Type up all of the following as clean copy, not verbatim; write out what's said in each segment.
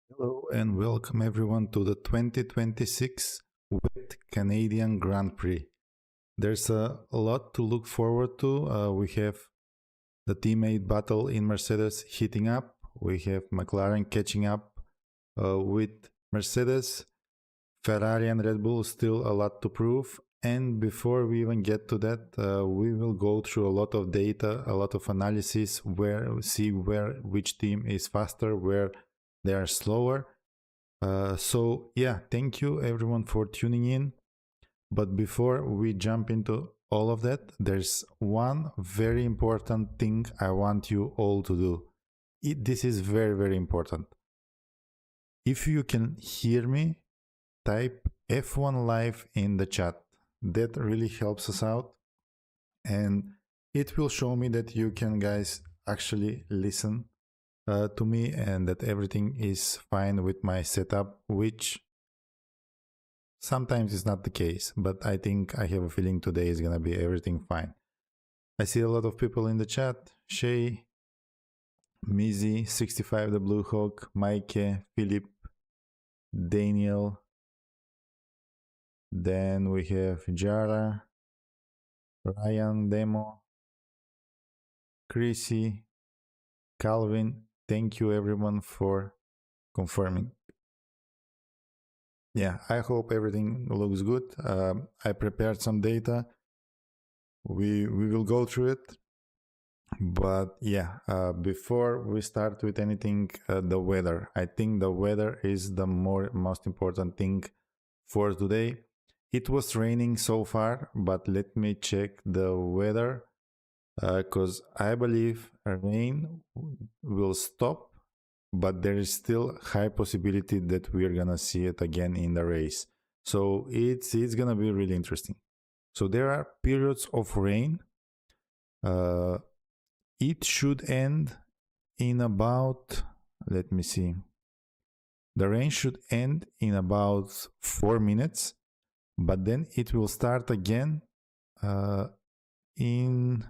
Hello and welcome everyone to the 2026 Wet Canadian Grand Prix. There's a lot to look forward to. We have the teammate battle in Mercedes heating up. We have McLaren catching up with Mercedes. Ferrari and Red Bull still a lot to prove. And before we even get to that, we will go through a lot of data, a lot of analysis, see which team is faster, where they are slower. So yeah, thank you everyone for tuning in. But before we jump into all of that, there's one very important thing I want you all to do. This is very, very important. If you can hear me, type F1 live in the chat. That really helps us out. And it will show me that you can guys actually listen to me and that everything is fine with my setup, which sometimes is not the case, but I think I have a feeling today is gonna be everything fine. I see a lot of people in the chat: Shay, Mizzy, 65 the Blue Hawk, Mike, Philip, Daniel. Then we have Jara, Ryan, Demo, Chrissy, Calvin. Thank you everyone for confirming. Yeah, I hope everything looks good. I prepared some data. We will go through it. But yeah, before we start with anything, the weather. I think the weather is the most important thing for today. It was raining so far, but let me check the weather because I believe rain will stop, but there is still high possibility that we are gonna see it again in the race. So it's gonna be really interesting. So there are periods of rain. It should end in about, let me see, the rain should end in about 4 minutes, but then it will start again in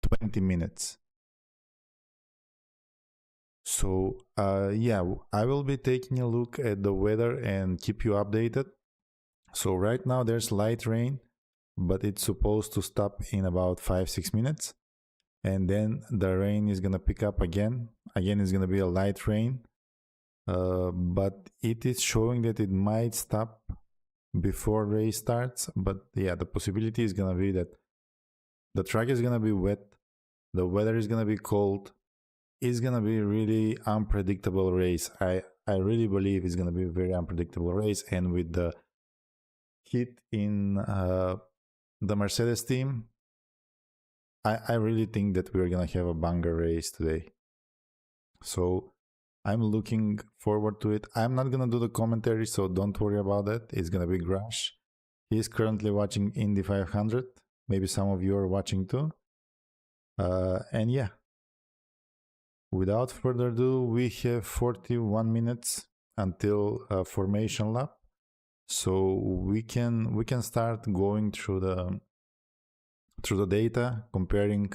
20 minutes. So yeah, I will be taking a look at the weather and keep you updated. So right now there's light rain, but it's supposed to stop in about 5-6 minutes. And then the rain is gonna pick up again. Again, it's gonna be a light rain, but it is showing that it might stop before race starts. But yeah, the possibility is gonna be that the track is gonna be wet, the weather is gonna be cold. It's gonna be really unpredictable race. I really believe it's gonna be a very unpredictable race, and with the heat in the Mercedes team, I really think that we're gonna have a banger race today. So I'm looking forward to it. I'm not gonna do the commentary, so don't worry about that. It's gonna be Grash. He's currently watching Indy 500. Maybe some of you are watching too. And yeah, without further ado, we have 41 minutes until formation lap, so we can start going through the data, comparing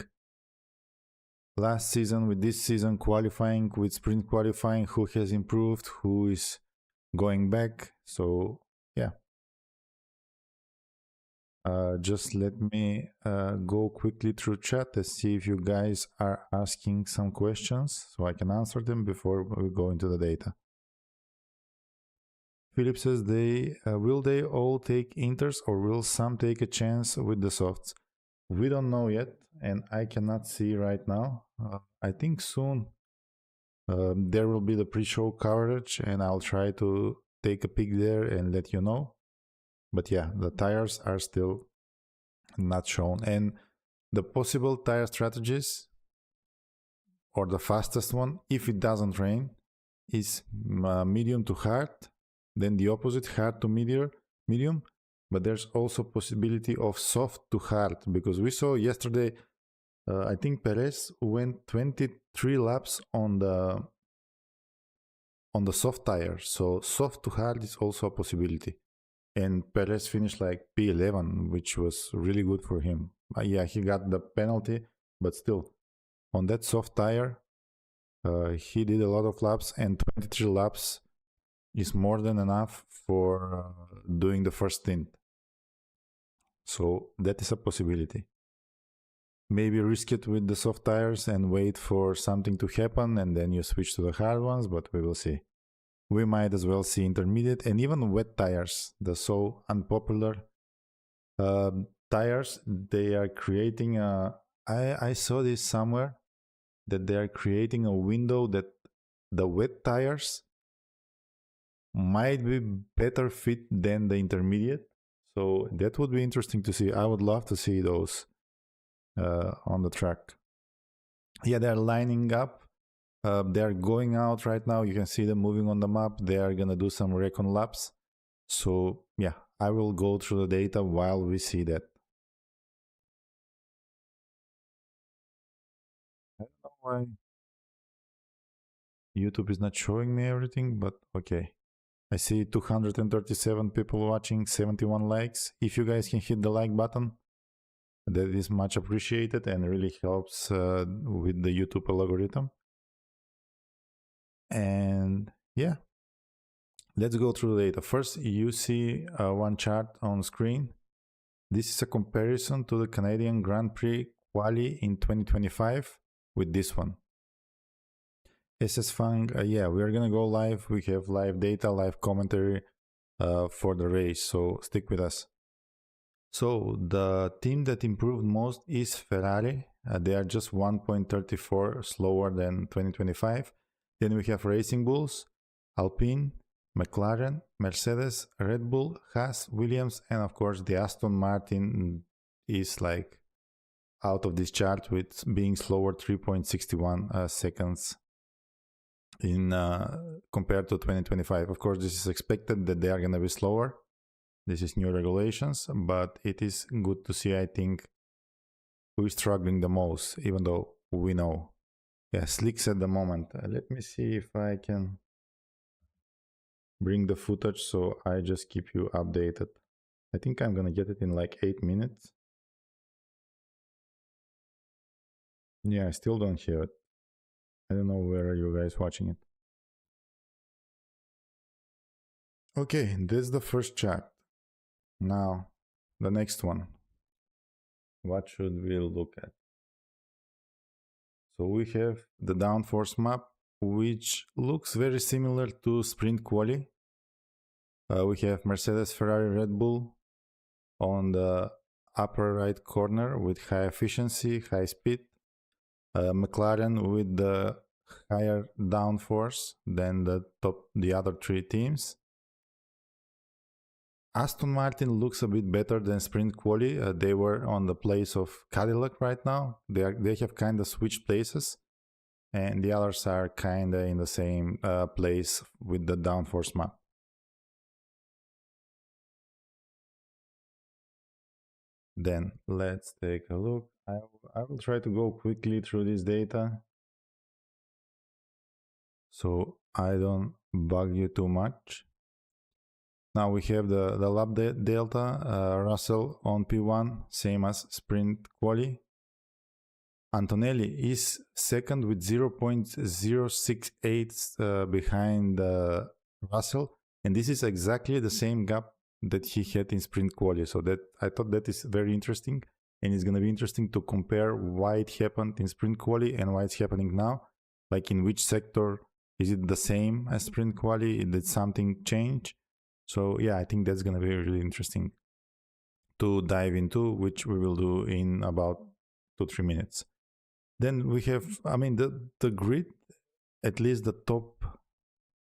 last season with this season, qualifying with sprint qualifying, who has improved, who is going back. So yeah, just let me go quickly through chat to see if you guys are asking some questions so I can answer them before we go into the data. Philip says, will they all take inters or will some take a chance with the softs? We don't know yet, and I cannot see right now. I think soon there will be the pre-show coverage, and I'll try to take a peek there and let you know. But yeah, the tires are still not shown, and the possible tire strategies, or the fastest one, if it doesn't rain, is medium to hard, then the opposite, hard to medium. But there's also possibility of soft to hard, because we saw yesterday, I think Perez went 23 laps on the soft tire. So soft to hard is also a possibility. And Perez finished like P11, which was really good for him. Yeah, he got the penalty, but still, on that soft tire, he did a lot of laps, and 23 laps is more than enough for doing the first stint. So that is a possibility. Maybe risk it with the soft tires and wait for something to happen and then you switch to the hard ones, but we will see. We might as well see intermediate and even wet tires, the so unpopular tires. They are creating a... I saw this somewhere, that they are creating a window that the wet tires might be better fit than the intermediate. So that would be interesting to see. I would love to see those on the track. Yeah, they're lining up. They're going out right now. You can see them moving on the map. They are gonna do some recon laps. So yeah, I will go through the data while we see that. I don't know why YouTube is not showing me everything, but okay. I see 237 people watching, 71 likes. If you guys can hit the like button, that is much appreciated and really helps with the YouTube algorithm. And yeah, let's go through the data. First, you see one chart on screen. This is a comparison to the Canadian Grand Prix quali in 2025 with this one. SS Fang, yeah, we are gonna go live. We have live data, live commentary for the race, so stick with us. So the team that improved most is Ferrari. They are just 1.34 slower than 2025. Then we have Racing Bulls, Alpine, McLaren, Mercedes, Red Bull, Haas, Williams, and of course the Aston Martin is like out of this chart with being slower 3.61 seconds in compared to 2025. Of course, this is expected that they are going to be slower. This is new regulations, but it is good to see, I think, who is struggling the most, even though we know. Yeah, slicks at the moment. Let me see if I can bring the footage so I just keep you updated. I think I'm gonna get it in like 8 minutes. Yeah, I still don't hear it. I don't know where are you guys watching it. Okay, this is the first chart. Now, the next one. What should we look at? So we have the downforce map, which looks very similar to sprint quali. We have Mercedes, Ferrari, Red Bull on the upper right corner with high efficiency, high speed. McLaren with the higher downforce than the other three teams. Aston Martin looks a bit better than sprint quali. They were on the place of Cadillac right now. They have kind of switched places, and the others are kind of in the same place with the downforce map. Then let's take a look. I will try to go quickly through this data so I don't bug you too much. Now we have the lap delta, Russell on P1, same as sprint quali. Antonelli is second with 0.068 behind Russell, and this is exactly the same gap that he had in sprint quali. So that I thought that is very interesting, and it's going to be interesting to compare why it happened in sprint quali and why it's happening now. Like in which sector is it the same as sprint quali? Did something change? So yeah, I think that's going to be really interesting to dive into, which we will do in about 2-3 minutes. Then we have, I mean, the grid, at least the top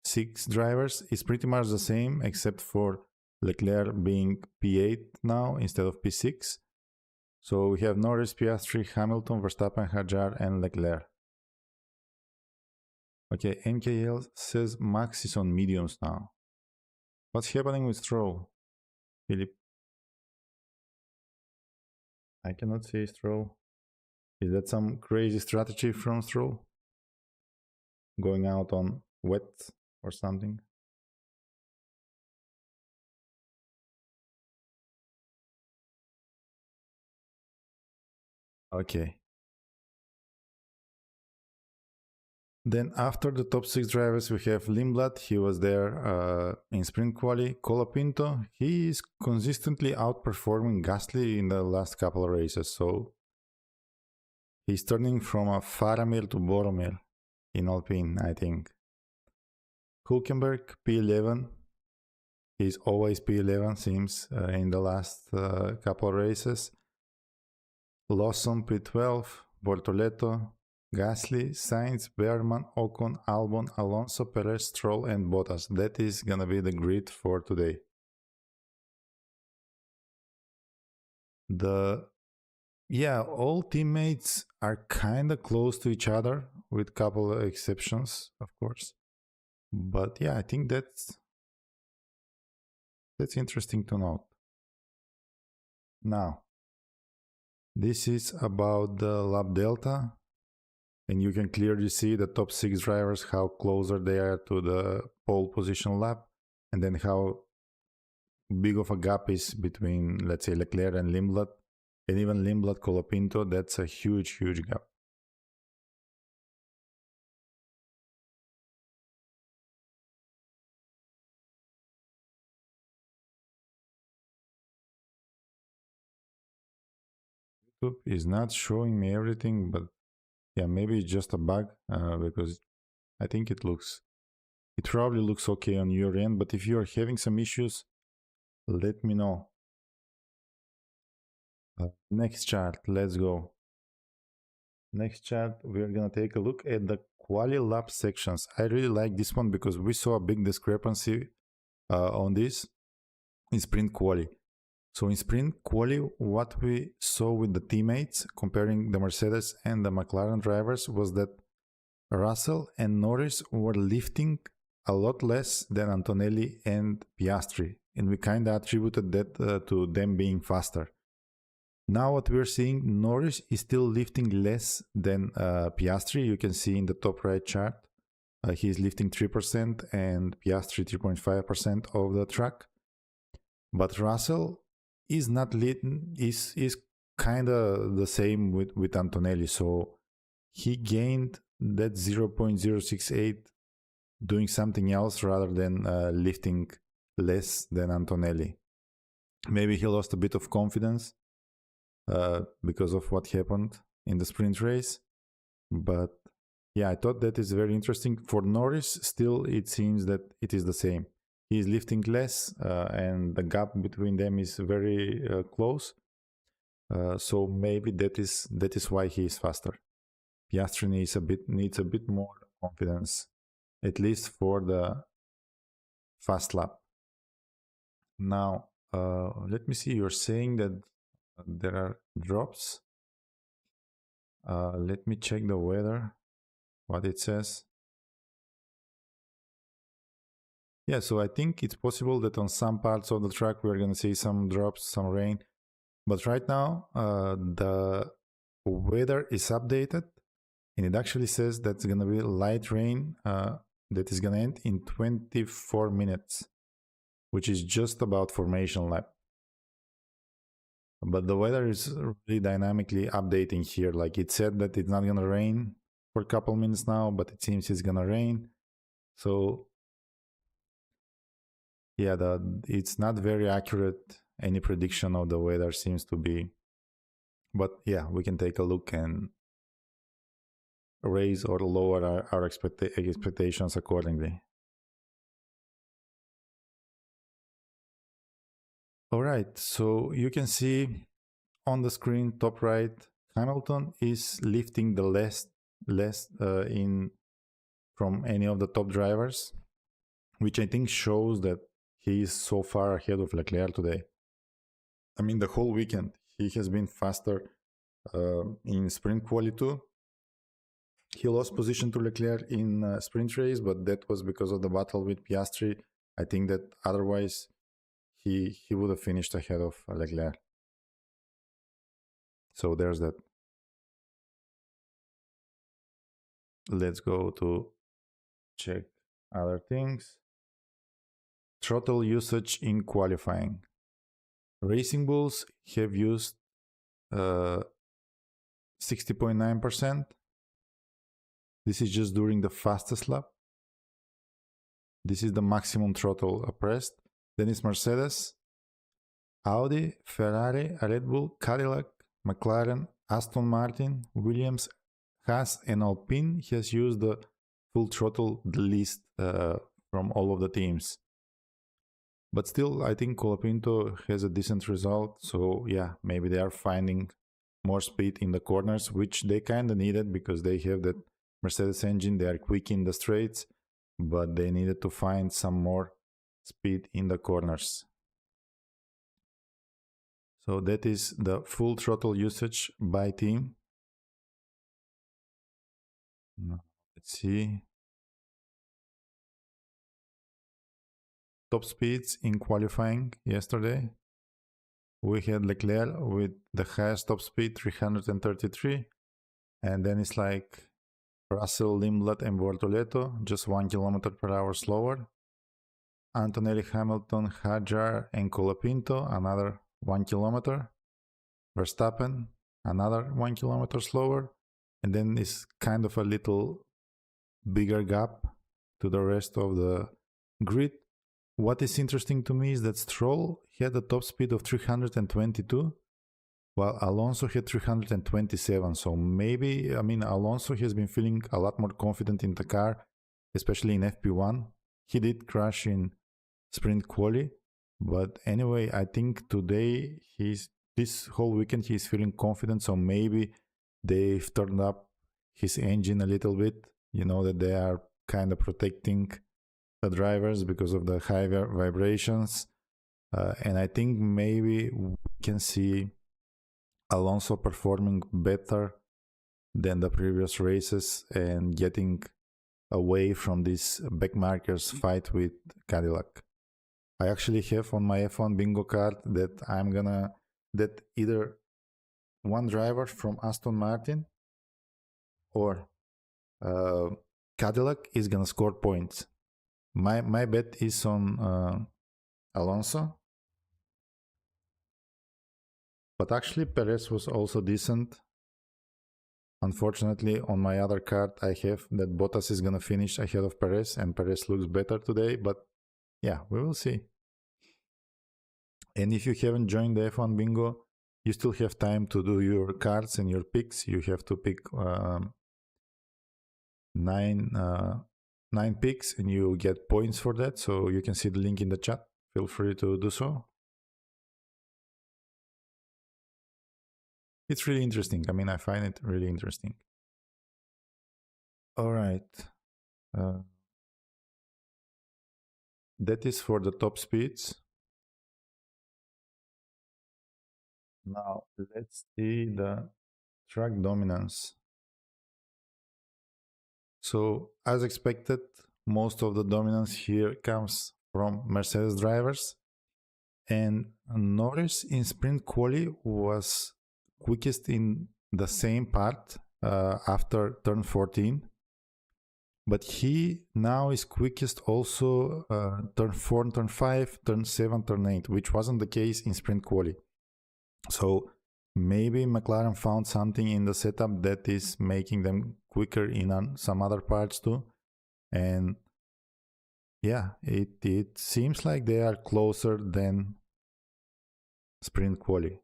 6 drivers is pretty much the same, except for Leclerc being P8 now instead of P6. So we have Norris, Piastri, Hamilton, Verstappen, Hadjar, and Leclerc. Okay, MKL says Max is on mediums now. What's happening with Stroll? Philip? I cannot see Stroll. Is that some crazy strategy from Stroll? Going out on wet or something? Okay. Then after the top 6 drivers, we have Lindblad. He was there in sprint quali. Colapinto, he is consistently outperforming Gasly in the last couple of races. So he's turning from a Faramir to Boromir in Alpine, I think. Hülkenberg, P11. He's always P11, seems, in the last couple of races. Lawson, P12. Bortoleto, Gasly, Sainz, Berman, Ocon, Albon, Alonso, Perez, Stroll, and Bottas. That is gonna be the grid for today. All teammates are kinda close to each other, with a couple of exceptions, of course. But yeah, I think that's interesting to note. Now, this is about the lap delta. And you can clearly see the top 6 drivers, how closer they are to the pole position lap, and then how big of a gap is between, let's say, Leclerc and Lindblad, and even Lindblad, Colapinto. That's a huge, huge gap. YouTube is not showing me everything, but yeah, maybe it's just a bug, because I think it probably looks okay on your end, but if you are having some issues, let me know. Next chart, let's go. Next chart, we're gonna take a look at the quali lap sections. I really like this one because we saw a big discrepancy on this in sprint quali. So in sprint quali, what we saw with the teammates comparing the Mercedes and the McLaren drivers was that Russell and Norris were lifting a lot less than Antonelli and Piastri, and we kind of attributed that to them being faster. Now what we're seeing, Norris is still lifting less than Piastri. You can see in the top right chart, he's lifting 3% and Piastri 3.5% of the track. But Russell is not is kind of the same with Antonelli. So he gained that 0.068 doing something else rather than lifting less than Antonelli. Maybe he lost a bit of confidence because of what happened in the sprint race. But yeah, I thought that is very interesting. For Norris, still it seems that it is the same. He is lifting less and the gap between them is very close. So maybe that is why he is faster. Piastri needs a bit more confidence, at least for the fast lap. Now, let me see. You're saying that there are drops. Let me check the weather, what it says. Yeah, so I think it's possible that on some parts of the track we're going to see some drops, some rain. But right now, the weather is updated, and it actually says that's going to be light rain that is going to end in 24 minutes, which is just about formation lap. But the weather is really dynamically updating here. Like it said that it's not going to rain for a couple minutes now, but it seems it's going to rain. So yeah, it's not very accurate. Any prediction of the weather seems to be. But yeah, we can take a look and raise or lower our expectations accordingly. All right, so you can see on the screen top right, Hamilton is lifting the less in from any of the top drivers, which I think shows that he is so far ahead of Leclerc today. I mean, the whole weekend he has been faster in sprint quali too. He lost position to Leclerc in sprint race, but that was because of the battle with Piastri. I think that otherwise he would have finished ahead of Leclerc. So there's that. Let's go to check other things. Throttle usage in qualifying. Racing Bulls have used 60.9%. This is just during the fastest lap. This is the maximum throttle pressed. Then it's Mercedes, Audi, Ferrari, Red Bull, Cadillac, McLaren, Aston Martin, Williams, Haas, and Alpine has used the full throttle the least from all of the teams. But still, I think Colapinto has a decent result. So yeah, maybe they are finding more speed in the corners, which they kind of needed because they have that Mercedes engine. They are quick in the straights, but they needed to find some more speed in the corners. So that is the full throttle usage by team. Now, let's see. Top speeds in qualifying yesterday. We had Leclerc with the highest top speed, 333. And then it's like Russell, Lindblad, and Bortoleto, just 1 km per hour slower. Antonelli, Hamilton, Hadjar, and Colapinto, another 1 km. Verstappen, another 1 km slower. And then it's kind of a little bigger gap to the rest of the grid. What is interesting to me is that Stroll had a top speed of 322, while Alonso had 327. So maybe, Alonso has been feeling a lot more confident in the car, especially in FP1. He did crash in sprint quali, but anyway, I think today, this whole weekend, he's feeling confident. So maybe they've turned up his engine a little bit, that they are kind of protecting the drivers because of the high vibrations. And I think maybe we can see Alonso performing better than the previous races and getting away from this backmarkers fight with Cadillac. I actually have on my F1 bingo card that that either one driver from Aston Martin or Cadillac is gonna score points. My bet is on Alonso, but actually Perez was also decent. Unfortunately, on my other card, I have that Bottas is gonna finish ahead of Perez, and Perez looks better today, but yeah, we will see. And if you haven't joined the F1 bingo, you still have time to do your cards and your picks. You have to pick nine picks and you get points for that. So you can see the link in the chat. Feel free to do so. It's really interesting. I find it really interesting. All right. That is for the top speeds. Now let's see the track dominance. So as expected, most of the dominance here comes from Mercedes drivers, and Norris in sprint quali was quickest in the same part after turn 14, but he now is quickest also turn 4, turn 5, turn 7, turn 8, which wasn't the case in sprint quali. So maybe McLaren found something in the setup that is making them quicker in some other parts too. And yeah, it seems like they are closer than sprint quali.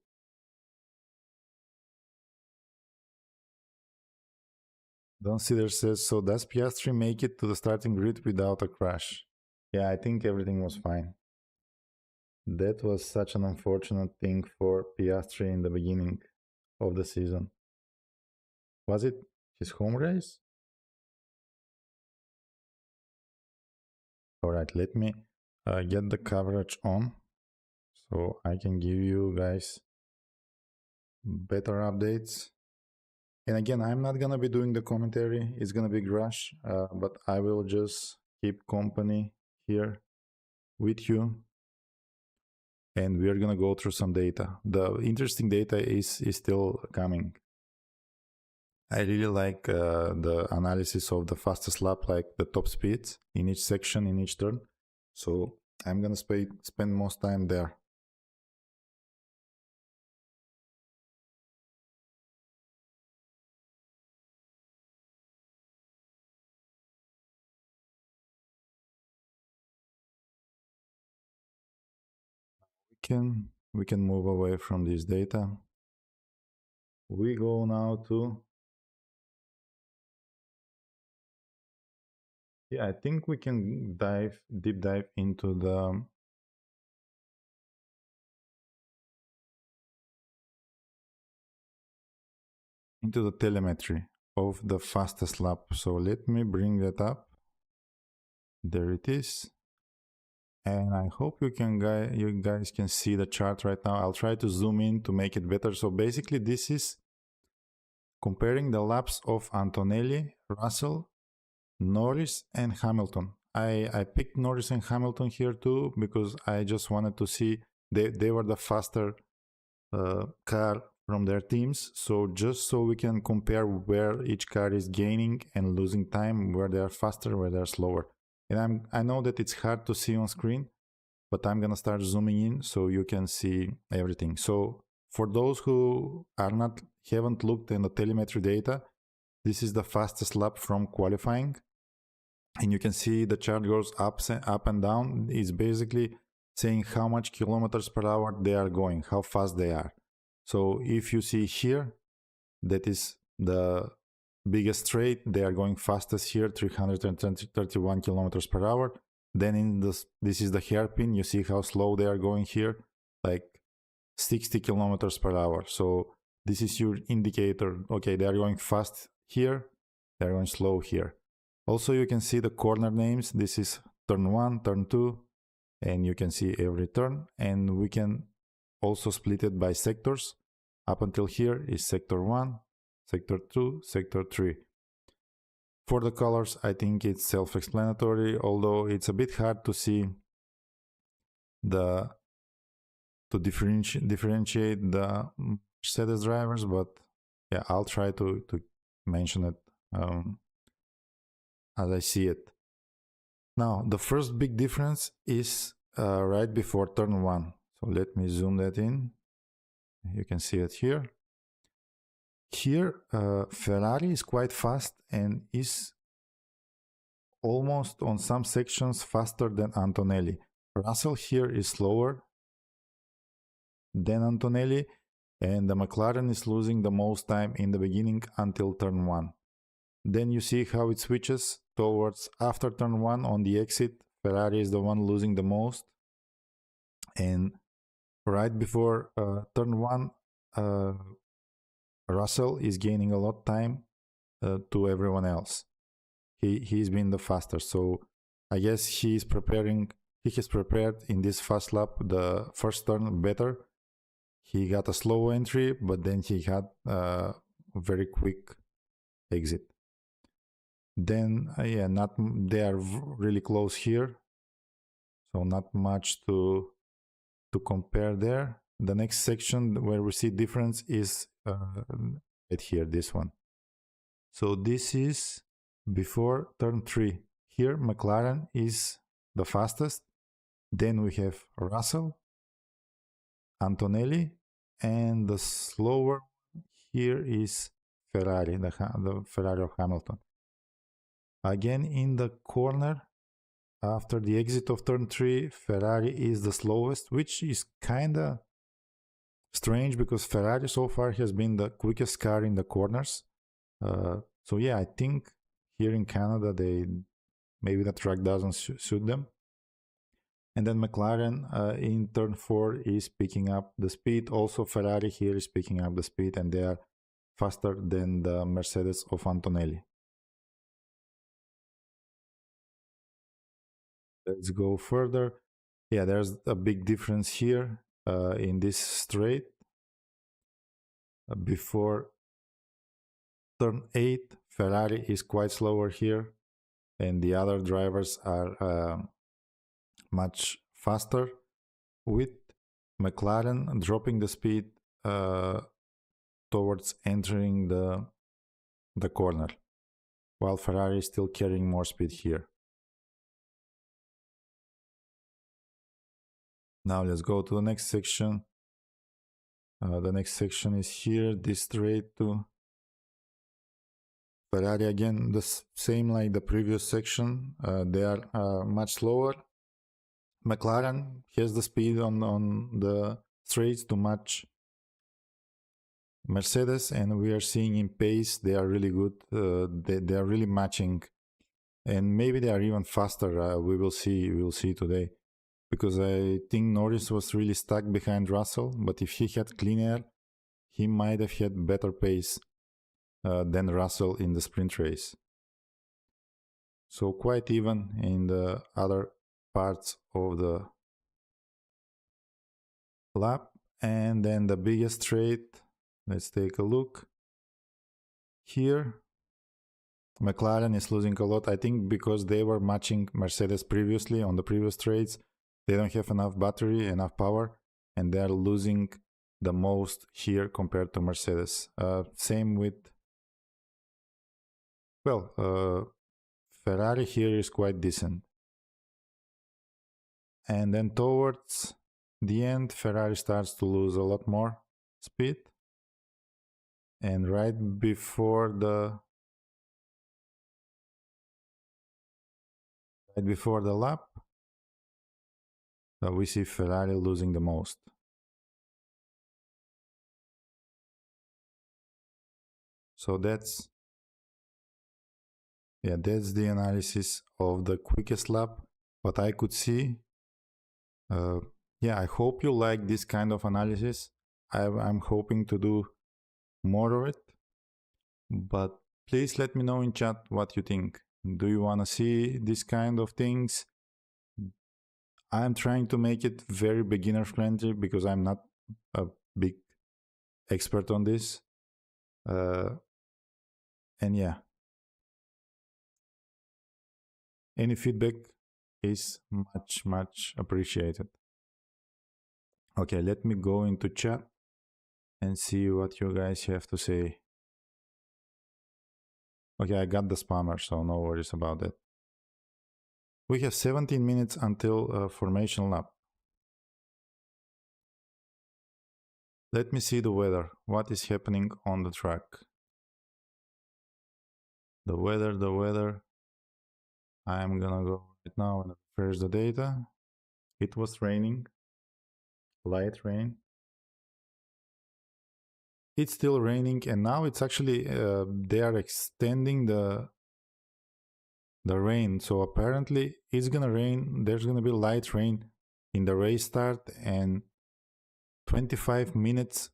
Don Cedar says, so does Piastri make it to the starting grid without a crash? Yeah, I think everything was fine. That was such an unfortunate thing for Piastri in the beginning of the season. Was it his home race? All right, let me get the coverage on so I can give you guys better updates. And again, I'm not gonna be doing the commentary. It's gonna be Grush, but I will just keep company here with you. And we're gonna go through some data. The interesting data is still coming. I really like the analysis of the fastest lap, like the top speeds in each section, in each turn. So I'm gonna spend most time there. we can move away from this data. We go now to, I think we can deep dive into the telemetry of the fastest lap. So let me bring that up. There it is. And I hope you guys can see the chart right now. I'll try to zoom in to make it better. So basically this is comparing the laps of Antonelli, Russell, Norris and Hamilton. I picked Norris and Hamilton here too because I just wanted to see they were the faster car from their teams. So just so we can compare where each car is gaining and losing time, where they are faster, where they are slower. And I know that it's hard to see on screen, but I'm gonna start zooming in so you can see everything. So for those who haven't looked in the telemetry data, this is the fastest lap from qualifying. And you can see the chart goes up and down. It's basically saying how much kilometers per hour they are going, how fast they are. So if you see here, that is the biggest straight, they are going fastest here, 331 kilometers per hour. Then in this is the hairpin, you see how slow they are going here, like 60 kilometers per hour. So this is your indicator. Okay, they are going fast here, they are going slow here. Also, you can see the corner names. This is turn 1, turn 2, and you can see every turn. And we can also split it by sectors. Up until here is sector 1, sector 2, sector 3. For the colors, I think it's self-explanatory, although it's a bit hard to see to differentiate the Mercedes drivers, but yeah, I'll try to mention it as I see it. Now, the first big difference is right before turn 1. So let me zoom that in. You can see it here. Here, Ferrari is quite fast and is almost on some sections faster than Antonelli. Russell here is slower than Antonelli, and the McLaren is losing the most time in the beginning until turn 1. Then you see how it switches towards after turn 1 on the exit. Ferrari is the one losing the most. And right before turn 1, Russell is gaining a lot of time to everyone else. He's been the fastest. So I guess he has prepared in this fast lap the first turn better. He got a slow entry, but then he had a very quick exit. Then they are really close here, so not much to compare there. The next section where we see difference is right here, this one. So this is before turn 3. Here McLaren is the fastest. Then we have Russell, Antonelli, and the slower here is Ferrari, the Ferrari of Hamilton. Again, in the corner, after the exit of turn 3, Ferrari is the slowest, which is kind of strange because Ferrari so far has been the quickest car in the corners. So yeah, I think here in Canada, maybe the track doesn't suit them. And then McLaren in turn 4 is picking up the speed. Also Ferrari here is picking up the speed, and they are faster than the Mercedes of Antonelli. Let's go further. Yeah, there's a big difference here in this straight. Before turn 8, Ferrari is quite slower here, and the other drivers are much faster, with McLaren dropping the speed towards entering the corner, while Ferrari is still carrying more speed here. Now let's go to the next section. The next section is here, this straight to Ferrari. Again, the same like the previous section. They are much slower, McLaren has the speed on the straights to match Mercedes, and we are seeing in pace they are really good. They are really matching, and maybe they are even faster. We will see. We will see today, because I think Norris was really stuck behind Russell. But if he had clean air, he might have had better pace than Russell in the sprint race. So quite even in the other parts of the lap. And then the biggest straight, let's take a look. Here, McLaren is losing a lot, I think because they were matching Mercedes previously on the previous straights. They don't have enough battery, enough power, and they're losing the most here compared to Mercedes. Same with, well, Ferrari here is quite decent. And then towards the end, Ferrari starts to lose a lot more speed. And right before the lap, we see Ferrari losing the most. So that's the analysis of the quickest lap, what I could see. I hope you like this kind of analysis. I'm hoping to do more of it, but please let me know in chat what you think. Do you want to see this kind of things? I'm trying to make it very beginner friendly because I'm not a big expert on this. And yeah, any feedback is much appreciated. Okay, let me go into chat and see what you guys have to say. Okay, I got the spammer, so no worries about that. We have 17 minutes until formation lap. Let me see the weather. What is happening on the track? The weather. I'm gonna go right now and refresh the data. It was raining, light rain. It's still raining, and now it's actually they are extending the rain. So apparently it's gonna rain. There's gonna be light rain in the race start and 25 minutes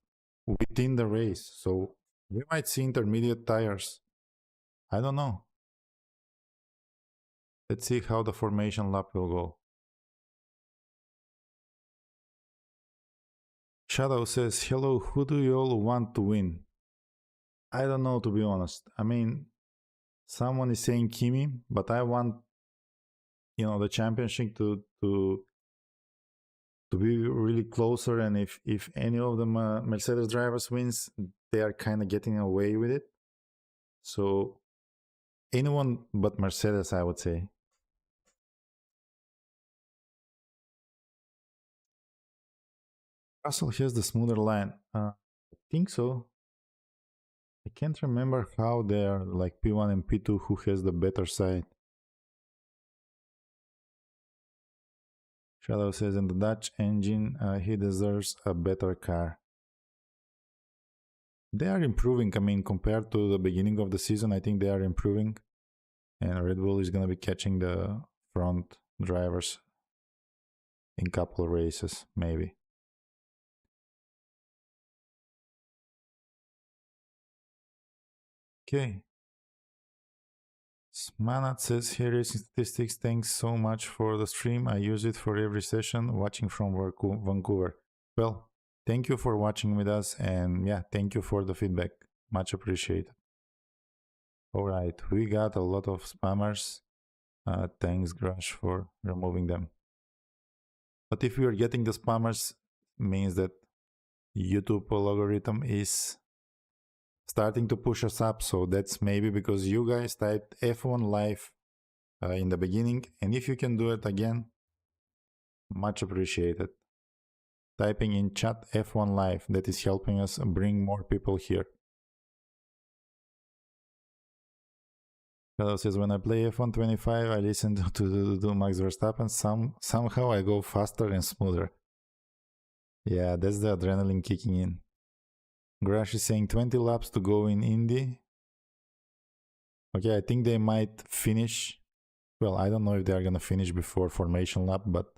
within the race. So we might see intermediate tires. I don't know. Let's see how the formation lap will go. Shadow says, hello, who do you all want to win? I don't know, to be honest. I mean, someone is saying Kimi, but I want, the championship to be really closer. And if any of the Mercedes drivers wins, they are kind of getting away with it. So anyone but Mercedes, I would say. Russell has the smoother line. I think so. I can't remember how they are, like P1 and P2, who has the better side. Shadow says, in the Dutch engine, he deserves a better car. They are improving. I mean, compared to the beginning of the season, I think they are improving. And Red Bull is going to be catching the front drivers in a couple of races, maybe. Okay. Smanat says, here is statistics. Thanks so much for the stream. I use it for every session, watching from Vancouver. Well, thank you for watching with us, and yeah, thank you for the feedback. Much appreciated. All right, we got a lot of spammers. Thanks, Grush, for removing them. But if we are getting the spammers, means that YouTube algorithm is starting to push us up. So that's maybe because you guys typed F1 live in the beginning, and if you can do it again, much appreciated. Typing in chat F1 live, that is helping us bring more people here. Hello says, when I play F1 25, I listen to Max Verstappen. Somehow I go faster and smoother. Yeah, that's the adrenaline kicking in. Grash is saying 20 laps to go in Indy. Okay, I think they might finish. Well, I don't know if they are gonna finish before formation lap, but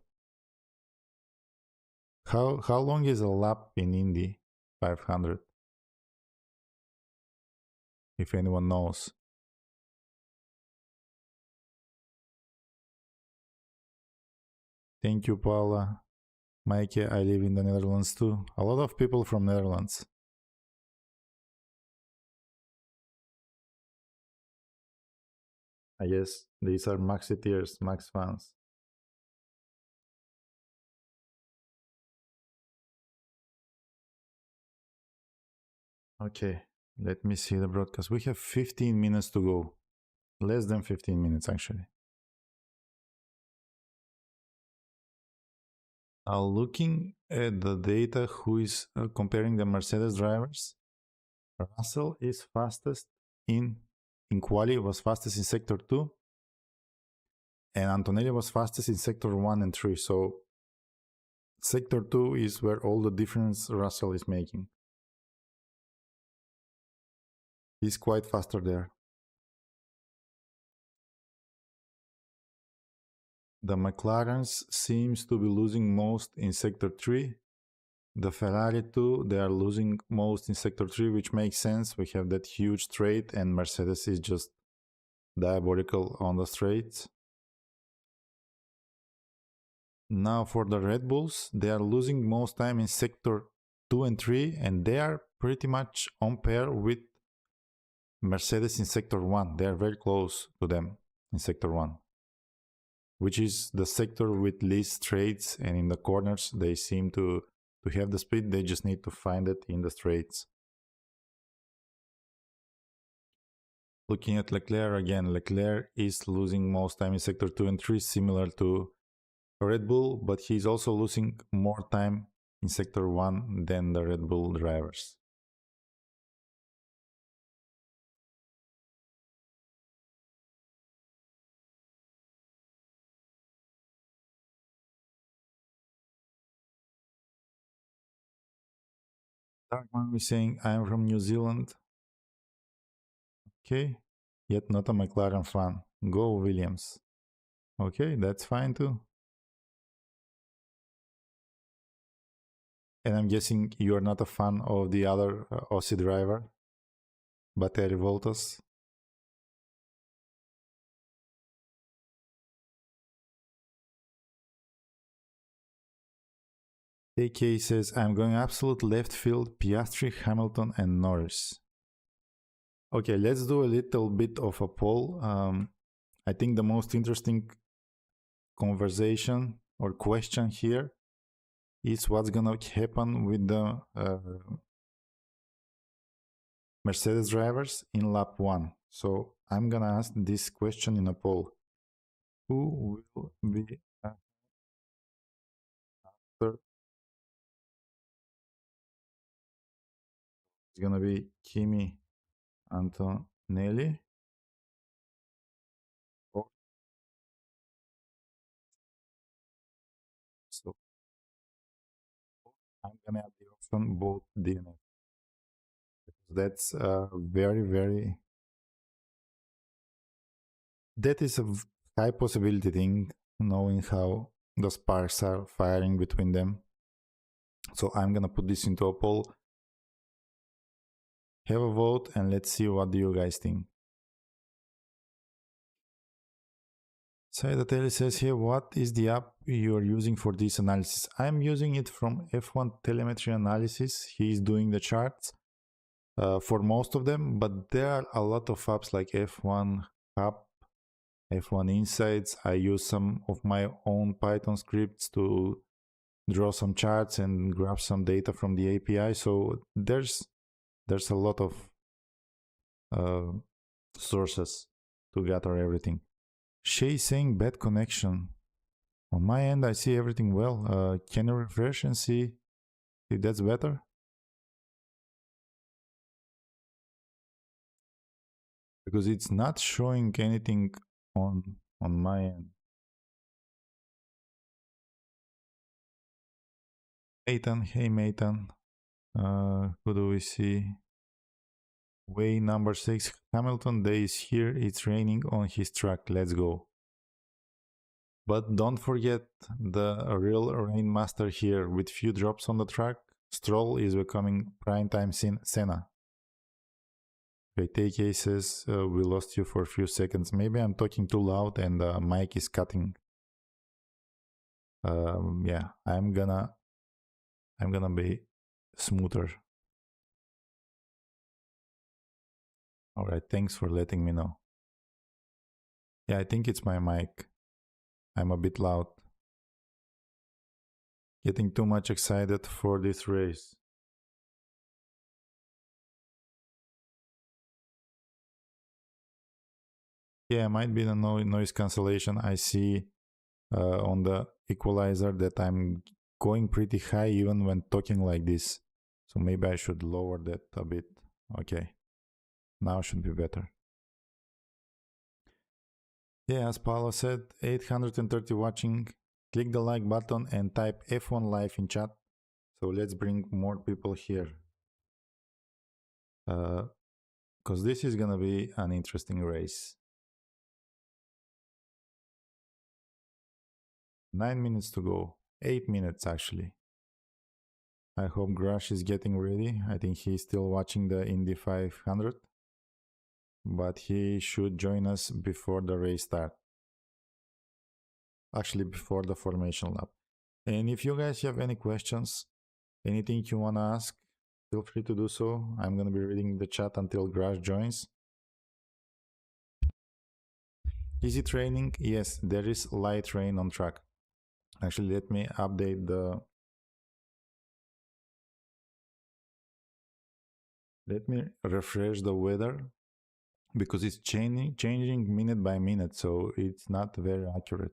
how long is a lap in Indy 500? If anyone knows. Thank you, Paula. Mike, I live in the Netherlands too. A lot of people from Netherlands. I guess these are Maxiteers, Max fans. Okay, let me see the broadcast. We have 15 minutes to go. Less than 15 minutes, actually. Looking at the data, who is comparing the Mercedes drivers, Russell is fastest in quali, was fastest in sector 2, and Antonelli was fastest in sector 1 and 3. So sector 2 is where all the difference Russell is making. He's quite faster there. The McLarens seems to be losing most in sector 3. The Ferrari too, they are losing most in sector 3, which makes sense. We have that huge straight and Mercedes is just diabolical on the straights. Now for the Red Bulls, they are losing most time in sector 2 and 3, and they are pretty much on pair with Mercedes in sector 1. They are very close to them in sector 1, which is the sector with least straights, and in the corners they seem to have the speed. They just need to find it in the straights. Looking at Leclerc again, Leclerc is losing most time in sector 2 and 3, similar to Red Bull, but he's also losing more time in sector 1 than the Red Bull drivers. Darkman is saying, I'm from New Zealand. Okay, yet not a McLaren fan. Go Williams. Okay, that's fine too. And I'm guessing you're not a fan of the other Aussie driver, Bateri Voltas. AK says, I'm going absolute left field, Piastri, Hamilton, and Norris. Okay, let's do a little bit of a poll. I think the most interesting conversation or question here is what's gonna happen with the Mercedes drivers in lap 1. So I'm gonna ask this question in a poll. Who will be after? It's gonna be Kimi Antonelli. So I'm gonna add the option both DNF. That's very that is a high possibility thing, knowing how the sparks are firing between them. So I'm gonna put this into a poll. Have a vote and let's see what do you guys think. Saidatelli says here, what is the app you're using for this analysis? I'm using it from F1 Telemetry analysis. He's doing the charts for most of them, but there are a lot of apps like F1 Hub, F1 Insights. I use some of my own Python scripts to draw some charts and grab some data from the API. So there's a lot of sources to gather everything. Shay saying bad connection. On my end, I see everything well. Can you refresh and see if that's better? because it's not showing anything on my end. Nathan, hey Nathan, who do we see? Way number 6, Hamilton Day is here, it's raining on his track, let's go. But don't forget the real rainmaster here, with few drops on the track, Stroll is becoming primetime Senna. Okay, take cases, we lost you for a few seconds. Maybe I'm talking too loud and the mic is cutting. Yeah, I'm gonna be smoother. All right, thanks for letting me know. Yeah, I think it's my mic. I'm a bit loud. Getting too much excited for this race. Yeah, might be the noise cancellation. I see on the equalizer that I'm going pretty high even when talking like this. So maybe I should lower that a bit. Okay, now should be better. Yeah, as Paolo said, 830 watching. Click the like button and type F1 live in chat. So let's bring more people here. Because this is gonna be an interesting race. 9 minutes to go. 8 minutes actually. I hope Grush is getting ready. I think he's still watching the Indy 500. But he should join us before the race start. Actually, before the formation lap. And if you guys have any questions, anything you want to ask, feel free to do so. I'm going to be reading the chat until Grush joins. Is it raining? Yes, there is light rain on track. Actually, let me update the... Let me refresh the weather because it's changing minute by minute, so it's not very accurate.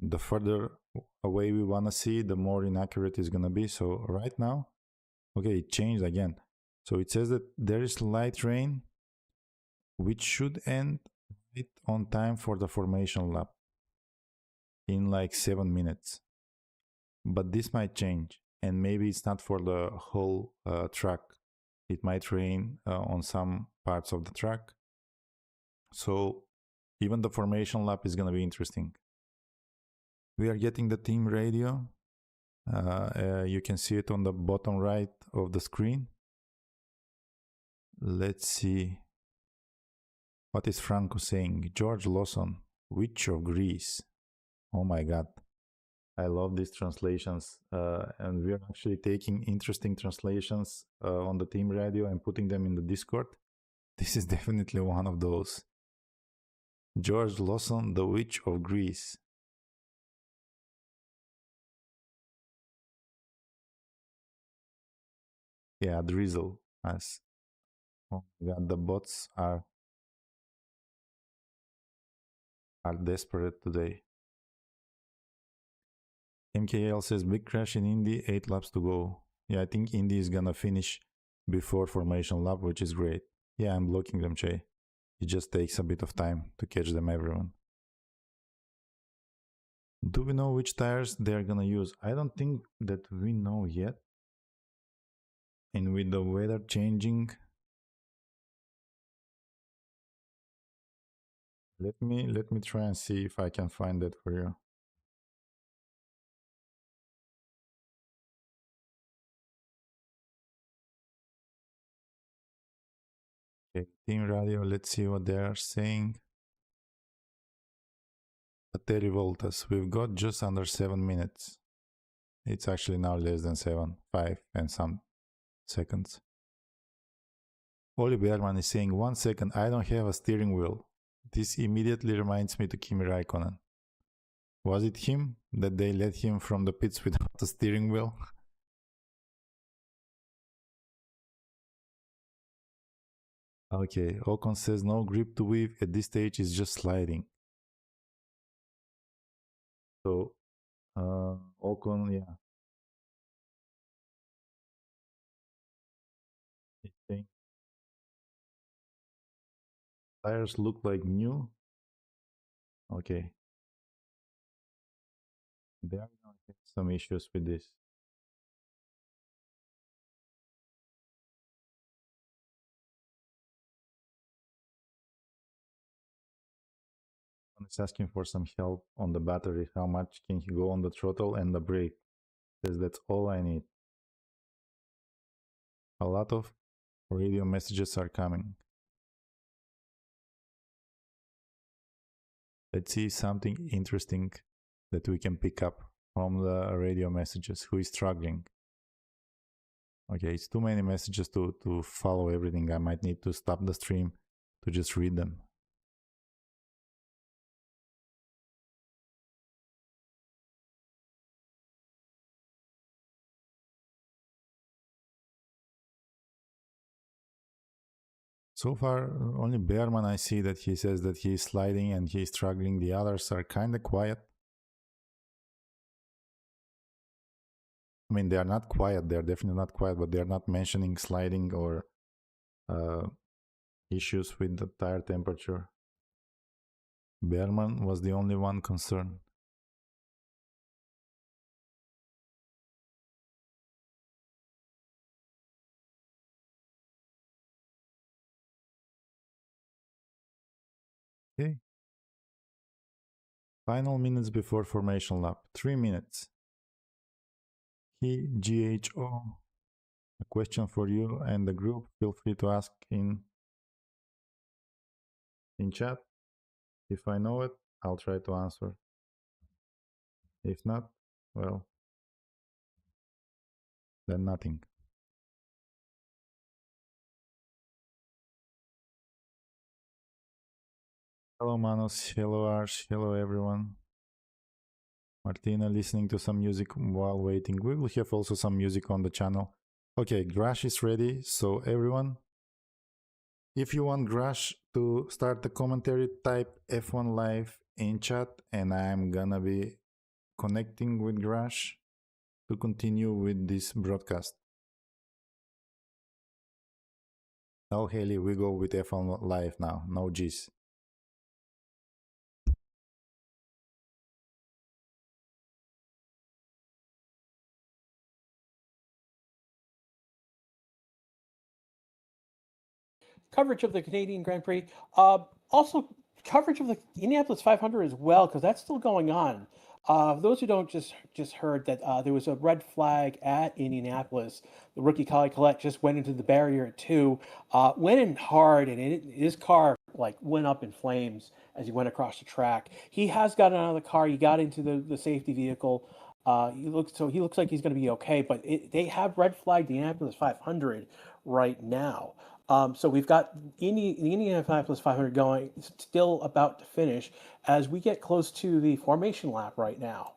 The further away we want to see, the more inaccurate it's going to be. So right now, okay, it changed again. So it says that there is light rain, which should end right on time for the formation lap in like 7 minutes. But this might change, and maybe it's not for the whole track. It might rain on some parts of the track. So even the formation lap is going to be interesting. We are getting the team radio. You can see it on the bottom right of the screen. Let's see. What is Franco saying? George Lawson, Witch of Greece. Oh my god. I love these translations. And we are actually taking interesting translations on the team radio and putting them in the Discord. This is definitely one of those. George Lawson, the Witch of Greece. Yeah, Drizzle. As oh my god, the bots are desperate today. MKL says big crash in Indy, 8 laps to go. Yeah, I think Indy is gonna finish before formation lap, which is great. Yeah, I'm blocking them, Che. It just takes a bit of time to catch them, everyone. Do we know which tires they're gonna use? I don't think that we know yet. And with the weather changing, let me try and see if I can find that for you. Okay, team radio, let's see what they are saying. Terry Voltas, we've got just under 7 minutes. It's actually now less than 7, 5 and some seconds. Oli Bergman is saying, 1 second, I don't have a steering wheel. This immediately reminds me to Kimi Raikkonen. Was it him that they let him from the pits without a steering wheel? Okay, Ocon says no grip to weave at this stage, is just sliding. So, Ocon, yeah. Tires look like new. Okay. There are some issues with this. It's asking for some help on the battery. How much can he go on the throttle and the brake? Says that's all I need. A lot of radio messages are coming. Let's see something interesting that we can pick up from the radio messages. Who is struggling? Okay, it's too many messages to follow everything. I might need to stop the stream to just read them. So far, only Bearman I see that he says that he is sliding and he is struggling. The others are kind of quiet. I mean, they are not quiet. They are definitely not quiet, but they are not mentioning sliding or issues with the tire temperature. Bearman was the only one concerned. Okay. Final minutes before formation lap. 3 minutes. GHO. A question for you and the group. Feel free to ask in chat. If I know it, I'll try to answer. If not, well, then nothing. Hello Manos, hello Arsh, hello everyone. Martina listening to some music while waiting. We will have also some music on the channel. Okay, Grash is ready, so everyone, if you want Grash to start the commentary, type F1 live in chat and I'm gonna be connecting with Grash to continue with this broadcast. No Haley, we go with F1 live now, no G's. Coverage of the Canadian Grand Prix. Also, coverage of the Indianapolis 500 as well, because that's still going on. Those who don't just heard that there was a red flag at Indianapolis. The rookie Kyle Collette just went into the barrier at 2, went in hard, and his car like went up in flames as he went across the track. He has gotten out of the car. He got into the safety vehicle. He looks like he's going to be okay. But they have red flagged the Indianapolis 500 right now. So we've got the Indianapolis 500 going, still about to finish as we get close to the formation lap right now.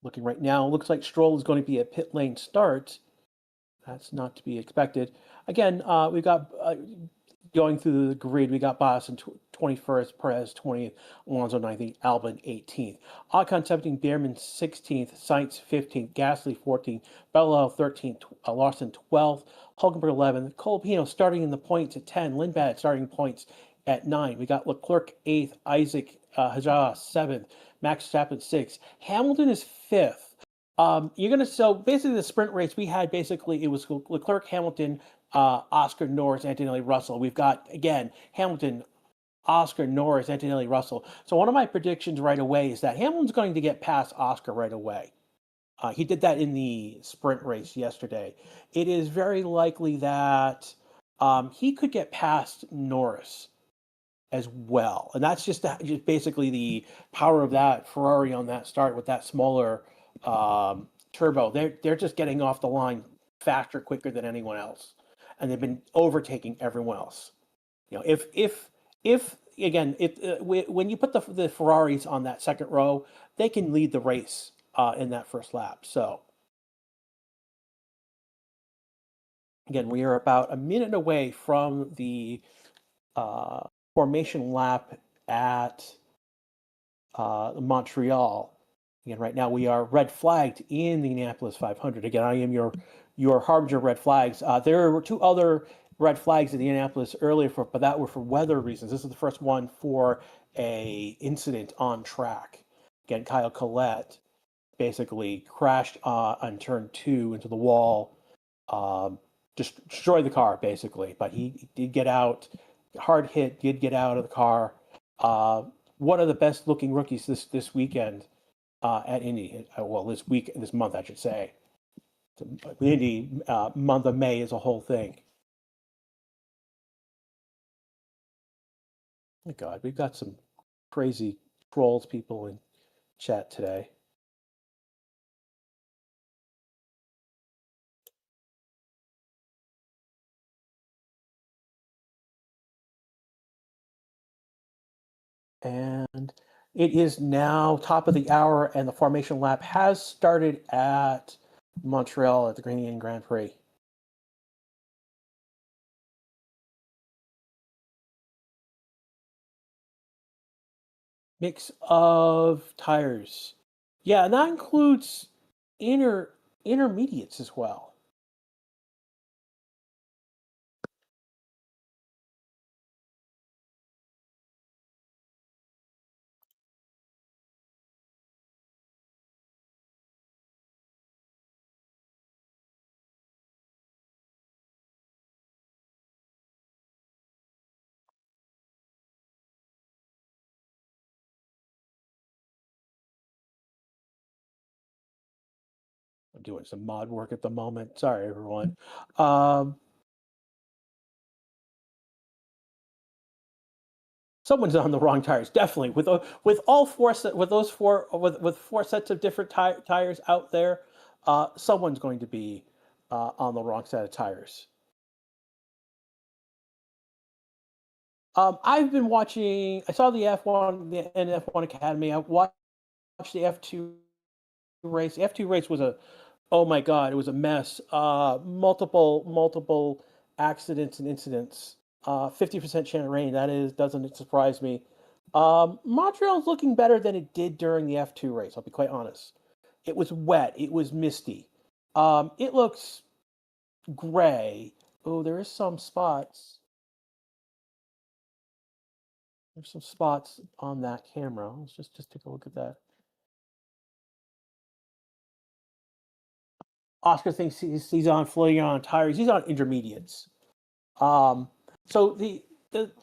Looking right now, looks like Stroll is going to be a pit lane start. That's not to be expected. Again, we've got going through the grid, we got Bottas in 21st, Perez 20th, Alonso 19th, Albon 18th. Ocon 17th, Bearman 16th, Sainz 15th, Gasly 14th, Bello 13th, Larson 12th, Hulkenberg 11th, Colapino starting in the points at 10, Lindblad starting points at 9. We got Leclerc 8th, Isaac Hajjah 7th, Max Verstappen 6th. Hamilton is 5th. So basically the sprint race we had, basically it was Leclerc, Hamilton, Oscar, Norris, Antonelli, Russell. We've got, again, Hamilton, Oscar, Norris, Antonelli, Russell. So one of my predictions right away is that Hamilton's going to get past Oscar right away. He did that in the sprint race yesterday. It is very likely that he could get past Norris as well. And that's just basically the power of that Ferrari on that start with that smaller turbo. They're just getting off the line faster, quicker than anyone else, and they've been overtaking everyone else. You know, if again, when you put the Ferraris on that second row, they can lead the race in that first lap. So again, we are about a minute away from the formation lap at Montreal. Again, right now we are red flagged in the Indianapolis 500. Again, I am your harbinger red flags. There were two other red flags in Indianapolis earlier but that were for weather reasons. This is the first one for a incident on track. Again, Kyle Collette basically crashed on turn 2 into the wall, just destroyed the car basically. But he did get out, hard hit, did get out of the car. One of the best looking rookies this weekend at Indy. Well, this month I should say. The Indy month of May is a whole thing. Oh my God, we've got some crazy trolls people in chat today. And it is now top of the hour, and the formation lap has started at Montreal at the Canadian Grand Prix. Mix of tires. Yeah, and that includes intermediates as well. I'm doing some mod work at the moment. Sorry, everyone. Someone's on the wrong tires, definitely. With all four four sets of different tires out there, someone's going to be on the wrong set of tires. I've been watching. I saw the F1, the F1 Academy. I watched the F2 race. The F2 race was oh my God, it was a mess. Multiple accidents and incidents. 50% chance of rain. Doesn't surprise me. Montreal's looking better than it did during the F2 race. I'll be quite honest. It was wet. It was misty. It looks gray. Oh, there is some spots. There's some spots on that camera. Let's just take a look at that. Oscar thinks he's on floating on tires. He's on intermediates. So the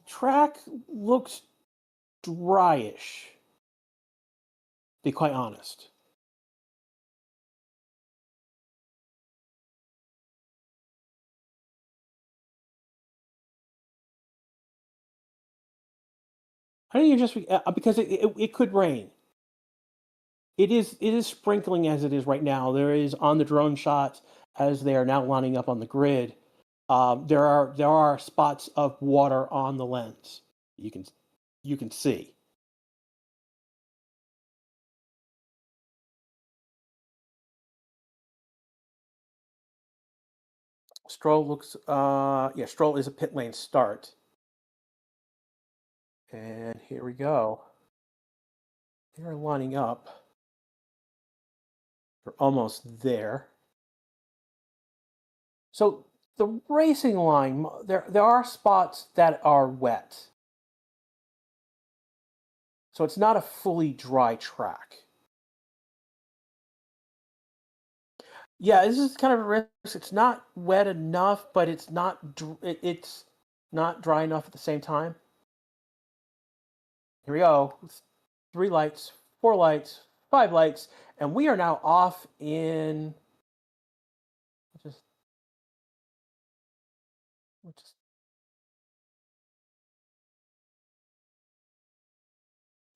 track looks dryish, to be quite honest. I think you just because it could rain. It is sprinkling as it is right now. There is on the drone shots as they are now lining up on the grid. There are spots of water on the lens. You can see. Stroll looks Stroll is a pit lane start. And here we go. They're lining up. We're almost there. So the racing line, there are spots that are wet. So it's not a fully dry track. Yeah, this is kind of a risk. It's not wet enough, but it's not dry enough at the same time. Here we go. 3 lights, 4 lights, 5 lights, and we are now off in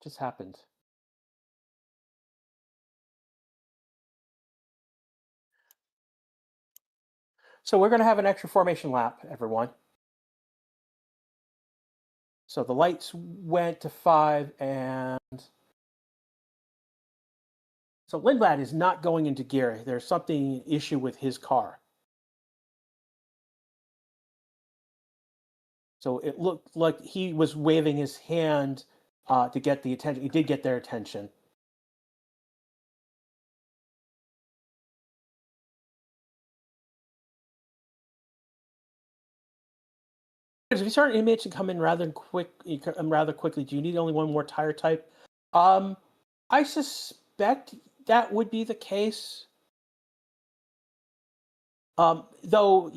just happened. So we're going to have an extra formation lap, everyone. So the lights went to 5, and so Lindblad is not going into gear. There's something issue with his car. So it looked like he was waving his hand to get the attention. He did get their attention. If you start an image and come in rather quickly, do you need only one more tire type? I suspect that would be the case. Though,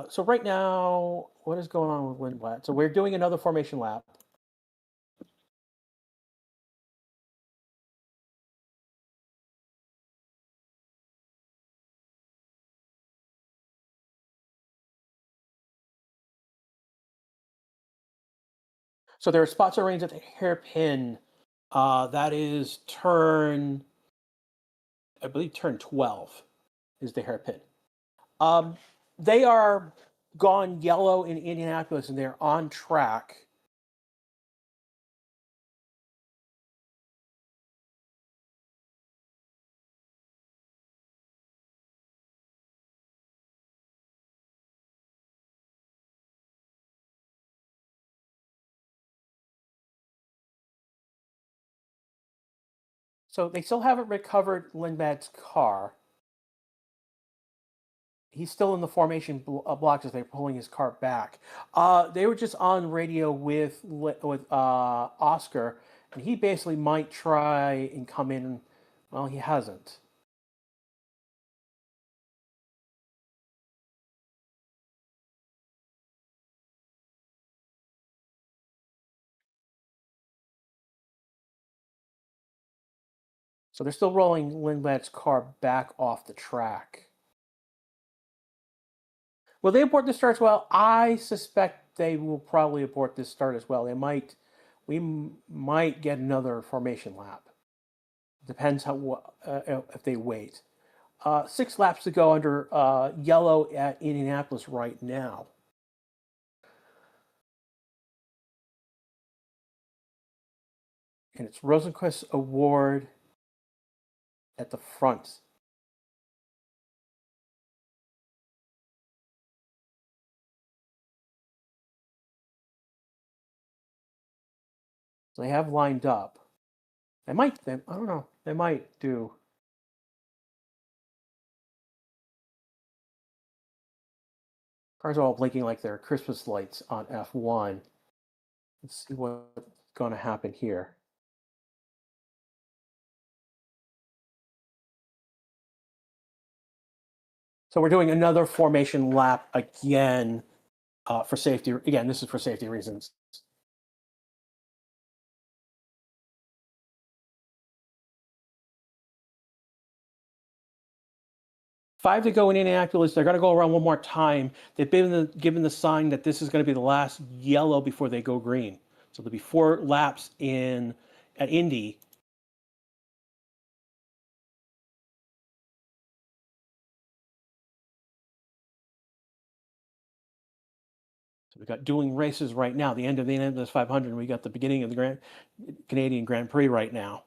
so right now, what is going on with Lindblad? So we're doing another formation lap. So there are spots arranged at the hairpin. That is turn, I believe, turn 12 is the hairpin. They are gone yellow in Indianapolis, and they're on track. So they still haven't recovered Lindbad's car. He's still in the formation blocks as they're pulling his car back. They were just on radio with Oscar, and he basically might try and come in. Well, he hasn't. So they're still rolling Lindblad's car back off the track. Will they abort this start as well? I suspect they will probably abort this start as well. We might get another formation lap. Depends if they wait. 6 laps to go under yellow at Indianapolis right now. And it's Rosenquist's award at the front. So they have lined up. I don't know. They might do. Cars are all blinking like they're Christmas lights on F1. Let's see what's going to happen here. So we're doing another formation lap again for safety. Again, this is for safety reasons. Five to go in Indianapolis. They're going to go around one more time. They've been given the sign that this is going to be the last yellow before they go green. So there'll be 4 laps at Indy. So we've got dueling races right now. The end of the Indianapolis 500. And we got the beginning of the Canadian Grand Prix right now.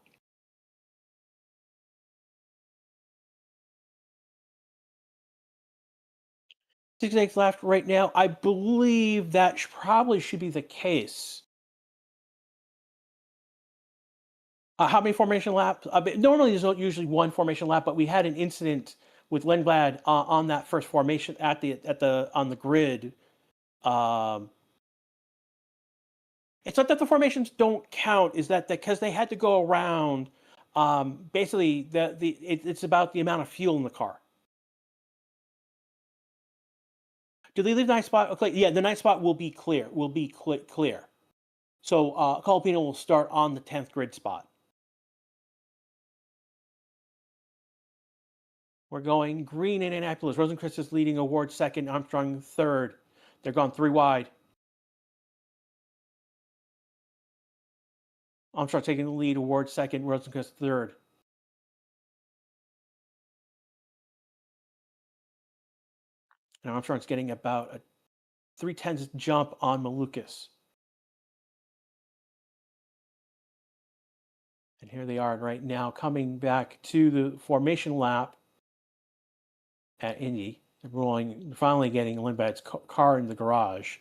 Six left right now. I believe that probably should be the case. How many formation laps? Normally, there's usually 1 formation lap, but we had an incident with Lindblad on that first formation on the grid. It's not that the formations don't count; is that because they had to go around. Basically, it's about the amount of fuel in the car. Do they leave the 9th spot? Okay, yeah, the 9th spot will be clear. Clear. So Colapino will start on the 10th grid spot. We're going green in Indianapolis. Rosenquist is leading Award 2nd, Armstrong 3rd. They're gone 3 wide. Armstrong taking the lead, Award 2nd, Rosenquist 3rd. And Armstrong's getting about a 3/10 jump on Malukas. And here they are right now coming back to the formation lap at Indy. They're finally getting Lindbad's car in the garage.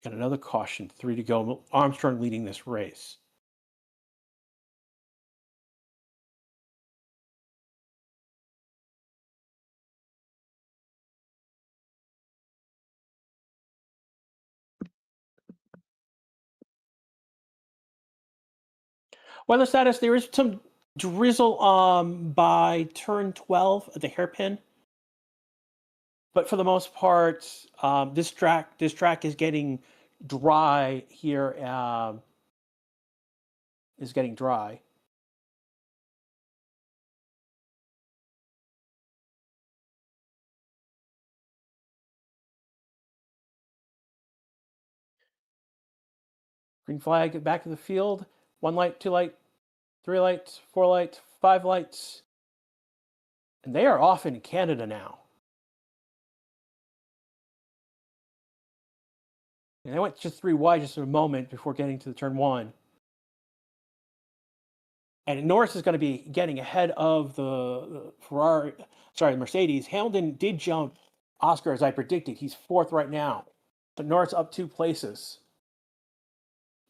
Got another caution, 3 to go. Armstrong leading this race. Weather status, there is some drizzle by turn 12 at the hairpin. But for the most part, this track is getting dry here. Is getting dry. Green flag back to the field. 1 light, 2 light, 3 lights, 4 lights, 5 lights. And they are off in Canada now. And they went just 3 wide just for a moment before getting to the turn 1. And Norris is going to be getting ahead of the Mercedes. Hamilton did jump Oscar as I predicted. He's 4th right now. But Norris up 2 places.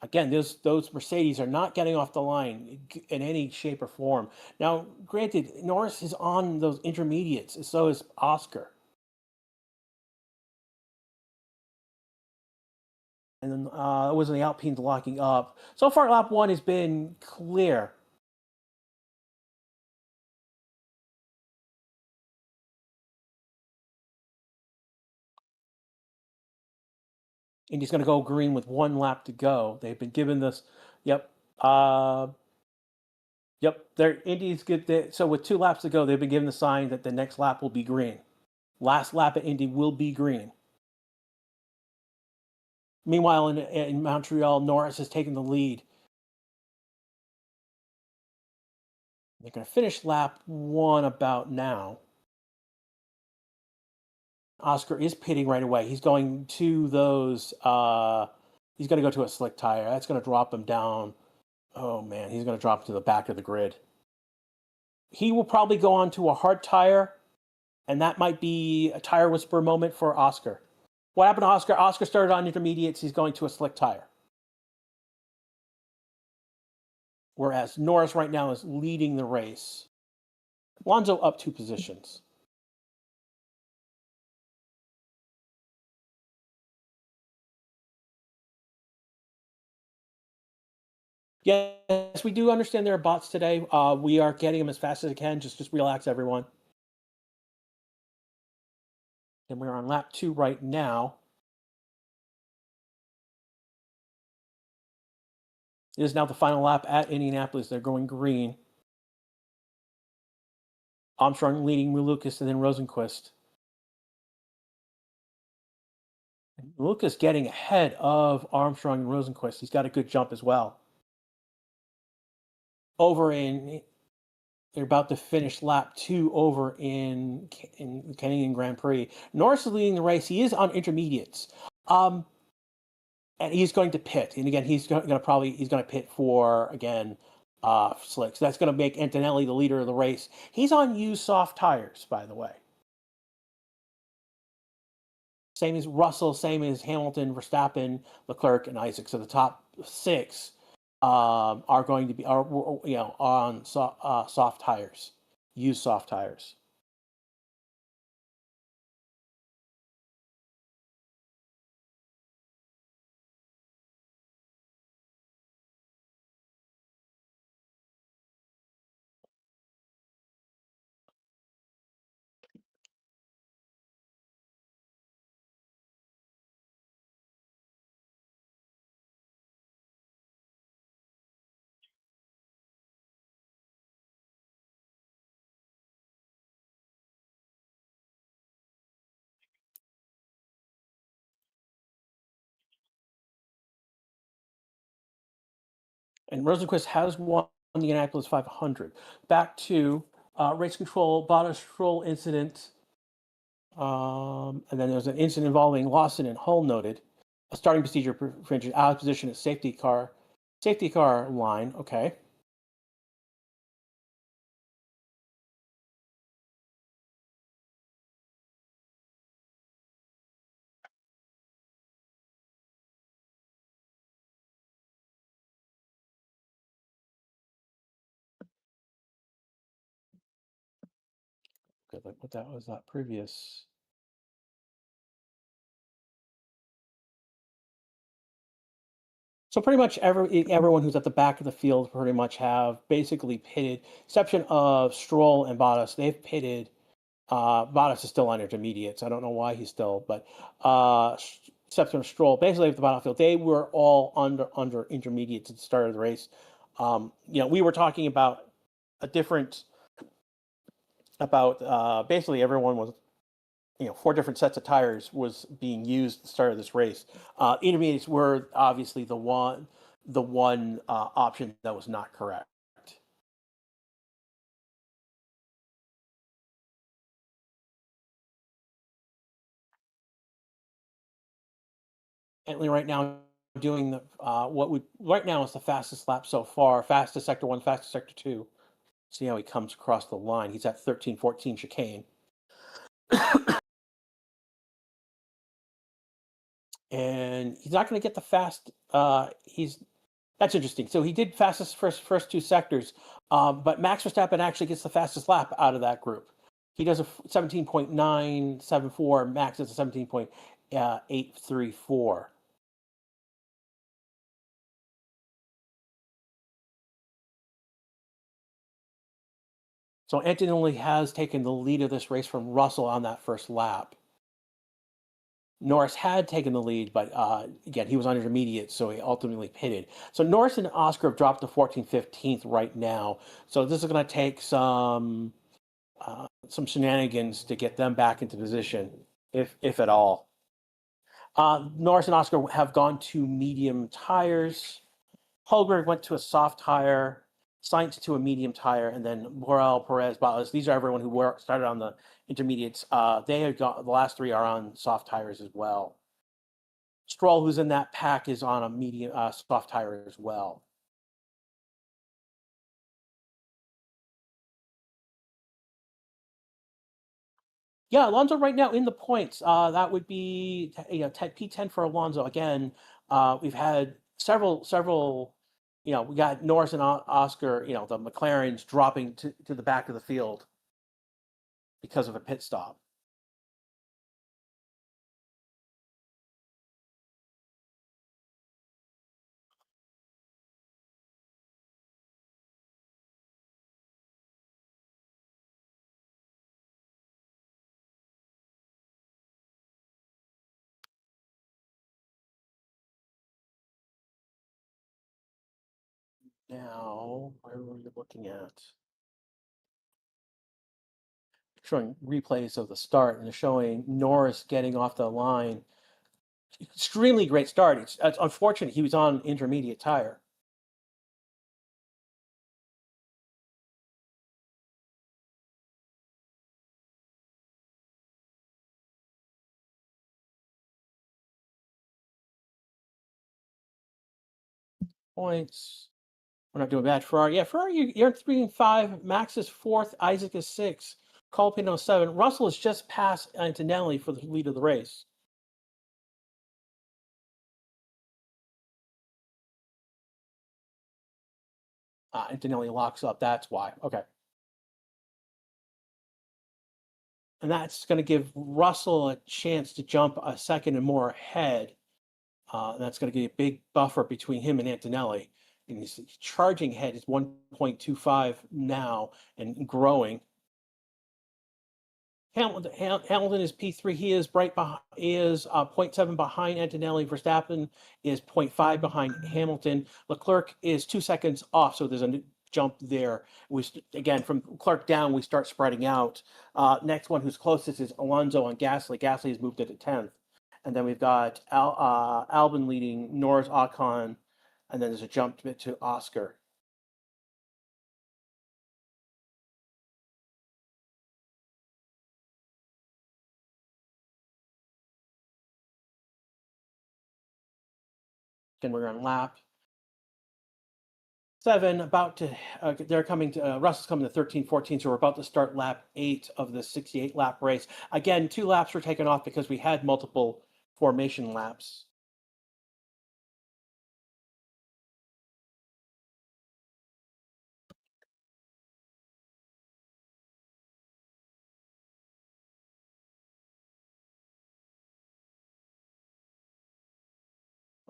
Again, those Mercedes are not getting off the line in any shape or form. Now, granted, Norris is on those intermediates, and so is Oscar. And then it was the Alpines locking up. So far, lap 1 has been clear. Indy's going to go green with 1 lap to go. They've been given this. Yep. Yep. Indy's good. So with 2 laps to go, they've been given the sign that the next lap will be green. Last lap at Indy will be green. Meanwhile, in Montreal, Norris has taken the lead. They're going to finish lap 1 about now. Oscar is pitting right away. He's going to those. He's going to go to a slick tire. That's going to drop him down. Oh man, he's going to drop to the back of the grid. He will probably go on to a hard tire, and that might be a tire whisper moment for Oscar. What happened to Oscar? Oscar started on intermediates. He's going to a slick tire. Whereas Norris right now is leading the race. Alonso up 2 positions. Yes, we do understand there are bots today. We are getting them as fast as I can. Just relax, everyone. And we're on lap 2 right now. It is now the final lap at Indianapolis. They're going green. Armstrong leading Lucas and then Rosenquist. Lucas getting ahead of Armstrong and Rosenquist. He's got a good jump as well. They're about to finish lap 2 over in Canadian Grand Prix. Norris is leading the race. He is on intermediates. And he's going to pit. And again, he's going to pit for, again, slicks. That's going to make Antonelli the leader of the race. He's on used soft tires, by the way. Same as Russell, same as Hamilton, Verstappen, Leclerc, and Isaac. So the top 6 are going to be on soft tires, used soft tires. And Rosenquist has won the Indianapolis 500. Back to race control, bottom control incident. And then there's an incident involving Lawson and Hull noted. A starting procedure infringement out of position at safety car line. Okay. Good. Like what that was that previous. So pretty much everyone who's at the back of the field pretty much have basically pitted, exception of Stroll and Bottas. They've pitted. Bottas is still on intermediates. I don't know why he's still, but exception of Stroll, basically at the bottom field, they were all under intermediates at the start of the race. We were talking about a different basically everyone was 4 different sets of tires was being used at the start of this race. Intermediates were obviously the one option that was not correct. Bentley right now doing the what we right now is the fastest lap so far, fastest sector 1, fastest sector 2. See how he comes across the line. He's at 13-14 chicane. And he's not going to get the fast. That's interesting. So he did fastest first 2 sectors, but Max Verstappen actually gets the fastest lap out of that group. He does a 17.974. Max does a 17.834. So Antonelli has taken the lead of this race from Russell on that first lap. Norris had taken the lead, but again, he was on intermediate, so he ultimately pitted. So Norris and Oscar have dropped to 14th, 15th right now. So this is going to take some shenanigans to get them back into position, if at all. Norris and Oscar have gone to medium tires. Hulberg went to a soft tire. Sainz to a medium tire, and then Morel, Perez, Bottas. These are everyone who started on the intermediates. They have got the last 3 are on soft tires as well. Stroll, who's in that pack, is on a medium soft tire as well. Yeah, Alonso right now in the points. That would be P10 for Alonso again. We've had several. We got Norris and Oscar. The McLarens dropping to the back of the field because of a pit stop. Now, where were we looking at? Showing replays of the start, and they're showing Norris getting off the line. Extremely great start. It's unfortunate he was on intermediate tire. Points. We're not doing bad. Ferrari. Yeah, Ferrari, you're 3 and 5. Max is 4th. Isaac is 6th. Colpino 7. Russell is just past Antonelli for the lead of the race. Antonelli locks up. That's why. Okay. And that's going to give Russell a chance to jump a second and more ahead. That's going to give a big buffer between him and Antonelli. And he's charging ahead. It's 1.25 now and growing. Hamilton is P3. He is right behind. Is 0.7 behind Antonelli. Verstappen is 0.5 behind Hamilton. Leclerc is 2 seconds off. So there's a jump there. Again, from Leclerc down, we start spreading out. Next one who's closest is Alonso on Gasly. Gasly has moved it to 10th. And then we've got Albon leading, Norris, Ocon, and then there's a jump to Oscar. Again, we're on lap 7, about to, they're coming to, Russell's coming to 13-14, so we're about to start lap 8 of the 68 lap race. Again, 2 laps were taken off because we had multiple formation laps.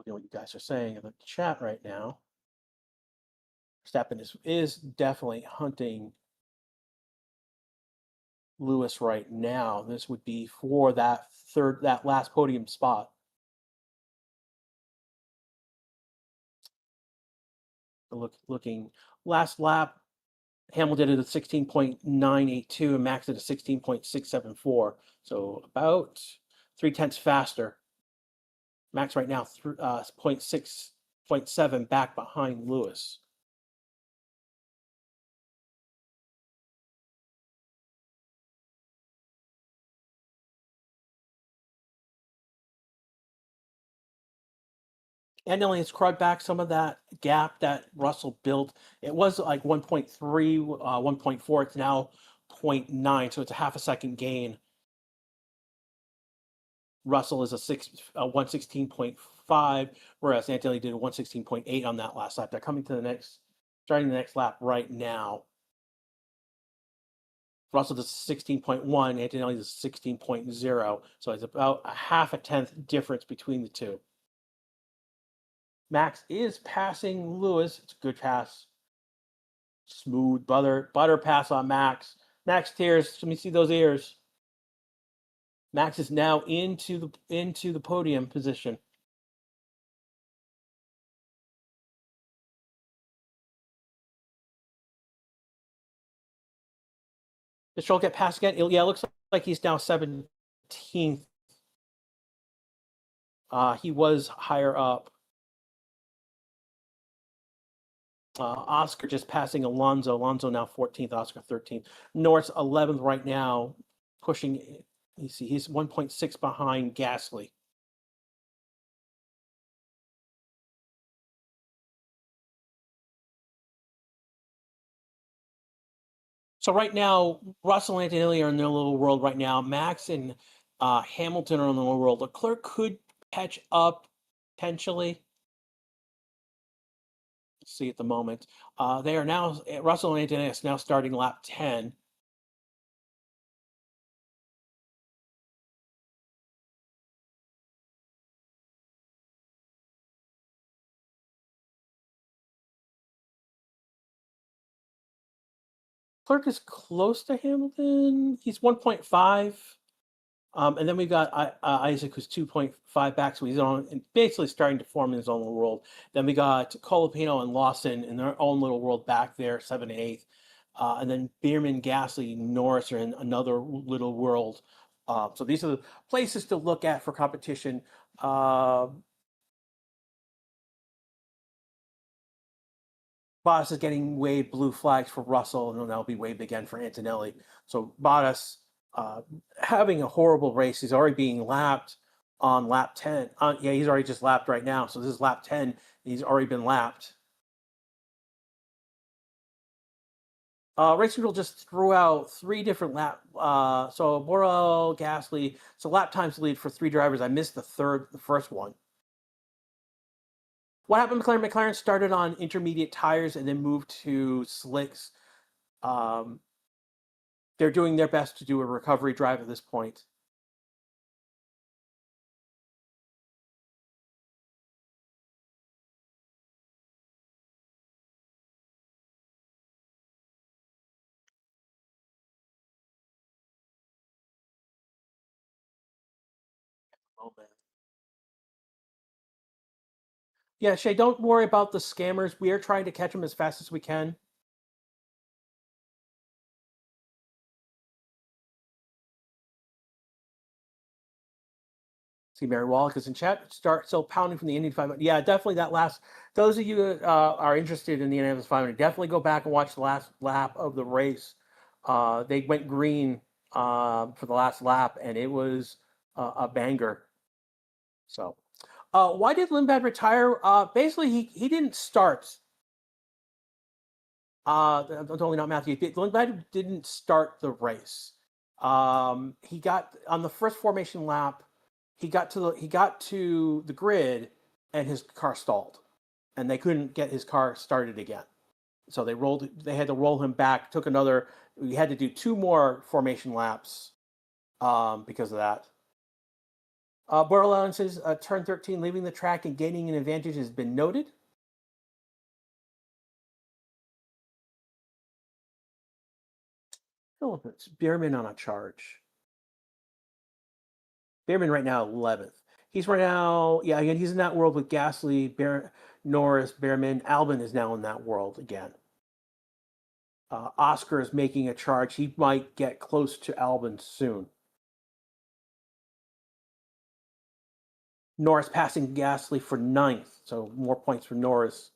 looking at what you guys are saying in the chat right now. Verstappen is definitely hunting Lewis right now. This would be for that last podium spot. Looking last lap, Hamilton did a 16.982 and Max did a 16.674. So about 0.3 faster. Max right now 0.6.7 back behind Lewis. And only has crawled back some of that gap that Russell built. It was like 1.3, 1.4. It's now 0.9, so it's a half a second gain. Russell is a 116.5, whereas Antonelli did a 116.8 on that last lap. They're coming to starting the next lap right now. Russell does 16.1, Antonelli does 16.0, so it's about a half a tenth difference between the two. Max is passing Lewis. It's a good pass. Smooth butter pass on Max. Max tears. Let me see those ears. Max is now into the podium position. Did Stroll get passed again? Yeah, it looks like he's now 17th. He was higher up. Oscar just passing Alonso. Alonso now 14th, Oscar 13th. Norris 11th right now, pushing. You see, he's 1.6 behind Gasly. So right now, Russell and Antonelli are in their little world right now. Max and Hamilton are in the little world. Leclerc could catch up potentially. Let's see at the moment. They are now, Russell and Antonelli is now starting lap 10. Leclerc is close to Hamilton. He's 1.5. And then we got Isaac, who's 2.5 back, so he's basically starting to form his own little world. Then we got Colapino and Lawson in their own little world back there, 7 and 8. And then Bierman, Gasly, Norris are in another little world. So these are the places to look at for competition. Bottas is getting waved blue flags for Russell, and that'll be waved again for Antonelli. So Bottas having a horrible race. He's already being lapped on lap 10. Yeah, he's already just lapped right now. So this is lap 10. He's already been lapped. Race Control just threw out 3 different lap. So Borrell, Gasly. So lap times lead for 3 drivers. I missed the first one. What happened to McLaren? McLaren started on intermediate tires and then moved to slicks. They're doing their best to do a recovery drive at this point. Oh, man. Yeah, Shay, don't worry about the scammers. We are trying to catch them as fast as we can. See, Mary Wallach is in chat. Start still pounding from the Indy 500. Yeah, definitely that last. Those of you are interested in the Indianapolis 500, definitely go back and watch the last lap of the race. They went green for the last lap, and it was a banger. So, why did Lindblad retire? Basically, he didn't start. Totally not Matthew. Lindblad didn't start the race. He got on the first formation lap. He got to the grid, and his car stalled, and they couldn't get his car started again. So they had to roll him back. We had to do 2 more formation laps because of that. Borderline says turn 13, leaving the track and gaining an advantage has been noted. Phillips, Bierman on a charge. Bierman right now 11th. He's right now, yeah, again, he's in that world with Gasly, Norris, Bierman. Albon is now in that world again. Oscar is making a charge. He might get close to Albon soon. Norris passing Gasly for 9th, so more points for Norris.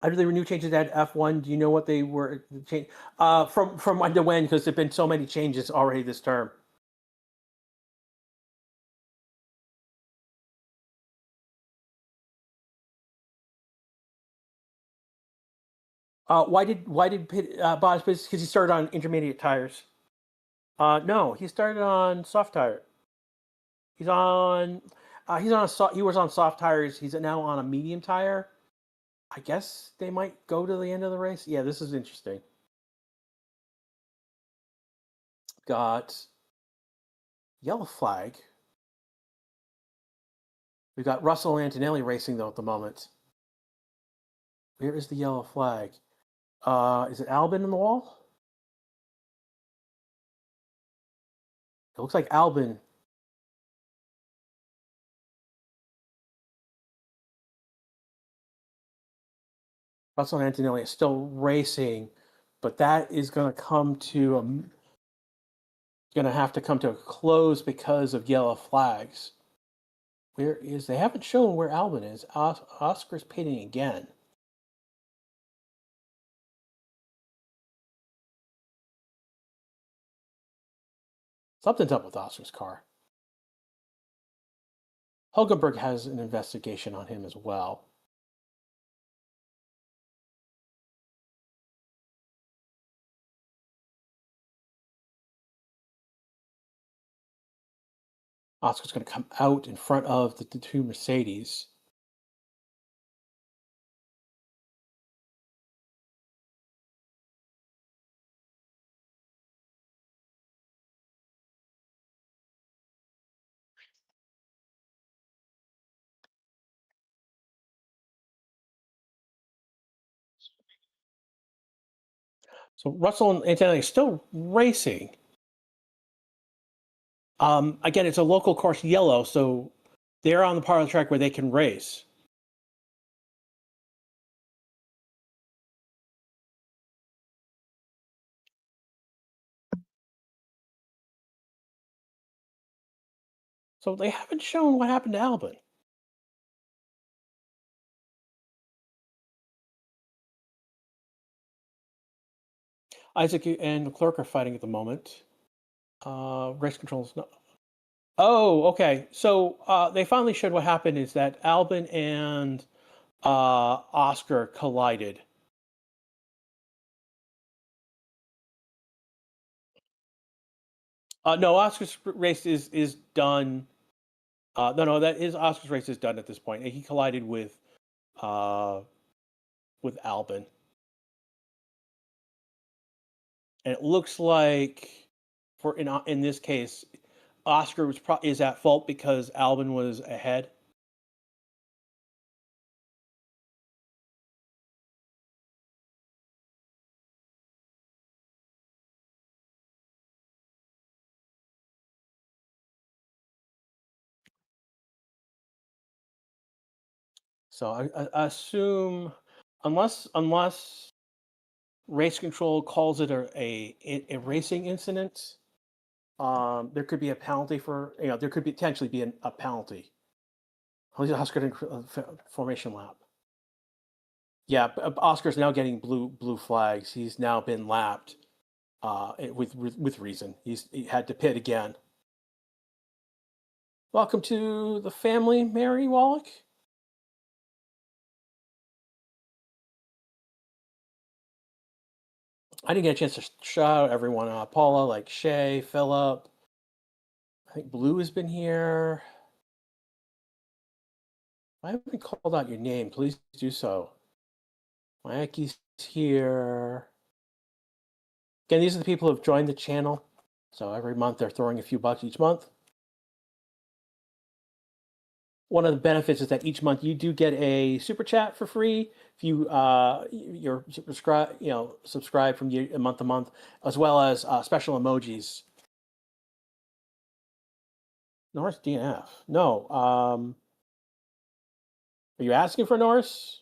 After the new changes at F1, do you know what they were changed from when to when? Because there've been so many changes already this term. Why did Bottas? Because he started on intermediate tires. No, he started on soft tire. He was on soft tires. He's now on a medium tire. I guess they might go to the end of the race. Yeah, this is interesting. Got yellow flag. We've got Russell Antonelli racing though at the moment. Where is the yellow flag? Is it Albon in the wall? It looks like Albon. Russell Antonelli is still racing, but that is going to come to going to have to come to a close because of yellow flags. Where is? They haven't shown where Albon is. Oscar's pitting again. Something's up with Oscar's car. Hulkenberg has an investigation on him as well. Oscar's going to come out in front of the two Mercedes. So Russell and Antonelli are still racing. Again, it's a local course yellow, so they're on the part of the track where they can race. So they haven't shown what happened to Albon. Isaac and Leclerc are fighting at the moment. Race control is not. Oh, okay. So they finally showed what happened is that Albon and Oscar collided. No, Oscar's race is done. No, that is Oscar's race is done at this point. He collided with Albon, and it looks like for in this case, Oscar is at fault because Albon was ahead. So I assume unless race control calls it a racing incident, there could be a penalty for there could potentially be a penalty. Oscar formation lap. Yeah, Oscar's now getting blue flags. He's now been lapped with reason. He had to pit again. Welcome to the family, Mary Wallach. I didn't get a chance to shout out everyone. Paula, like Shay, Philip. I think Blue has been here. I haven't called out your name. Please do so. Mayaki's here. Again, these are the people who have joined the channel. So every month they're throwing a few bucks each month. One of the benefits is that each month you do get a super chat for free if you're subscribe from month to month, as well as special emojis. Norris DNF. No. Are you asking for Norris?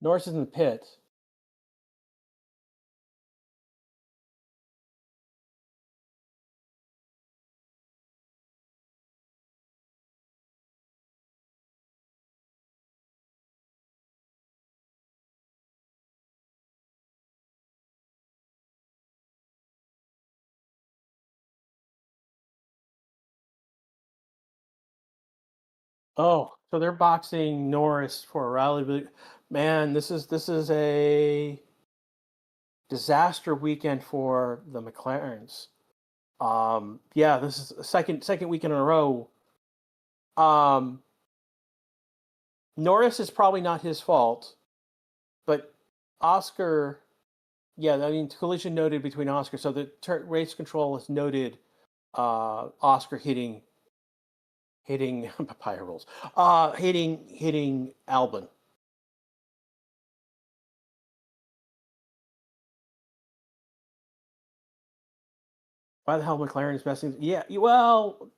Norris is in the pit. Oh, so they're boxing Norris for a rally. Man, this is a disaster weekend for the McLarens. Yeah, this is a second weekend in a row. Norris is probably not his fault, but Oscar, yeah, I mean collision noted between Oscar. So the race control has noted Oscar hitting papaya rolls, hitting Albon. Why the hell McLaren is messing? Yeah, well,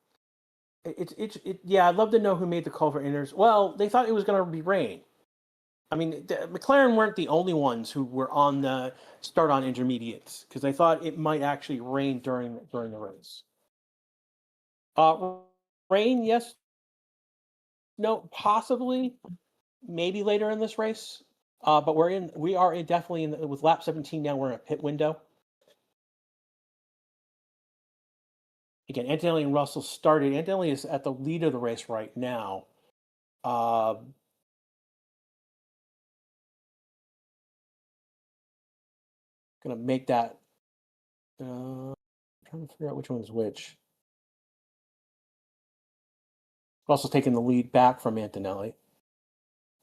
yeah. I'd love to know who made the call for inners. Well, they thought it was going to be rain. I mean, McLaren weren't the only ones who were on the start on intermediates because they thought it might actually rain during the race. Rain, yes, no, possibly, maybe later in this race. But we are definitely with lap 17 now. We're in a pit window. Again, Antonelli and Russell started. Antonelli is at the lead of the race right now. Gonna make that. Trying to figure out which one is which. Russell's taking the lead back from Antonelli.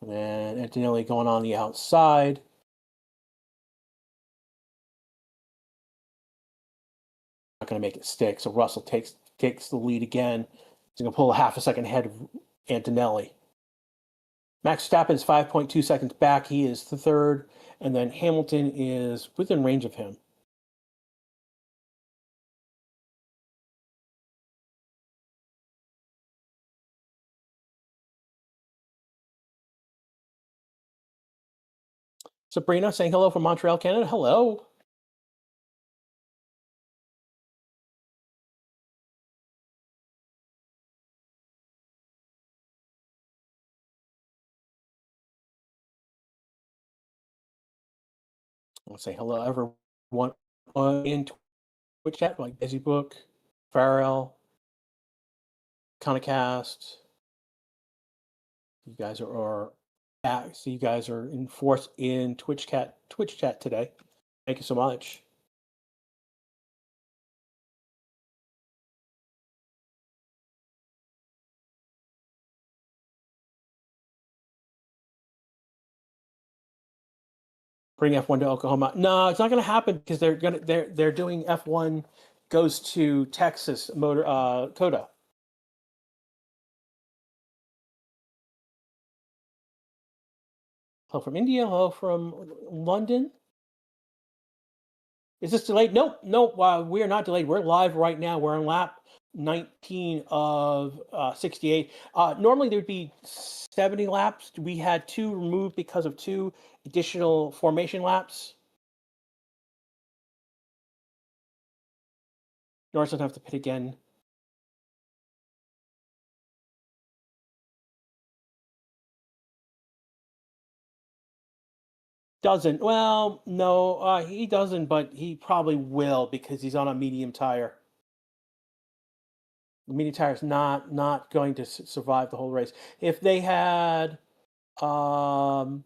And then Antonelli going on the outside. Not going to make it stick. So Russell takes the lead again. He's going to pull a half a second ahead of Antonelli. Max Verstappen's 5.2 seconds back. He is the third. And then Hamilton is within range of him. Sabrina saying hello from Montreal, Canada. Hello. I'll say hello, everyone in Twitch chat, like Busy Book, Farrell, Conacast. You guys are back. So you guys are in force in Twitch chat today. Thank you so much. Bring F1 to Oklahoma. No, it's not going to happen because they're doing F1 goes to Texas Motor Coda. Hello from India. Hello from London. Is this delayed? Nope. We are not delayed. We're live right now. We're on lap 19 of 68. Normally there would be 70 laps. We had 2 removed because of 2 additional formation laps. Norris doesn't have to pit again. Doesn't. Well, no, he doesn't, but he probably will because he's on a medium tire. The medium tire is not going to survive the whole race. If they had, and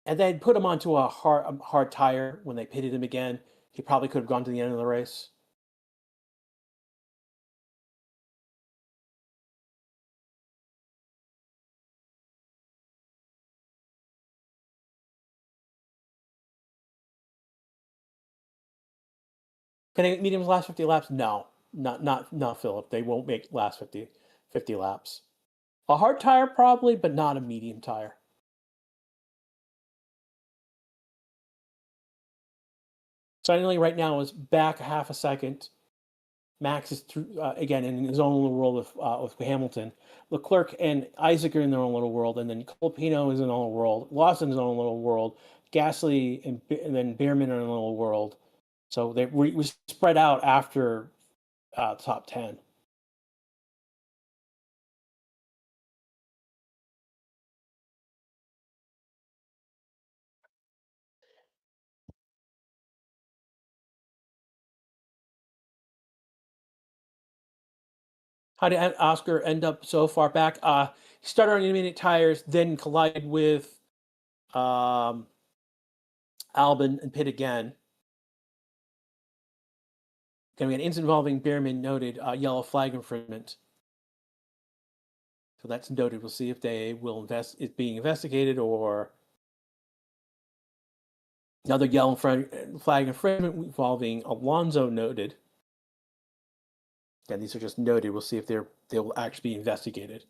then put him onto a hard tire when they pitted him again, he probably could have gone to the end of the race. mediums last 50 laps? No, not Philip. They won't make last 50 laps. A hard tire probably, but not a medium tire. Suddenly, right now is back half a second. Max is through, again in his own little world with Hamilton. Leclerc and Isaac are in their own little world, and then Colapino is in their own world. Lawson is in their own little world. Gasly and then Beerman are in a little world. So we spread out after top 10. How did Oscar end up so far back? He started on intermediate tires, then collided with Albon and pit again. Then we had incident involving Beerman, noted yellow flag infringement. So that's noted. We'll see if they will it's being investigated or another yellow flag infringement involving Alonso, noted. And these are just noted. We'll see if they will actually be investigated.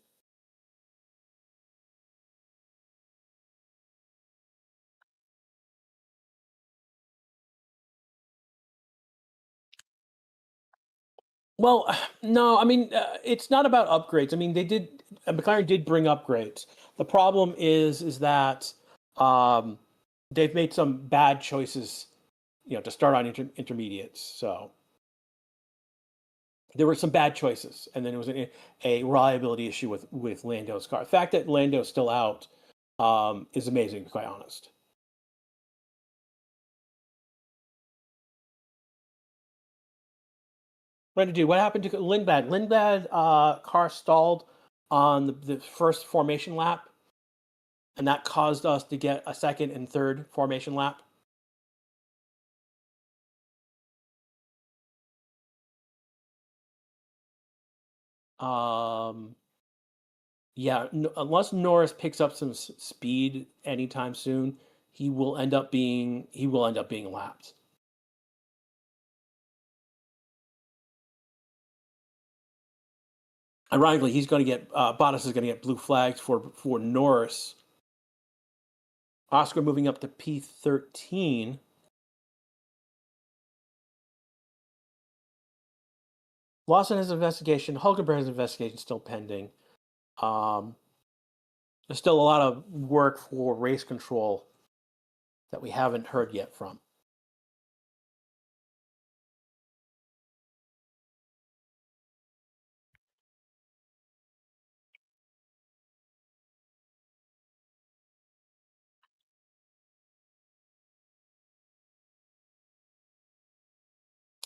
Well, no, I mean, it's not about upgrades. I mean, McLaren did bring upgrades. The problem is that they've made some bad choices, to start on intermediates. So there were some bad choices, and then it was a reliability issue with Lando's car. The fact that Lando's still out is amazing, to be quite honest. What happened to Lindblad? Lindblad car stalled on the first formation lap, and that caused us to get a second and third formation lap. Yeah, unless Norris picks up some speed anytime soon, he will end up being lapped. Ironically, he's going to get Bottas is going to get blue flags for Norris. Oscar moving up to P13. Lawson has an investigation. Hulkenberg has an investigation still pending. There's still a lot of work for race control that we haven't heard yet from.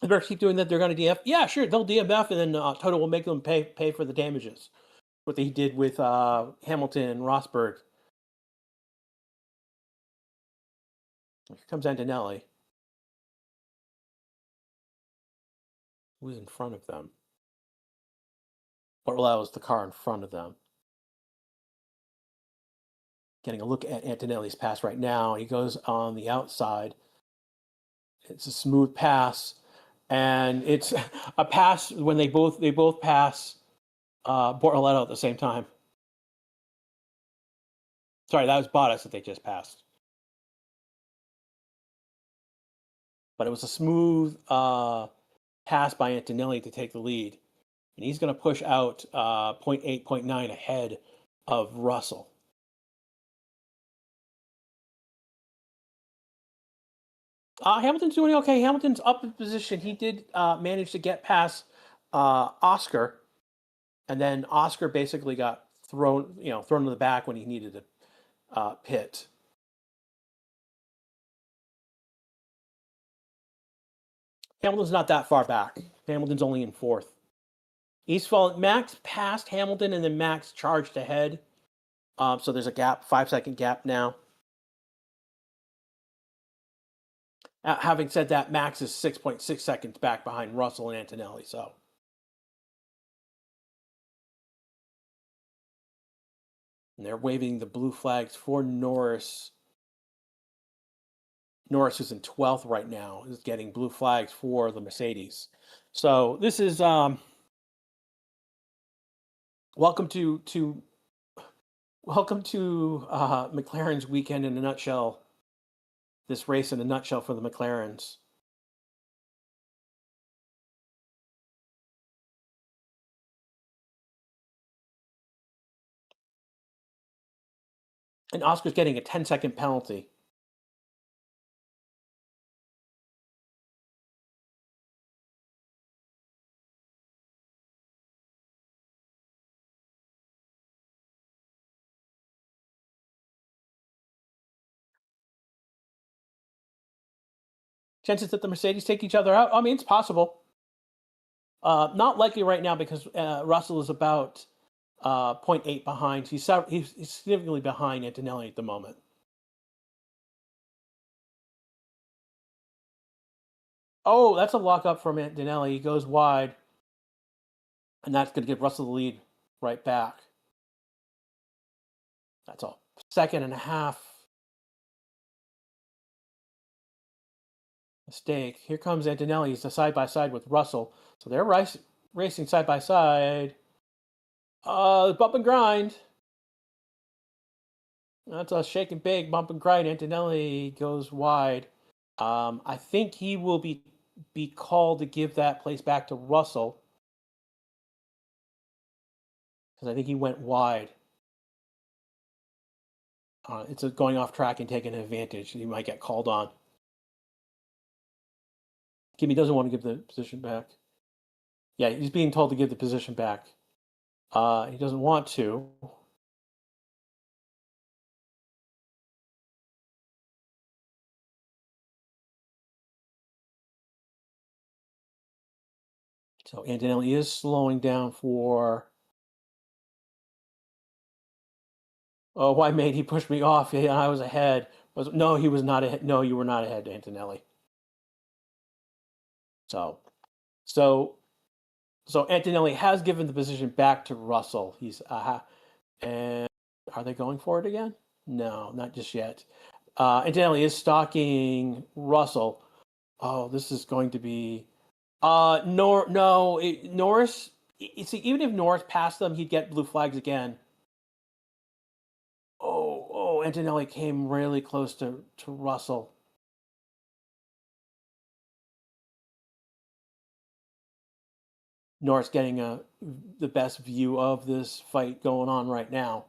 If they keep doing that, they're going to DF. Yeah, sure, they'll DMF, and then Toto will make them pay for the damages. What they did with Hamilton and Rosberg. Here comes Antonelli. Who's in front of them? What allows the car in front of them? Getting a look at Antonelli's pass right now. He goes on the outside. It's a smooth pass, and it's a pass when they both pass Bortoletto at the same time. Sorry, that was Bottas that they just passed. But it was a smooth pass by Antonelli to take the lead. And he's going to push out 0.8, 0.9 ahead of Russell. Hamilton's doing okay. Hamilton's up in position. He did manage to get past Oscar, and then Oscar basically got thrown to the back when he needed to pit. Hamilton's not that far back. Hamilton's only in fourth. Max passed Hamilton, and then Max charged ahead. So there's a gap, 5-second gap now. Having said that, Max is 6.6 seconds back behind Russell and Antonelli. So and they're waving the blue flags for Norris. Norris, who's in 12th right now, is getting blue flags for the Mercedes. So this is welcome to McLaren's weekend in a nutshell. This race in a nutshell for the McLarens. And Oscar's getting a 10-second penalty. Chances that the Mercedes take each other out? I mean, it's possible. Not likely right now because Russell is about 0.8 behind. He's significantly behind Antonelli at the moment. Oh, that's a lockup from Antonelli. He goes wide. And that's going to give Russell the lead right back. That's a second and a half mistake. Here comes Antonelli. He's a side-by-side with Russell. So they're racing side-by-side. Bump and grind. That's a shake and bake, bump and grind. Antonelli goes wide. I think he will be called to give that place back to Russell. Because I think he went wide. It's going off track and taking an advantage. He might get called on. Kimmy doesn't want to give the position back. Yeah, he's being told to give the position back. He doesn't want to. So Antonelli is slowing down for... Oh, why, mate? He pushed me off. Yeah, I was ahead. No, he was not ahead. No, you were not ahead, Antonelli. So Antonelli has given the position back to Russell. He's and are they going for it again? No, not just yet. Antonelli is stalking Russell. Oh, this is going to be Norris. See, even if Norris passed them, he'd get blue flags again. Oh, Antonelli came really close to Russell. Norris getting the best view of this fight going on right now.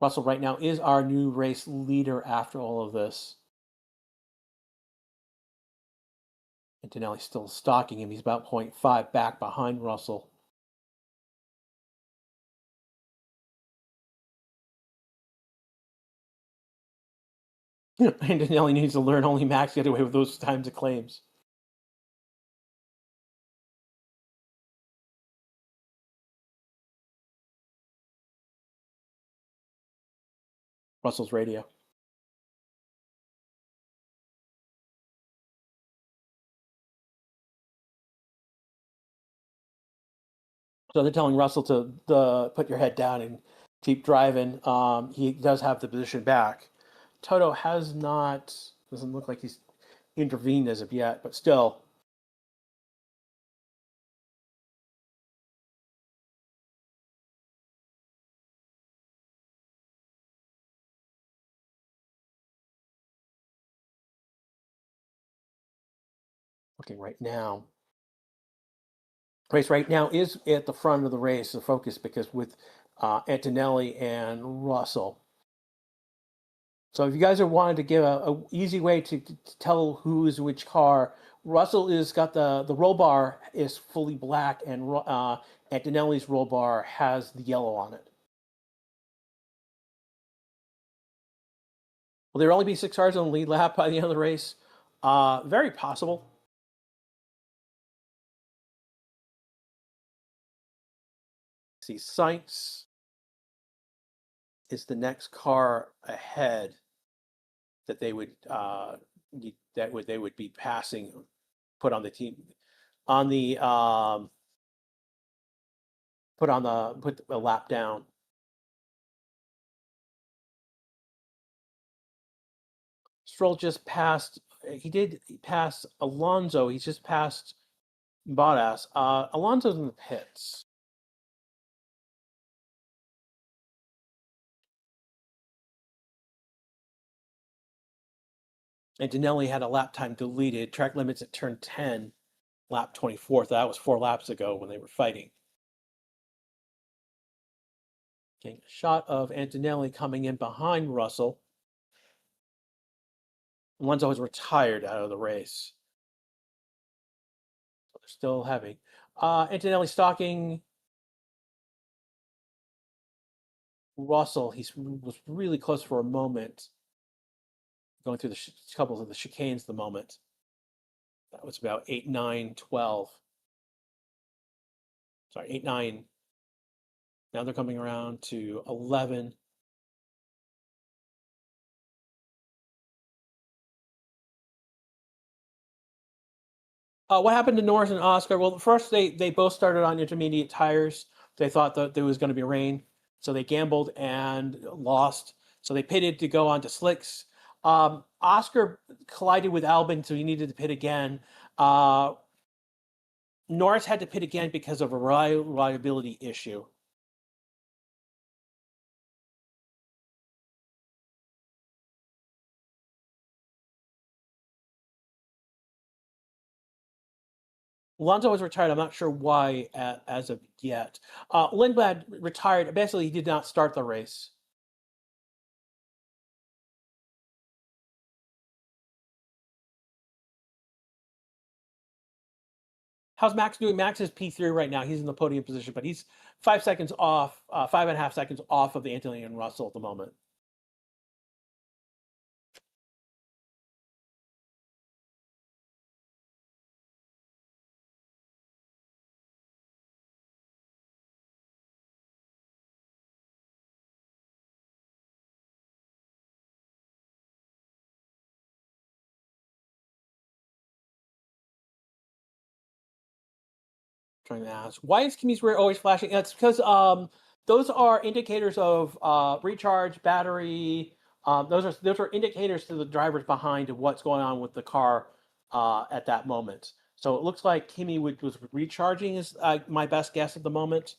Russell right now is our new race leader after all of this. Antonelli's still stalking him. He's about 0.5 back behind Russell. Antonelli needs to learn only Max get away with those kinds of claims. Russell's radio. So they're telling Russell to put your head down and keep driving. He does have the position back. Toto has not, doesn't look like he's intervened as of yet, but still. Looking right now. Race right now is at the front of the race, the focus, because with Antonelli and Russell. So if you guys are wanting to give a easy way to tell who is which car, Russell is got the roll bar is fully black, and Antonelli's roll bar has the yellow on it. Will there only be 6 cars on the lead lap by the end of the race? Very possible. See, Sainz is the next car ahead that they would they would be passing, put on the team, on the put a lap down. Stroll just passed. He did pass Alonso. He's just passed Bottas. Alonso's in the pits. And Danelli had a lap time deleted. Track limits at turn 10, lap 24th. That was 4 laps ago when they were fighting. Getting a shot of Antonelli coming in behind Russell. Alonso was retired out of the race. So they're still heavy. Antonelli stalking Russell. He was really close for a moment. Going through the couple of the chicanes at the moment. That was about 8, 9, 12. Sorry, 8, 9. Now they're coming around to 11. What happened to Norris and Oscar? Well, first they both started on intermediate tires. They thought that there was going to be rain, so they gambled and lost. So they pitted to go on to slicks. Oscar collided with Albon, so he needed to pit again. Norris had to pit again because of a reliability issue. Alonso was retired. I'm not sure why as of yet. Lindblad retired. Basically, he did not start the race. How's Max doing? Max is P3 right now. He's in the podium position, but he's 5 seconds off, 5.5 seconds off of the Antonelli and Russell at the moment. Trying to ask, why is Kimi's rear always flashing? It's because those are indicators of recharge, battery. Those are indicators to the drivers behind of what's going on with the car at that moment. So it looks like Kimi was recharging is my best guess at the moment.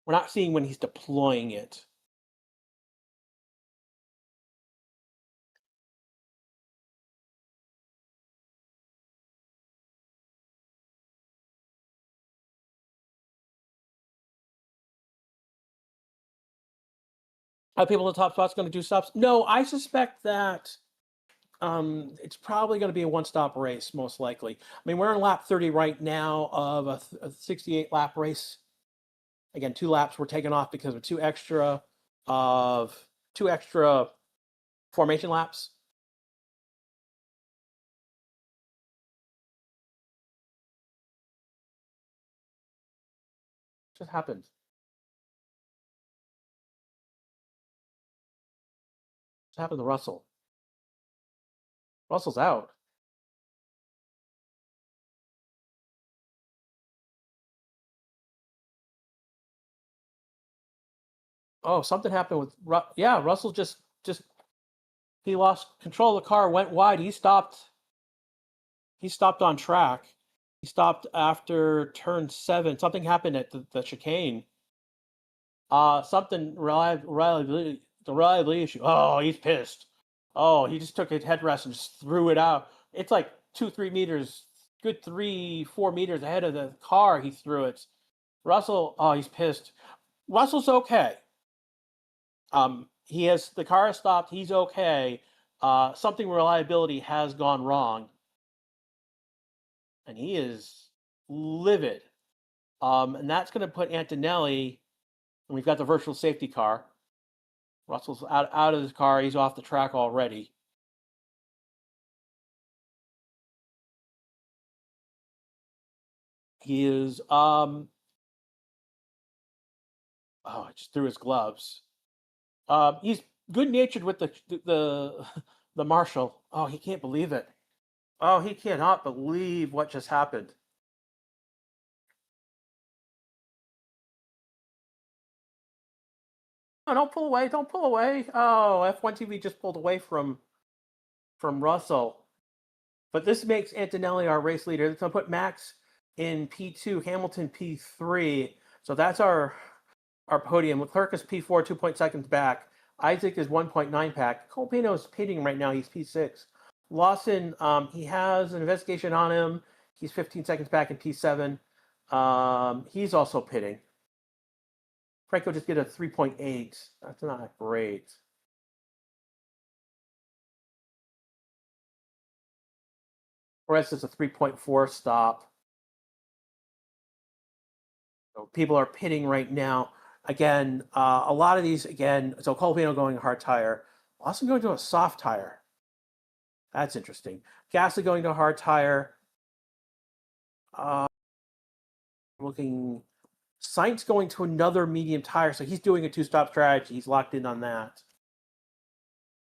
We're not seeing when he's deploying it. Are people in the top spots going to do stops? No, I suspect that it's probably going to be a one-stop race, most likely. I mean, we're in lap 30 right now of a 68 lap race. Again, 2 laps were taken off because of two extra formation laps. Just happened. What happened to Russell? Russell's out. Oh, something happened with Russell just he lost control of the car, went wide. He stopped on track. He stopped after turn 7. Something happened at the chicane. Something reliability issue. Oh, he's pissed. Oh, he just took his headrest and just threw it out. It's like 2-3 meters, good 3-4 meters ahead of the car. He threw it. Russell, oh, he's pissed. Russell's okay. The car has stopped. He's okay. Something reliability has gone wrong, and he is livid. And that's going to put Antonelli. And we've got the virtual safety car. Russell's out of his car. He's off the track already. He is oh, I just threw his gloves. He's good natured with the marshal. Oh, he can't believe it. Oh, he cannot believe what just happened. Oh, don't pull away! Don't pull away! Oh, F1 TV just pulled away from Russell. But this makes Antonelli our race leader. It's going to put Max in P2, Hamilton P3. So that's our podium. Leclerc is P4, 2 seconds back. Isaac is 1.9 back. Colpino is pitting right now. He's P6. Lawson, he has an investigation on him. He's 15 seconds back in P7. He's also pitting. Franco just get a 3.8. That's not great. Perez is a 3.4 stop. So people are pitting right now. Again, a lot of these, again, so Colpino going hard tire. Lawson going to a soft tire. That's interesting. Gasly going to a hard tire. Looking, Sainz going to another medium tire, so he's doing a two-stop strategy. He's locked in on that.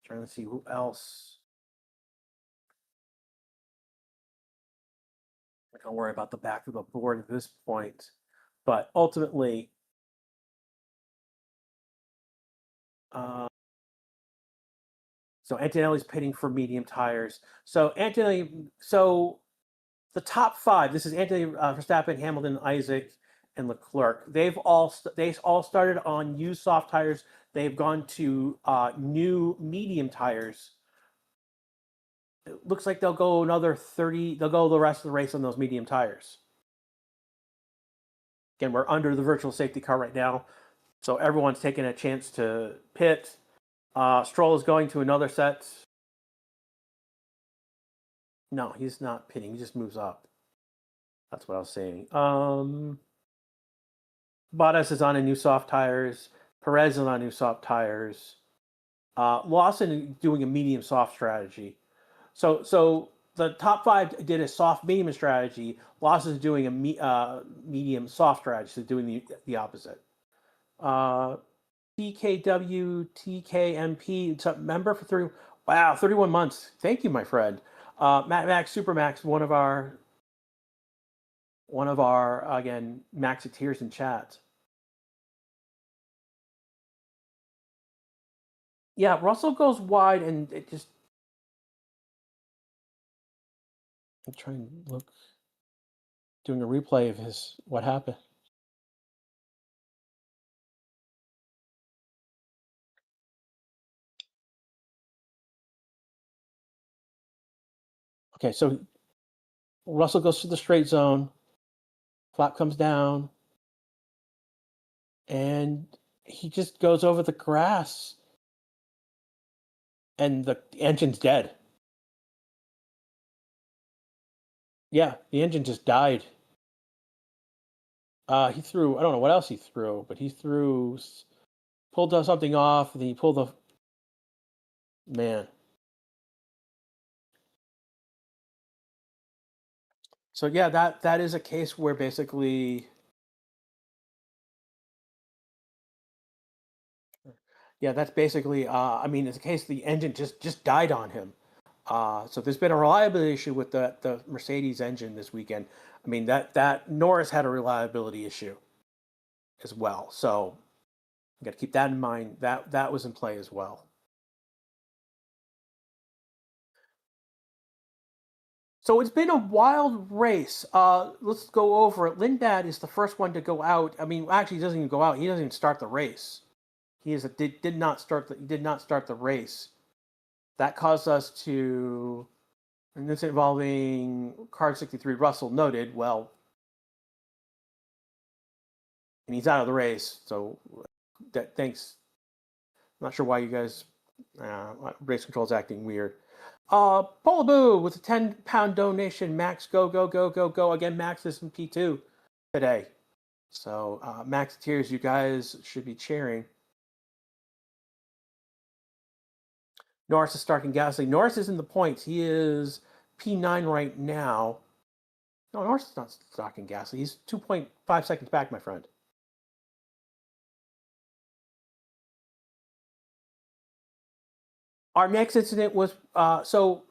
Trying to see who else. Don't worry about the back of the board at this point, but ultimately, so Antonelli's pitting for medium tires. So the top five. This is Anthony Verstappen, Hamilton, Isaac, and Leclerc. They all started on used soft tires. They've gone to new medium tires. It looks like they'll go another 30. They'll go the rest of the race on those medium tires. Again, we're under the virtual safety car right now, so everyone's taking a chance to pit. Stroll is going to another set. No, he's not pitting. He just moves up. That's what I was saying. Bottas is on a new soft tires. Perez is on new soft tires. Lawson doing a medium soft strategy. So the top five did a soft medium strategy. Lawson is doing a medium soft strategy, so doing the opposite. TKW TKMP member for 31 months. Thank you, my friend. Max Supermax, one of our again Maxiteers in chat. Yeah, Russell goes wide, and it just. I'm trying to look, doing a replay of what happened. Okay, so Russell goes to the straight zone. Flap comes down, and he just goes over the grass, and the engine's dead. Yeah, the engine just died. He threw, I don't know what else he threw, but he pulled something off, and then he pulled the, man. So yeah, that is a case where basically, yeah, that's basically, I mean, it's a case the engine just died on him. So there's been a reliability issue with the Mercedes engine this weekend. I mean, that Norris had a reliability issue as well. So you got to keep that in mind. That was in play as well. So it's been a wild race. Let's go over it. Lindblad is the first one to go out. I mean, actually, he doesn't even go out. He doesn't even start the race. He did not start the race. That caused us to, and this involving Card 63. Russell noted, well, and he's out of the race. So thanks. I'm not sure why you guys race control is acting weird. Polaboo with a 10-pound donation. Max, go, go, go, go, go. Again, Max is in P2 today. So, Max Tears, you guys should be cheering. Norris is starting Gasly. Norris is in the points. He is P9 right now. No, Norris is not stalking Gasly. He's 2.5 seconds back, my friend. Our next incident was so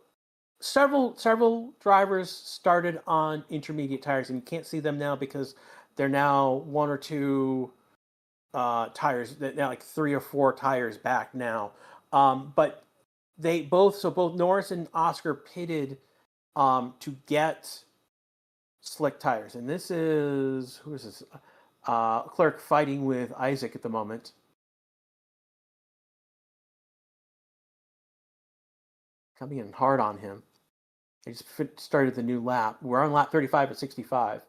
several drivers started on intermediate tires, and you can't see them now because they're now one or two tires, now like 3 or 4 tires back now. But both Norris and Oscar pitted to get slick tires, and this is who is this? Clerk fighting with Isaac at the moment. Coming in hard on him. They just started the new lap. We're on lap 35 at 65.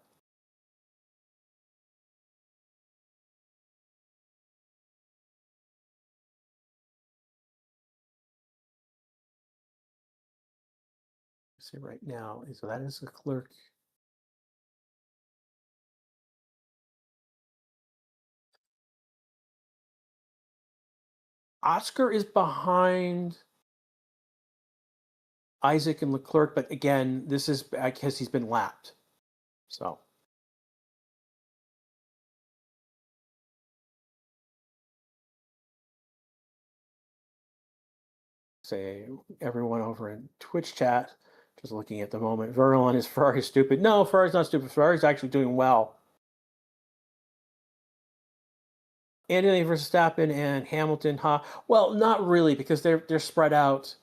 See right now, so that is the clerk. Oscar is behind Isaac and Leclerc, but again, this is because he's been lapped. So say everyone over in Twitch chat, just looking at the moment. Verlon is Ferrari's stupid. No, Ferrari's not stupid. Ferrari's actually doing well. Anthony Verstappen and Hamilton, well, not really, because they're spread out.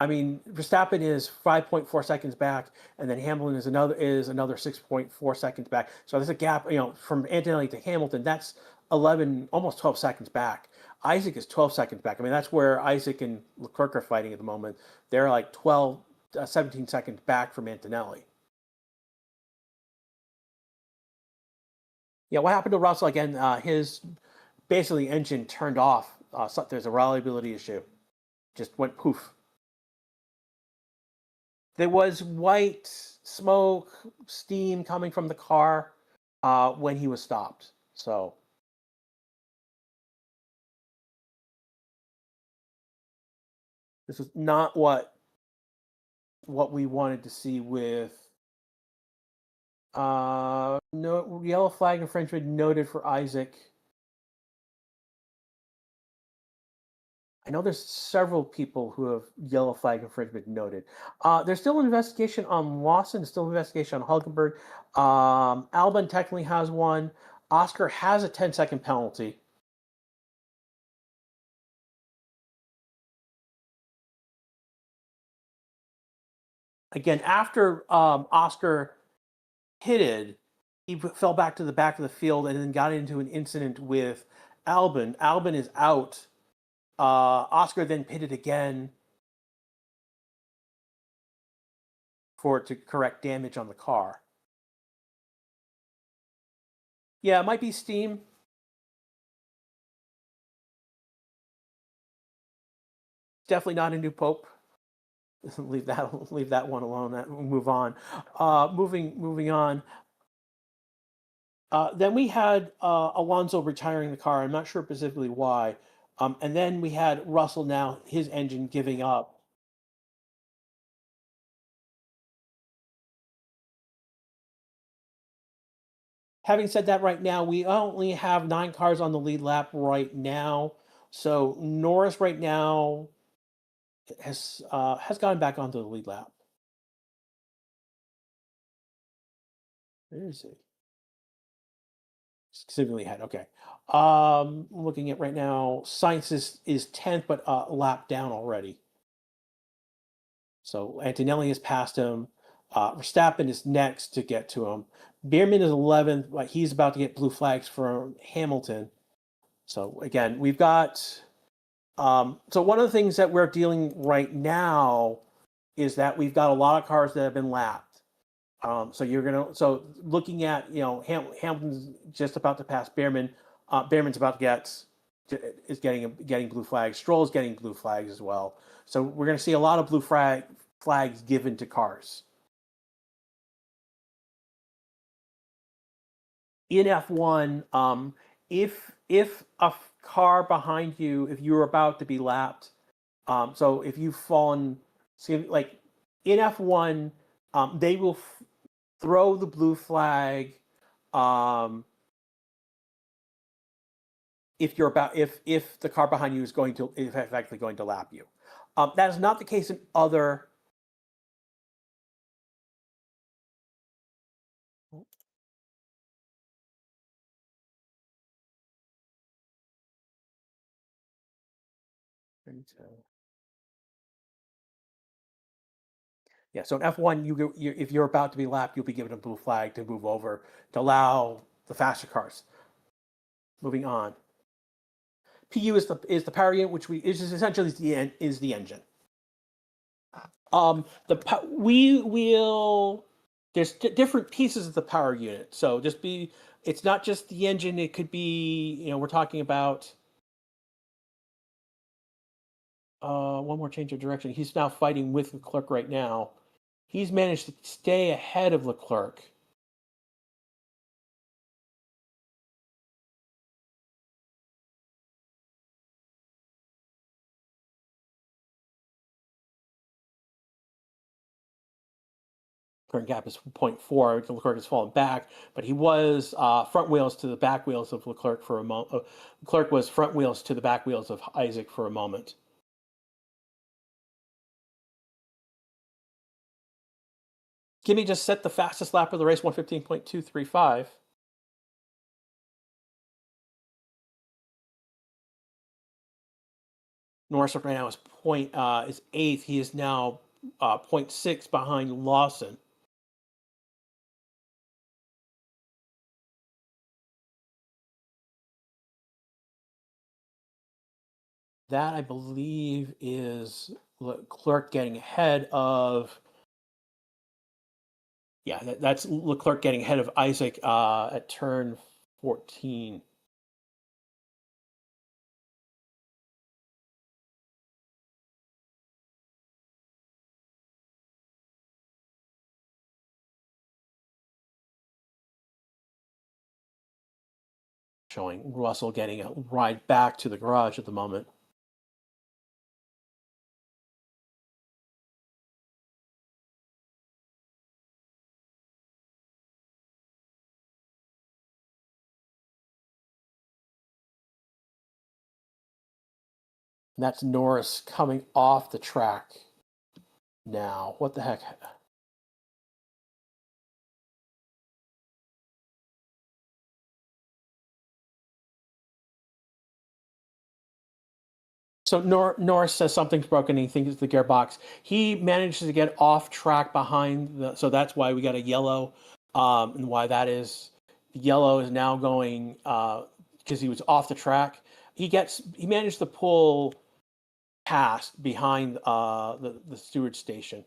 I mean, Verstappen is 5.4 seconds back, and then Hamilton is another 6.4 seconds back. So there's a gap, from Antonelli to Hamilton. That's 11, almost 12 seconds back. Isaac is 12 seconds back. I mean, that's where Isaac and Leclerc are fighting at the moment. They're like 12, 17 seconds back from Antonelli. Yeah, what happened to Russell again? His basically engine turned off. So there's a reliability issue. Just went poof. There was white smoke, steam coming from the car when he was stopped. So this is not what we wanted to see with no yellow flag infringement noted for Isaac. I know there's several people who have yellow flag infringement noted. There's still an investigation on Lawson, still an investigation on Hulkenberg. Albon technically has one. Oscar has a 10-second penalty. Again, after Oscar pitted, he fell back to the back of the field and then got into an incident with Albon. Albon is out. Oscar then pitted again to correct damage on the car. Yeah, it might be steam. Definitely not a new pope. leave that one alone. We'll move on. Moving on. Then we had Alonso retiring the car. I'm not sure specifically why. And then we had Russell now, his engine giving up. Having said that, right now, we only have 9 cars on the lead lap right now. So Norris right now has gone back onto the lead lap. Where is he? Significantly ahead. Okay. Looking at right now, Sainz is 10th, but lap down already. So Antonelli has passed him. Verstappen is next to get to him. Bierman is 11th, but he's about to get blue flags from Hamilton. So again, we've got. So one of the things that we're dealing right now is that we've got a lot of cars that have been lapped. So looking at Hamilton's just about to pass Bierman. Bierman's about to is getting blue flags. Stroll is getting blue flags as well. So we're going to see a lot of blue flags given to cars. In F1, if a car behind you, if you're about to be lapped, so if you've fallen, like in F1, they will throw the blue flag if the car behind you is effectively going to lap you. That is not the case in other. Yeah, so in F1, if you're about to be lapped, you'll be given a blue flag to move over to allow the faster cars. Moving on. PU is the power unit, which is essentially the engine. We will. There's different pieces of the power unit, so it's not just the engine. It could be, we're talking about. One more change of direction. He's now fighting with Leclerc right now. He's managed to stay ahead of Leclerc. Current gap is 0.4. Leclerc has fallen back, but he was front wheels to the back wheels of Leclerc for a moment. Leclerc was front wheels to the back wheels of Isaac for a moment. Kimi just set the fastest lap of the race, 1:15.235. Norris right now is eighth. He is now 0.6 behind Lawson. That, I believe, is Leclerc getting ahead of. Yeah, that's Leclerc getting ahead of Isaac at turn 14. Showing Russell getting a ride back to the garage at the moment. And that's Norris coming off the track now. What the heck? So Norris says something's broken. And he thinks it's the gearbox. He manages to get off track behind so that's why we got a yellow, and why that is. The yellow is now going because he was off the track. He managed to pull past behind the steward station.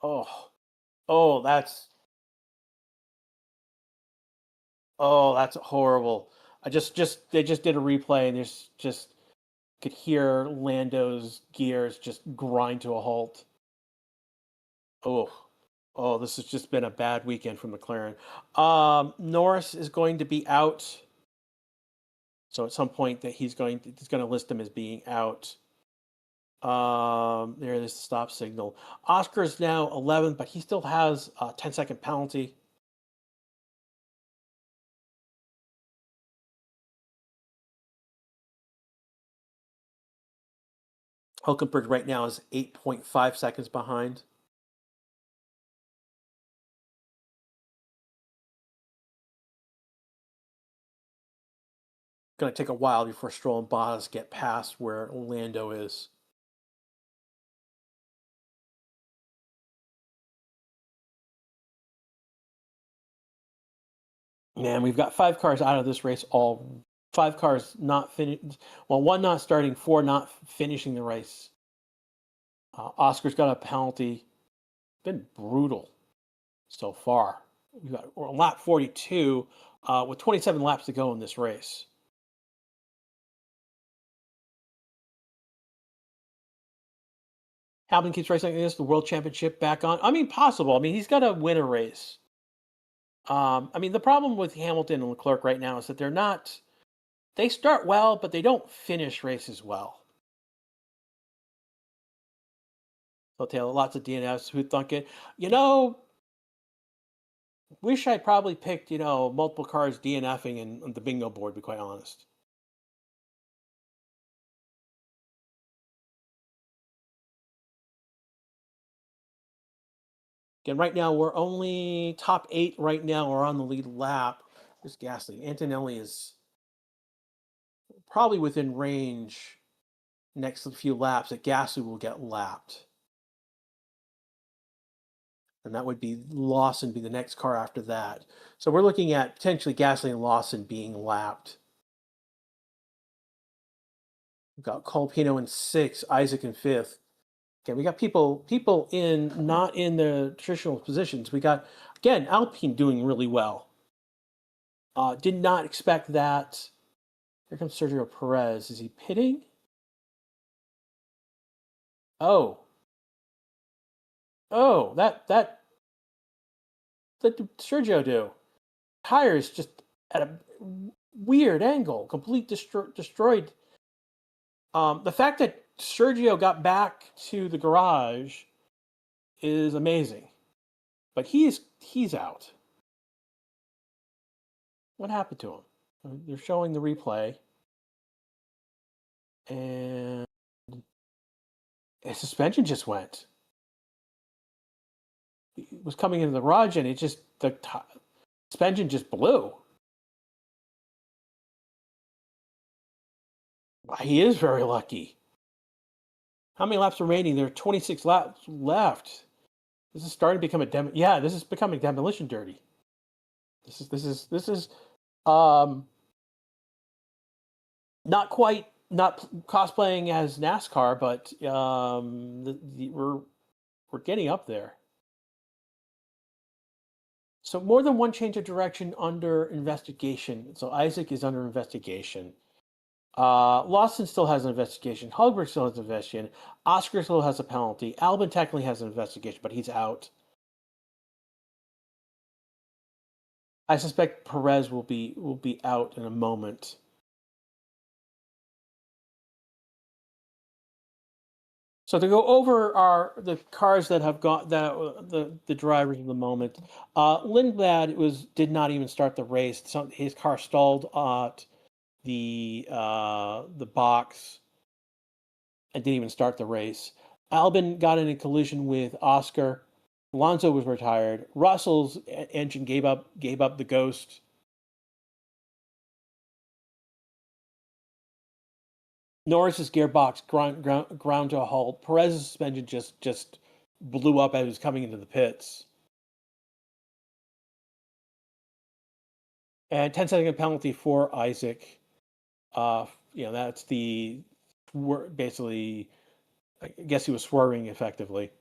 Oh, that's horrible. They just did a replay, and there's just could hear Lando's gears just grind to a halt. This has just been a bad weekend for McLaren. Norris is going to be out. So at some point that he's going to list him as being out. There's the stop signal. Oscar's now 11th, but he still has a 10-second penalty. Hulkenberg right now is 8.5 seconds behind. Going to take a while before Stroll and Bottas get past where Lando is. Man, we've got 5 cars out of this race. All 5 cars not finished. Well, 1 not starting, 4 not finishing the race. Oscar's got a penalty. Been brutal so far. We've got lap 42 with 27 laps to go in this race. Hamilton keeps racing against the World Championship back on. I mean, possible. I mean, he's got to win a race. I mean, the problem with Hamilton and Leclerc right now is that they start well, but they don't finish races well. So Taylor, lots of DNFs. Who thunk it? Wish I probably picked, multiple cars DNFing on the bingo board, to be quite honest. Again, right now we're only top 8 right now. We're on the lead lap. Just Gasly. Antonelli is probably within range next few laps that Gasly will get lapped. And that would be Lawson be the next car after that. So we're looking at potentially Gasly and Lawson being lapped. We've got Colpino in 6th, Isaac in 5th. Okay, we got people in not in the traditional positions. We got, again, Alpine doing really well. Did not expect that. Here comes Sergio Perez. Is he pitting? Oh, that did Sergio do? Tyre is just at a weird angle, destroyed. The fact that Sergio got back to the garage is amazing, but he's out. What happened to him? They're showing the replay, and his suspension just went. He was coming into the garage, and the suspension just blew. He is very lucky. How many laps remaining? There are 26 laps left. This is starting to become this is becoming demolition derby. This is not quite not cosplaying as NASCAR, but we're getting up there. So more than one change of direction under investigation. So Isaac is under investigation. Lawson still has an investigation. Hulkenberg still has an investigation. Oscar still has a penalty. Albon technically has an investigation, but he's out. I suspect Perez will be out in a moment. So to go over the cars that have got the drivers of the moment. Lindblad did not even start the race. His car stalled at the box and didn't even start the race. Albon got in a collision with Oscar. Alonso was retired. Russell's engine gave up the ghost. Norris's gearbox ground to a halt. Perez's suspension just blew up as he was coming into the pits. And 10-second penalty for Isaac. That's basically, I guess he was swerving effectively.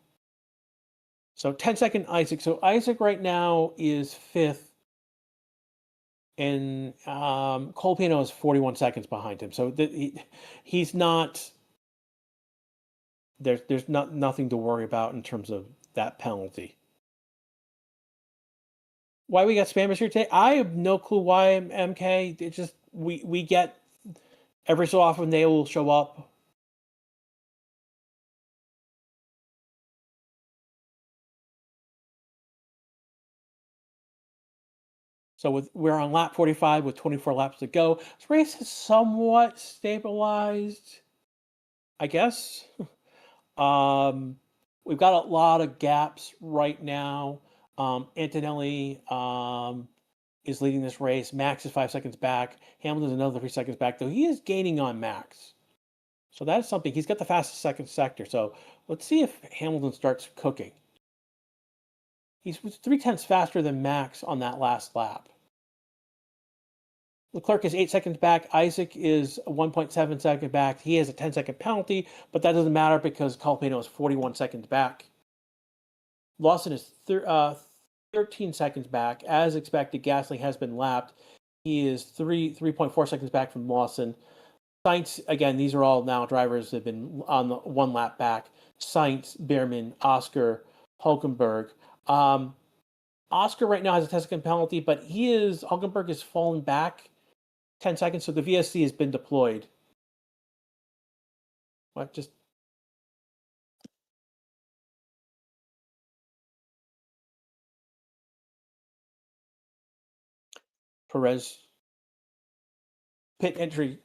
So 10-second Isaac. So Isaac right now is 5th. And Colpino is 41 seconds behind him. So he's not. There's nothing to worry about in terms of that penalty. Why we got spammers here today? I have no clue why, MK. It's just we get every so often they will show up. So we're on lap 45 with 24 laps to go. This race is somewhat stabilized, I guess. We've got a lot of gaps right now. Antonelli is leading this race. Max is 5 seconds back. Hamilton's another 3 seconds back, though he is gaining on Max. So that is something. He's got the fastest second sector. So let's see if Hamilton starts cooking. He's 0.3 faster than Max on that last lap. Leclerc is 8 seconds back. Isaac is 1.7 seconds back. He has a 10-second penalty, but that doesn't matter because Colpino is 41 seconds back. Lawson is 13 seconds back. As expected, Gasly has been lapped. He is 3.4 seconds back from Lawson. Sainz, again, these are all now drivers that have been on the 1 lap back. Sainz, Beerman, Oscar, Hulkenberg. Oscar right now has a 10-second penalty, but Hulkenberg is falling back 10 seconds, so the VSC has been deployed. What, just... Perez. Pit entry.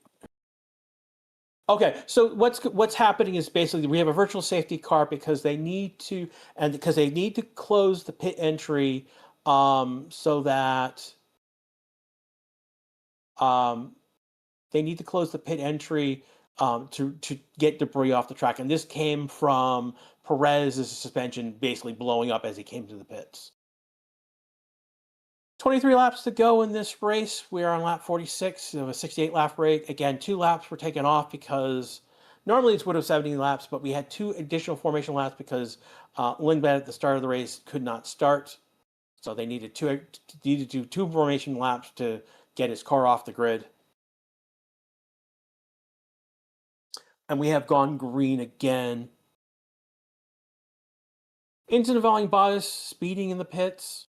Okay, so what's happening is basically we have a virtual safety car because they need to close the pit entry so that They need to close the pit entry to get debris off the track. And this came from Perez's suspension basically blowing up as he came to the pits. 23 laps to go in this race. We are on lap 46 of a 68 lap rate. Again, 2 laps were taken off because normally it's would have 17 laps, but we had 2 additional formation laps because Lindblad at the start of the race could not start. So they needed to do 2 formation laps to get his car off the grid. And we have gone green again. Engine involving Bottas speeding in the pits.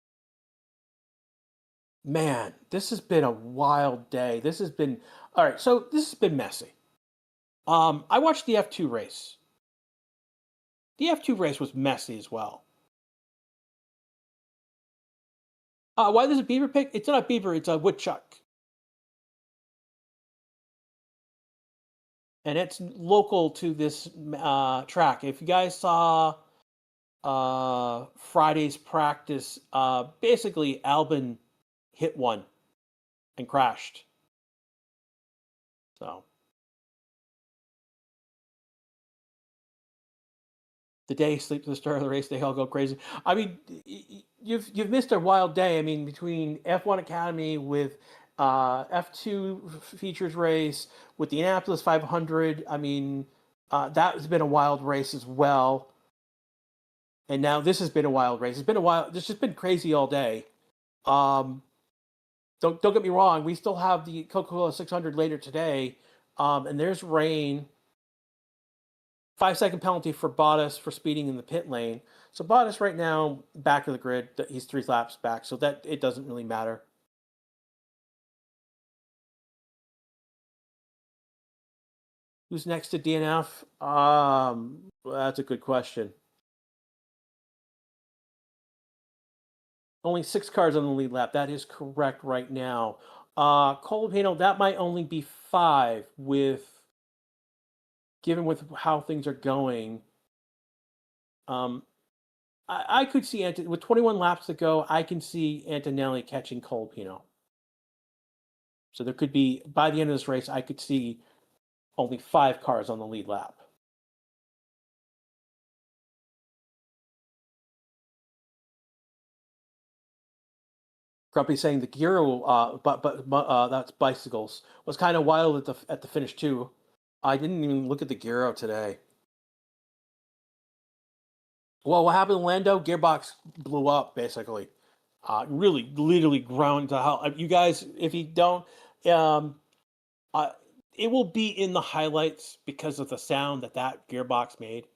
Man, this has been a wild day. This has been all right. So this has been messy. I watched the F2 race. The F2 race was messy as well. Why there's a beaver pig? It's not a beaver. It's a woodchuck, and it's local to this track. If you guys saw Friday's practice, basically Albon hit one and crashed. So the day sleep to the start of the race, they all go crazy. I mean, you've missed a wild day. I mean, between F1 Academy with F2 features race with the Indianapolis 500. I mean, that has been a wild race as well. And now this has been a wild race. It's been a wild. It's just been crazy all day. Don't get me wrong. We still have the Coca-Cola 600 later today, and there's rain. 5-second penalty for Bottas for speeding in the pit lane. So Bottas right now back of the grid. He's 3 laps back, so that it doesn't really matter. Who's next to DNF? That's a good question. Only 6 cars on the lead lap. That is correct right now. Colapino, that might only be 5 given with how things are going. I could see with 21 laps to go, I can see Antonelli catching Colapino. So there could be, by the end of this race, I could see only 5 cars on the lead lap. Grumpy saying the Giro, but that's bicycles, was kind of wild at the finish too. I didn't even look at the Giro today. Well, what happened to Lando? Gearbox blew up basically. Really, literally ground to hell. You guys, if you don't, it will be in the highlights because of the sound that gearbox made.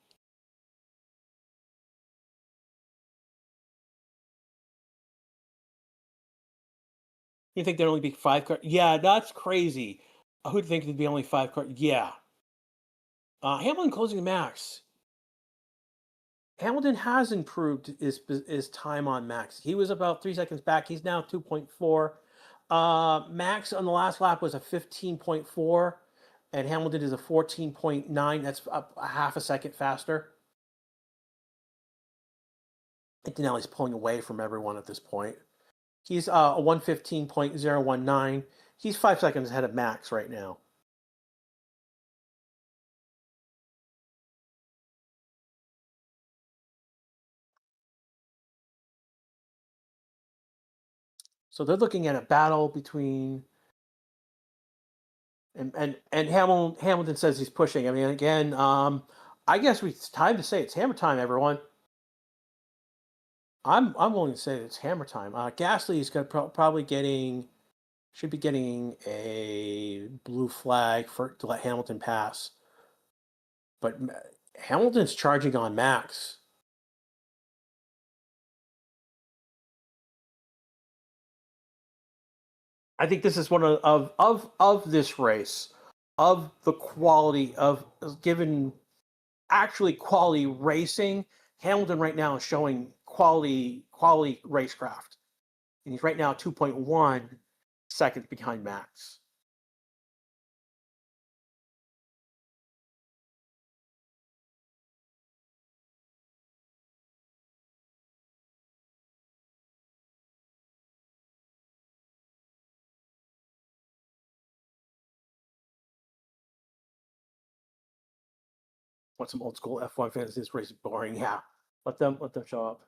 You think there'd only be 5 cars? Yeah, that's crazy. Who'd think there'd be only 5 cars? Yeah. Hamilton closing the max. Hamilton has improved his time on max. He was about 3 seconds back. He's now 2.4. Max on the last lap was a 15.4, and Hamilton is a 14.9. That's a half a second faster. Antonelli's pulling away from everyone at this point. He's a 115.019. He's 5 seconds ahead of Max right now. So they're looking at a battle between and Hamilton says he's pushing. I mean, again, I guess it's time to say it's hammer time, everyone. I'm willing to say it's hammer time. Gasly is going to probably should be getting a blue flag to let Hamilton pass, but Hamilton's charging on Max. I think this is one of this race, of the quality of given actually quality racing. Hamilton right now is showing quality racecraft, and he's right now 2.1 seconds behind Max. want some old school F1 fans. This race is boring. Yeah, let them show up.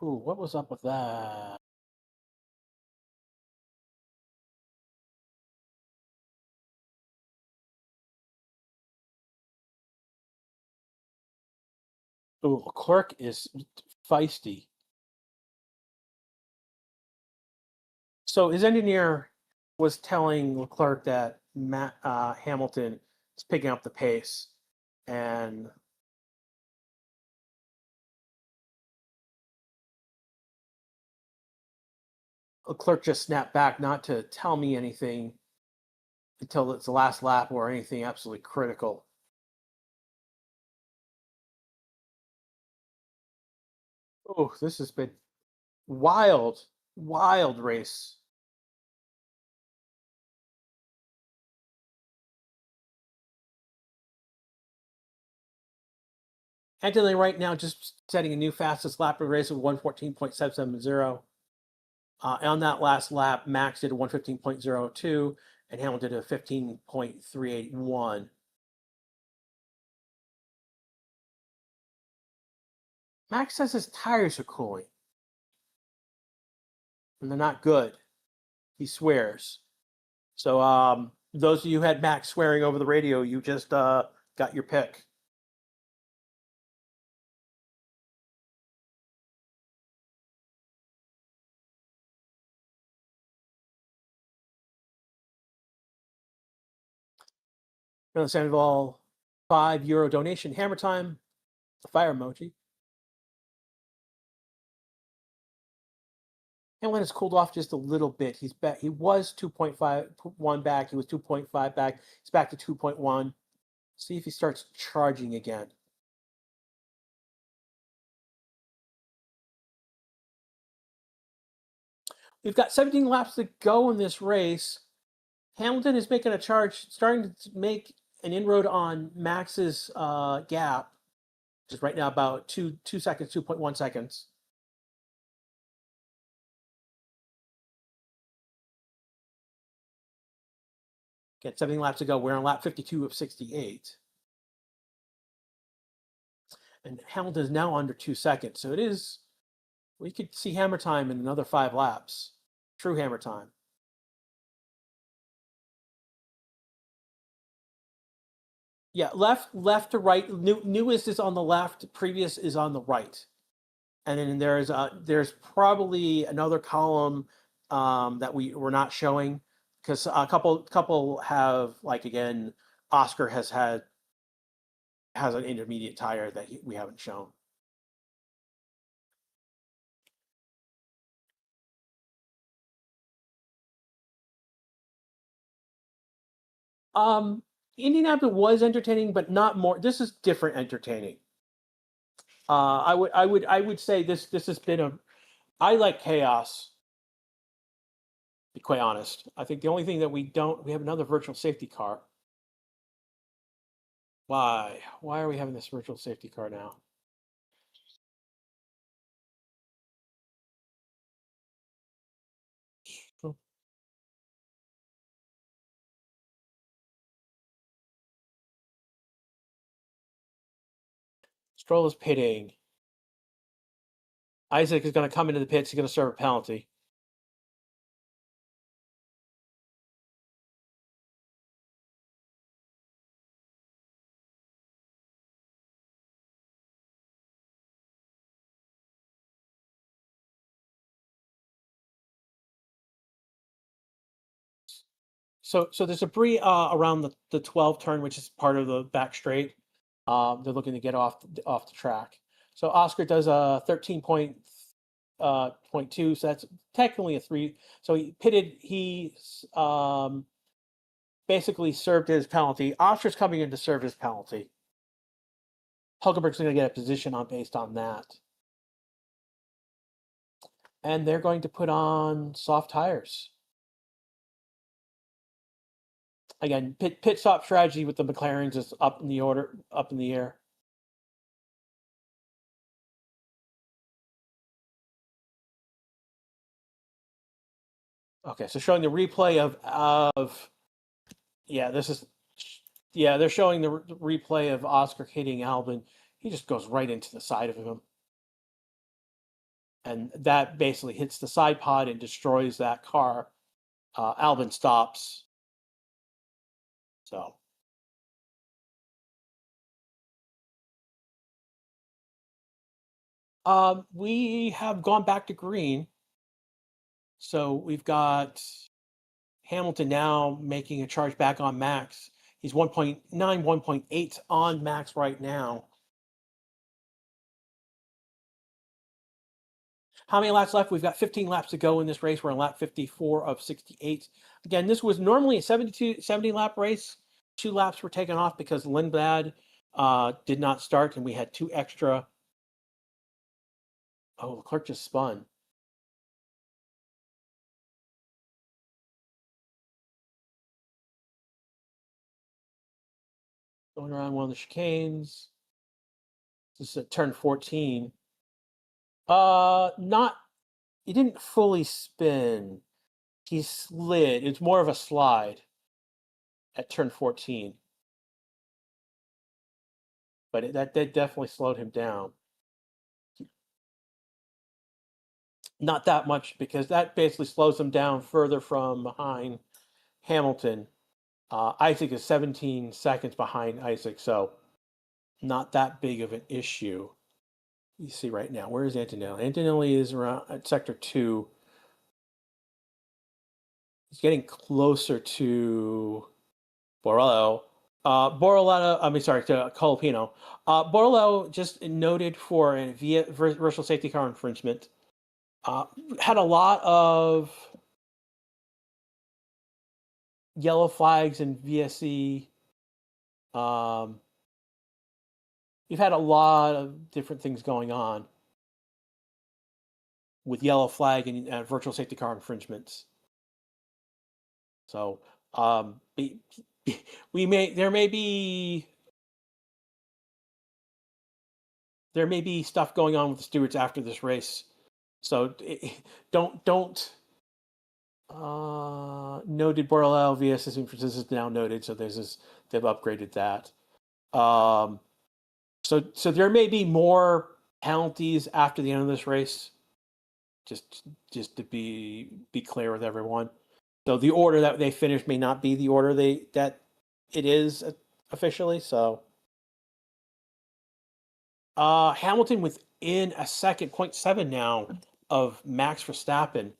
Ooh, what was up with that? Ooh, Leclerc is feisty. So his engineer was telling Leclerc that Hamilton is picking up the pace, and Leclerc just snapped back not to tell me anything until it's the last lap or anything absolutely critical. Oh, this has been wild, wild race. Anthony right now just setting a new fastest lap of the race of 114.770. On that last lap, Max did a 115.02 and Hamilton did a 15.381. Max says his tires are cooling. And they're not good. He swears. So those of you who had Max swearing over the radio, you just got your pick. Maryland Sandoval, €5 donation. Hammer time. Fire emoji. Hamlin has cooled off just a little bit. He's back. He was 2.51 back. He was 2.5 back. He's back to 2.1. See if he starts charging again. We've got 17 laps to go in this race. Hamilton is making a charge, starting to make an inroad on Max's gap, which is right now about 2 seconds, 2.1 seconds. Again, 17 laps to go. We're on lap 52 of 68. And Hamilton is now under 2 seconds. So it is, we could see hammer time in another 5 laps. True hammer time. Yeah, left to right. Newest is on the left. Previous is on the right. And then there's probably another column that we're not showing because a couple have, like, again, Oscar has an intermediate tire that we haven't shown. Indianapolis was entertaining, but not more. This is different entertaining. I would say this has been I like chaos. To be quite honest, I think the only thing that we have another virtual safety car. Why are we having this virtual safety car now? Stroll is pitting. Isaac is going to come into the pits. He's going to serve a penalty. So there's debris around the 12 turn, which is part of the back straight. They're looking to get off the track. So Oscar does a 13.2, so that's technically a 3. So he pitted. He basically served his penalty. Oscar's coming in to serve his penalty. Hulkenberg's going to get a position based on that. And they're going to put on soft tires. Again, pit stop strategy with the McLarens is up in the air. Okay, so showing the replay of Yeah, they're showing the replay of Oscar hitting Albon. He just goes right into the side of him. And that basically hits the side pod and destroys that car. Albon stops. So. We have gone back to green. So we've got Hamilton now making a charge back on Max. He's 1.9, 1.8 on Max right now. How many laps left? We've got 15 laps to go in this race. We're on lap 54 of 68. Again, this was normally a 70 lap race. 2 laps were taken off because Lindblad did not start, and we had 2 extra. Oh, Leclerc just spun. Going around one of the chicanes. This is at turn 14. He didn't fully spin. He slid. It's more of a slide at turn 14. But that definitely slowed him down. Not that much, because that basically slows him down further from behind Hamilton. Isaac is 17 seconds behind Isaac, so not that big of an issue. You see right now, where is Antonelli? Antonelli is around at sector 2. He's getting closer to Borello. To Colapino. Borello just noted for a virtual safety car infringement. Had a lot of yellow flags in VSC. We've had a lot of different things going on with yellow flag and virtual safety car infringements. So there may be stuff going on with the stewards after this race. So don't noted Borello VS is now noted. So they've upgraded that. So there may be more penalties after the end of this race. Just to be clear with everyone. So the order that they finished may not be the order that it is officially. So Hamilton within a second, 0.7 now of Max Verstappen.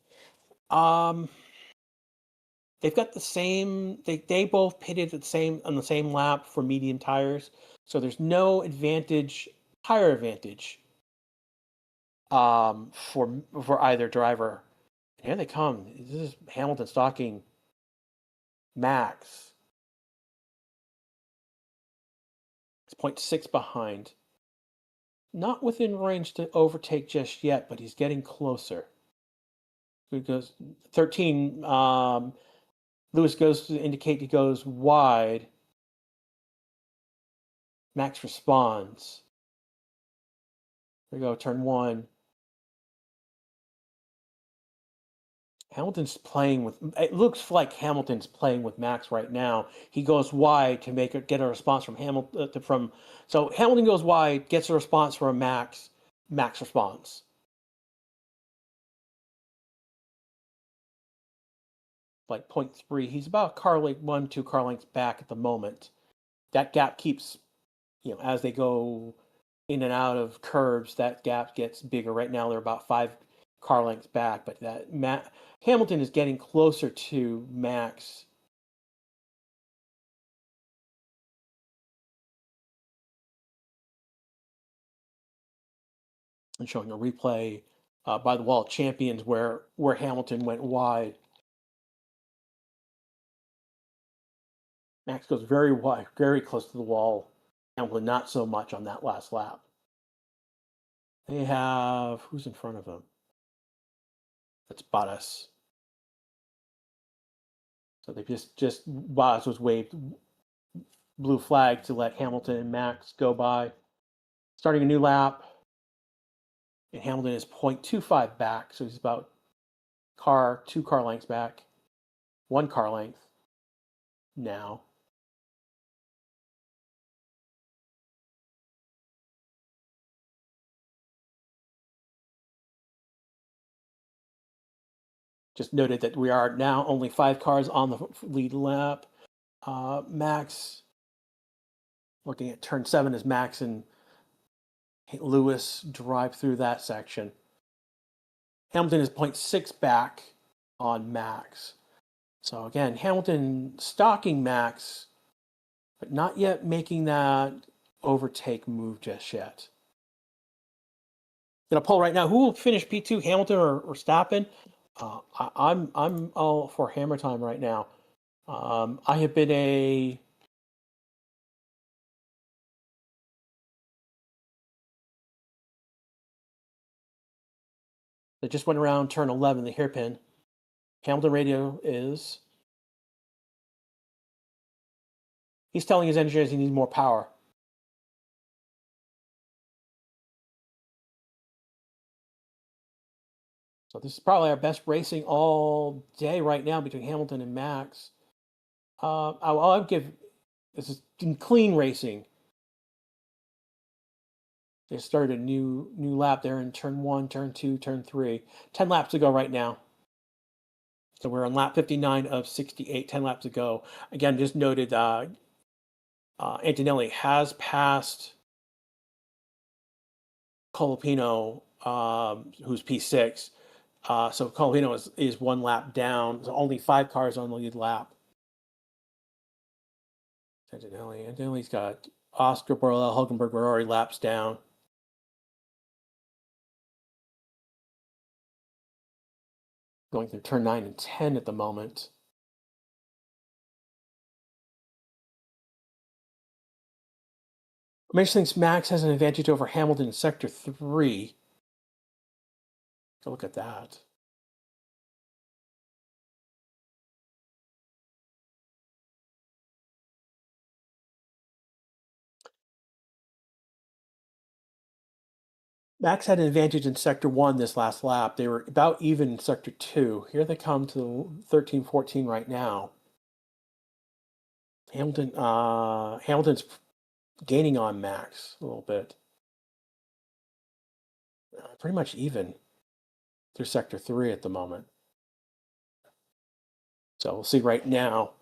They've got the same. They both pitted on the same lap for medium tires, so there's no tire advantage for either driver. Here they come. This is Hamilton stalking Max. It's 0.6 behind. Not within range to overtake just yet, but he's getting closer. He goes 13. Lewis goes to indicate he goes wide. Max responds. There we go, turn 1. Hamilton's playing with. It looks like Hamilton's playing with Max right now. He goes wide to get a response from Hamilton. So Hamilton goes wide, gets a response from Max. Max responds. Like 0.3. He's about one, 2 car lengths back at the moment. That gap keeps, as they go in and out of curves, that gap gets bigger. Right now they're about 5 car lengths back, but Hamilton is getting closer to Max. And showing a replay by the wall of champions where Hamilton went wide. Max goes very wide, very close to the wall. Hamilton not so much on that last lap. They have, who's in front of him? That's Bottas. So they Bottas was waved blue flag to let Hamilton and Max go by. Starting a new lap. And Hamilton is 0.25 back, so he's about 2 car lengths back. 1 car length. now. Just noted that we are now only 5 cars on the lead lap. Max, looking at turn 7 as Max and Lewis drive through that section. Hamilton is 0.6 back on Max. So again, Hamilton stalking Max, but not yet making that overtake move just yet. Gonna poll right now. Who will finish P2, Hamilton or Verstappen? I'm all for hammer time right now. I have been a that just went around turn 11, the hairpin. Hamilton radio is. He's telling his engineers he needs more power. So this is probably our best racing all day right now between Hamilton and Max. I'll give this is clean racing. They started a new lap there in turn 1, turn 2, turn 3. 10 laps to go right now. So we're on lap 59 of 68, 10 laps to go. Again, just noted Antonelli has passed Colapino, who's P6. So Colapino is 1 lap down. So only 5 cars on the lead lap. Antonelli's got Oscar, Borrell, Hulkenberg were already laps down. Going through turn 9 and 10 at the moment. Mitch thinks Max has an advantage over Hamilton in Sector 3. So look at that. Max had an advantage in Sector 1 this last lap. They were about even in Sector 2. Here they come to 13, 14 right now. Hamilton's gaining on Max a little bit. Pretty much even through Sector 3 at the moment. So we'll see right now.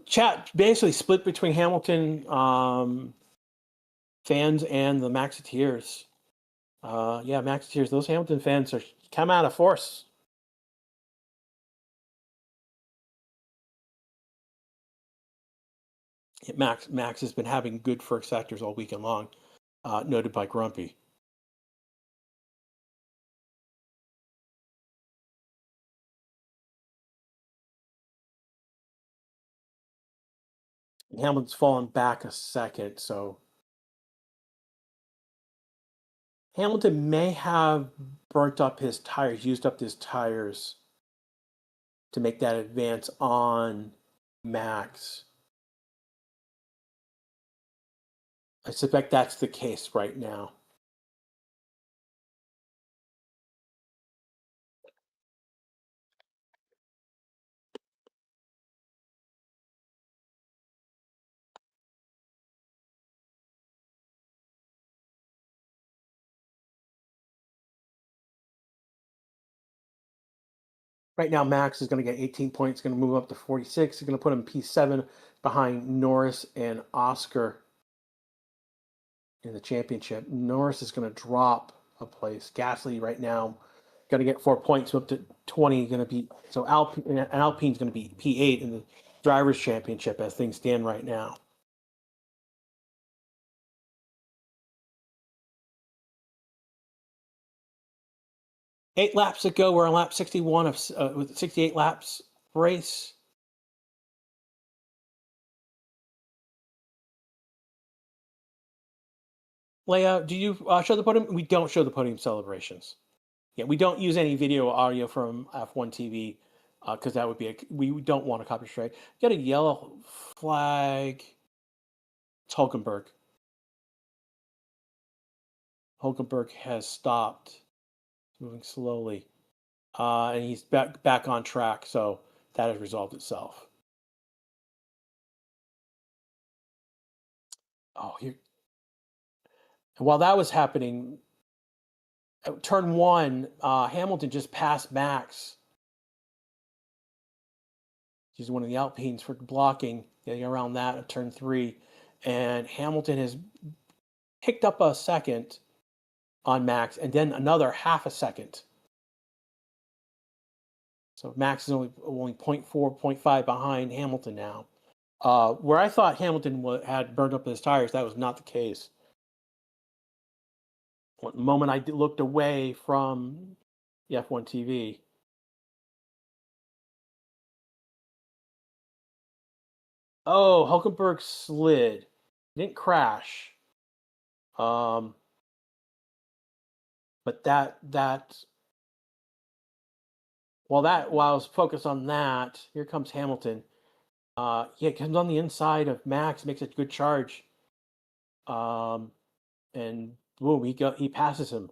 Chat basically split between Hamilton fans and the Maxiteers. Yeah, Maxiteers, those Hamilton fans are come out of force. Max has been having good first sectors all weekend long, noted by Grumpy. Hamilton's fallen back a second, so Hamilton may have burnt up his tires, used up his tires to make that advance on Max. I suspect that's the case right now. Right now, Max is going to get 18 points, going to move up to 46. He's going to put him P7 behind Norris and Oscar in the championship. Norris is going to drop a place. Gasly right now going to get 4 points, up to 20. Going to be so Alpine's going to be P8 in the drivers' championship as things stand right now. Eight laps to go. We're on lap 61 of with 68 laps race. Leia, do you show the podium? We don't show the podium celebrations. Yeah, we don't use any video or audio from F1 TV because that would be we don't want a copyright strike. Got a yellow flag. It's Hulkenberg. Hulkenberg has stopped, moving slowly, and he's back on track. So that has resolved itself. Oh, here. And while that was happening, turn one, Hamilton just passed Max. He's one of the Alpines for blocking, getting around that at turn three. And Hamilton has picked up a second on Max and then another half a second. So Max is only 0.4, 0.5 behind Hamilton now. Where I thought Hamilton had burned up his tires, that was not the case. The moment I looked away from the F1 TV. Oh, Hulkenberg slid. He didn't crash. But while I was focused on that, here comes Hamilton. It comes on the inside of Max, makes a good charge. And boom, he passes him.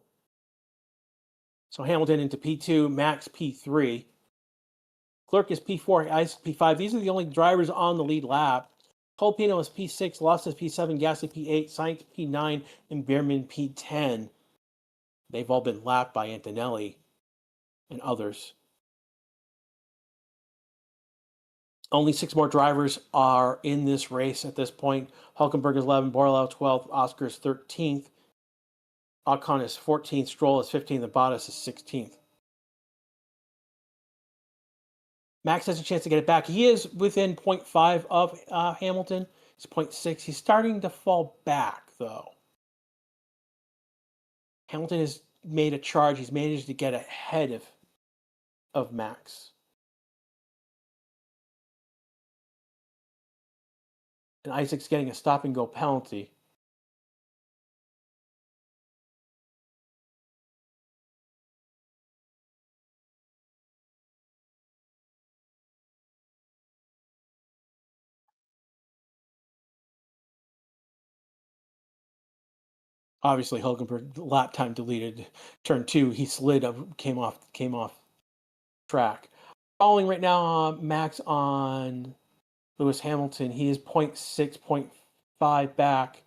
So Hamilton into P2, Max P3. Clerk is P4, Isaac P5. These are the only drivers on the lead lap. Colpino is P6, Loss is P7, Gasly P8, Sainz P9, and Beerman P10. They've all been lapped by Antonelli and others. Only 6 more drivers are in this race at this point. Hulkenberg is 11, Borlau 12th, Oscar is 13th, Ocon is 14th, Stroll is 15th, and Bottas is 16th. Max has a chance to get it back. He is within 0.5 of Hamilton. It's 0.6. He's starting to fall back, though. Hamilton has made a charge. He's managed to get ahead of Max. And Isaac's getting a stop-and-go penalty. Obviously, Hulkenberg lap time deleted. Turn 2, he slid up, came off track. Following right now, Max on Lewis Hamilton. He is 0.6, 0.5 back,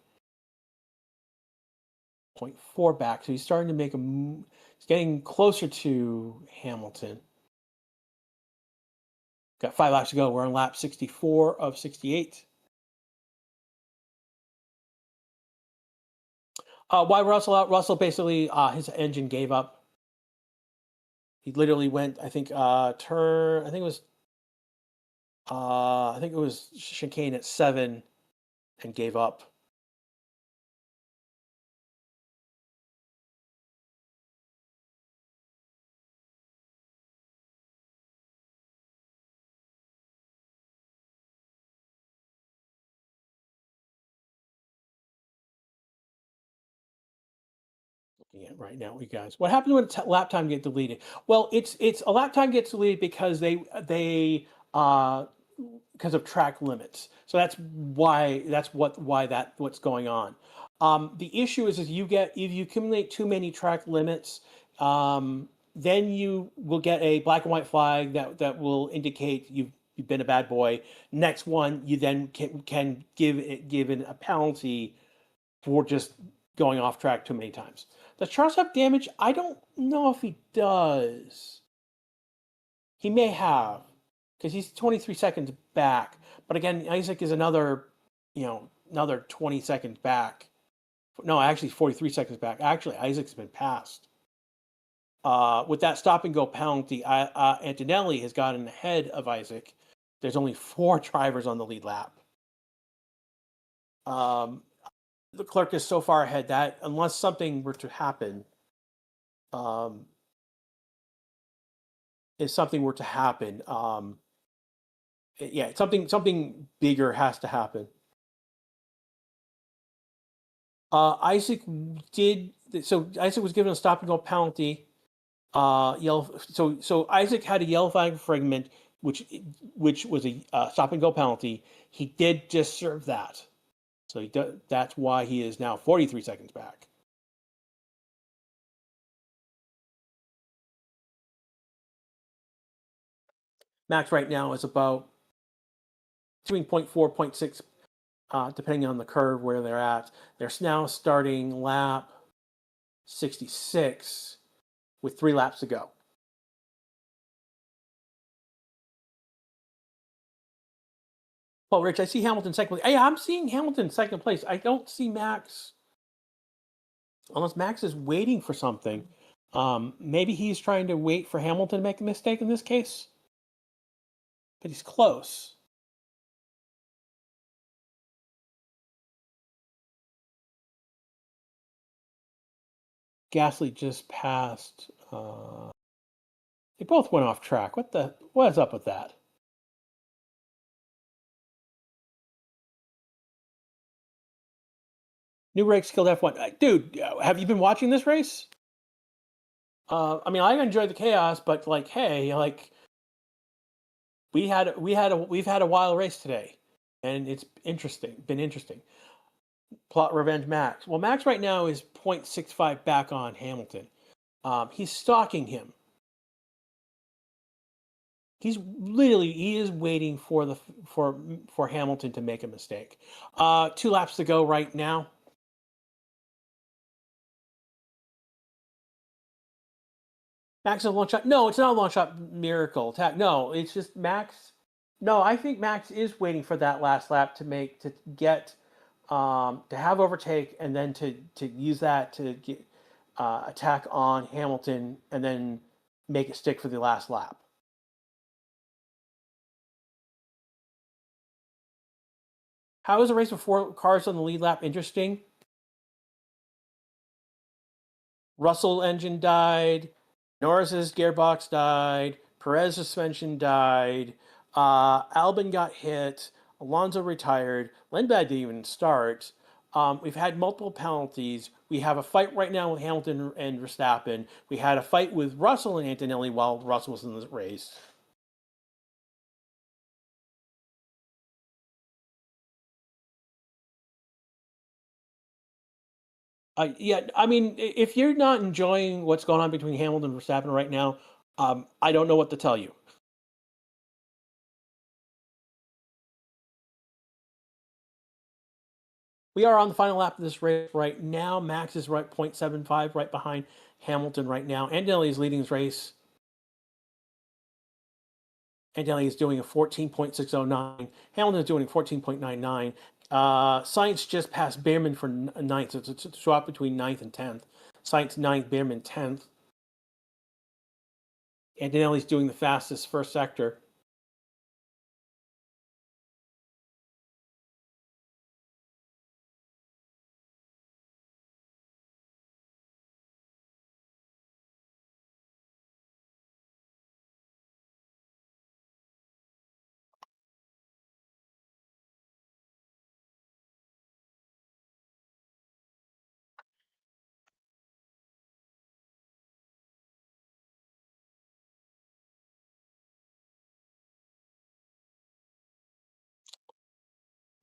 0.4 back. So he's starting to make he's getting closer to Hamilton. Got 5 laps to go. We're on lap 64 of 68. Why Russell out? Russell basically, his engine gave up. He literally went, I think, I think it was chicane at 7 and gave up. Looking at right now, you guys. What happens when lap time gets deleted? Well, it's a lap time gets deleted because they because of track limits. So that's what's going on. The issue is if you accumulate too many track limits, then you will get a black and white flag that will indicate you've been a bad boy. Next one, you then can give a penalty for just going off track too many times. Does Charles have damage? I don't know if he does. He may have, because he's 23 seconds back. But again, Isaac is another 20 seconds back. No, actually 43 seconds back. Actually, Isaac's been passed. With that stop and go penalty, Antonelli has gotten ahead of Isaac. There's only 4 drivers on the lead lap. The clerk is so far ahead that unless something were to happen, something bigger has to happen. Isaac was given a stop and go penalty. So Isaac had a yellow flag fragment, which was a stop and go penalty. He did just serve that. So that's why he is now 43 seconds back. Max right now is about between 0.4, 0.6 depending on the curve where they're at. They're now starting lap 66 with 3 laps to go. Well, Rich, I see Hamilton second place. Hey, I'm seeing Hamilton second place. I don't see Max, unless Max is waiting for something. Maybe he's trying to wait for Hamilton to make a mistake in this case. But he's close. Gasly just passed. They both went off track. What is up with that? New brakes killed F1. Dude, have you been watching this race? I mean, I enjoy the chaos, but like, hey, like, we've had a wild race today, and it's been interesting. Plot revenge Max. Well, Max right now is 0.65 back on Hamilton. He's stalking him. He is waiting for Hamilton to make a mistake. 2 laps to go right now. Max is a long shot. No, it's not a long shot miracle attack. No, it's just Max. No, I think Max is waiting for that last lap to have overtake, and then to use that to get attack on Hamilton, and then make it stick for the last lap. How is a race with 4 cars on the lead lap interesting? Russell engine died. Norris's gearbox died. Perez suspension died. Albon got hit. Alonso retired. Lindblad didn't even start. We've had multiple penalties. We have a fight right now with Hamilton and Verstappen. We had a fight with Russell and Antonelli while Russell was in the race. Yeah, I mean, if you're not enjoying what's going on between Hamilton and Verstappen right now, I don't know what to tell you. We are on the final lap of this race right now. Max is right 0.75 right behind Hamilton right now. Antonelli is leading his race. Antonelli is doing a 14.609. Hamilton is doing 14.99. Sainz just passed Behrman for 9th. So it's a swap between 9th and 10th. Sainz 9th, Behrman 10th. Antonelli's doing the fastest first sector.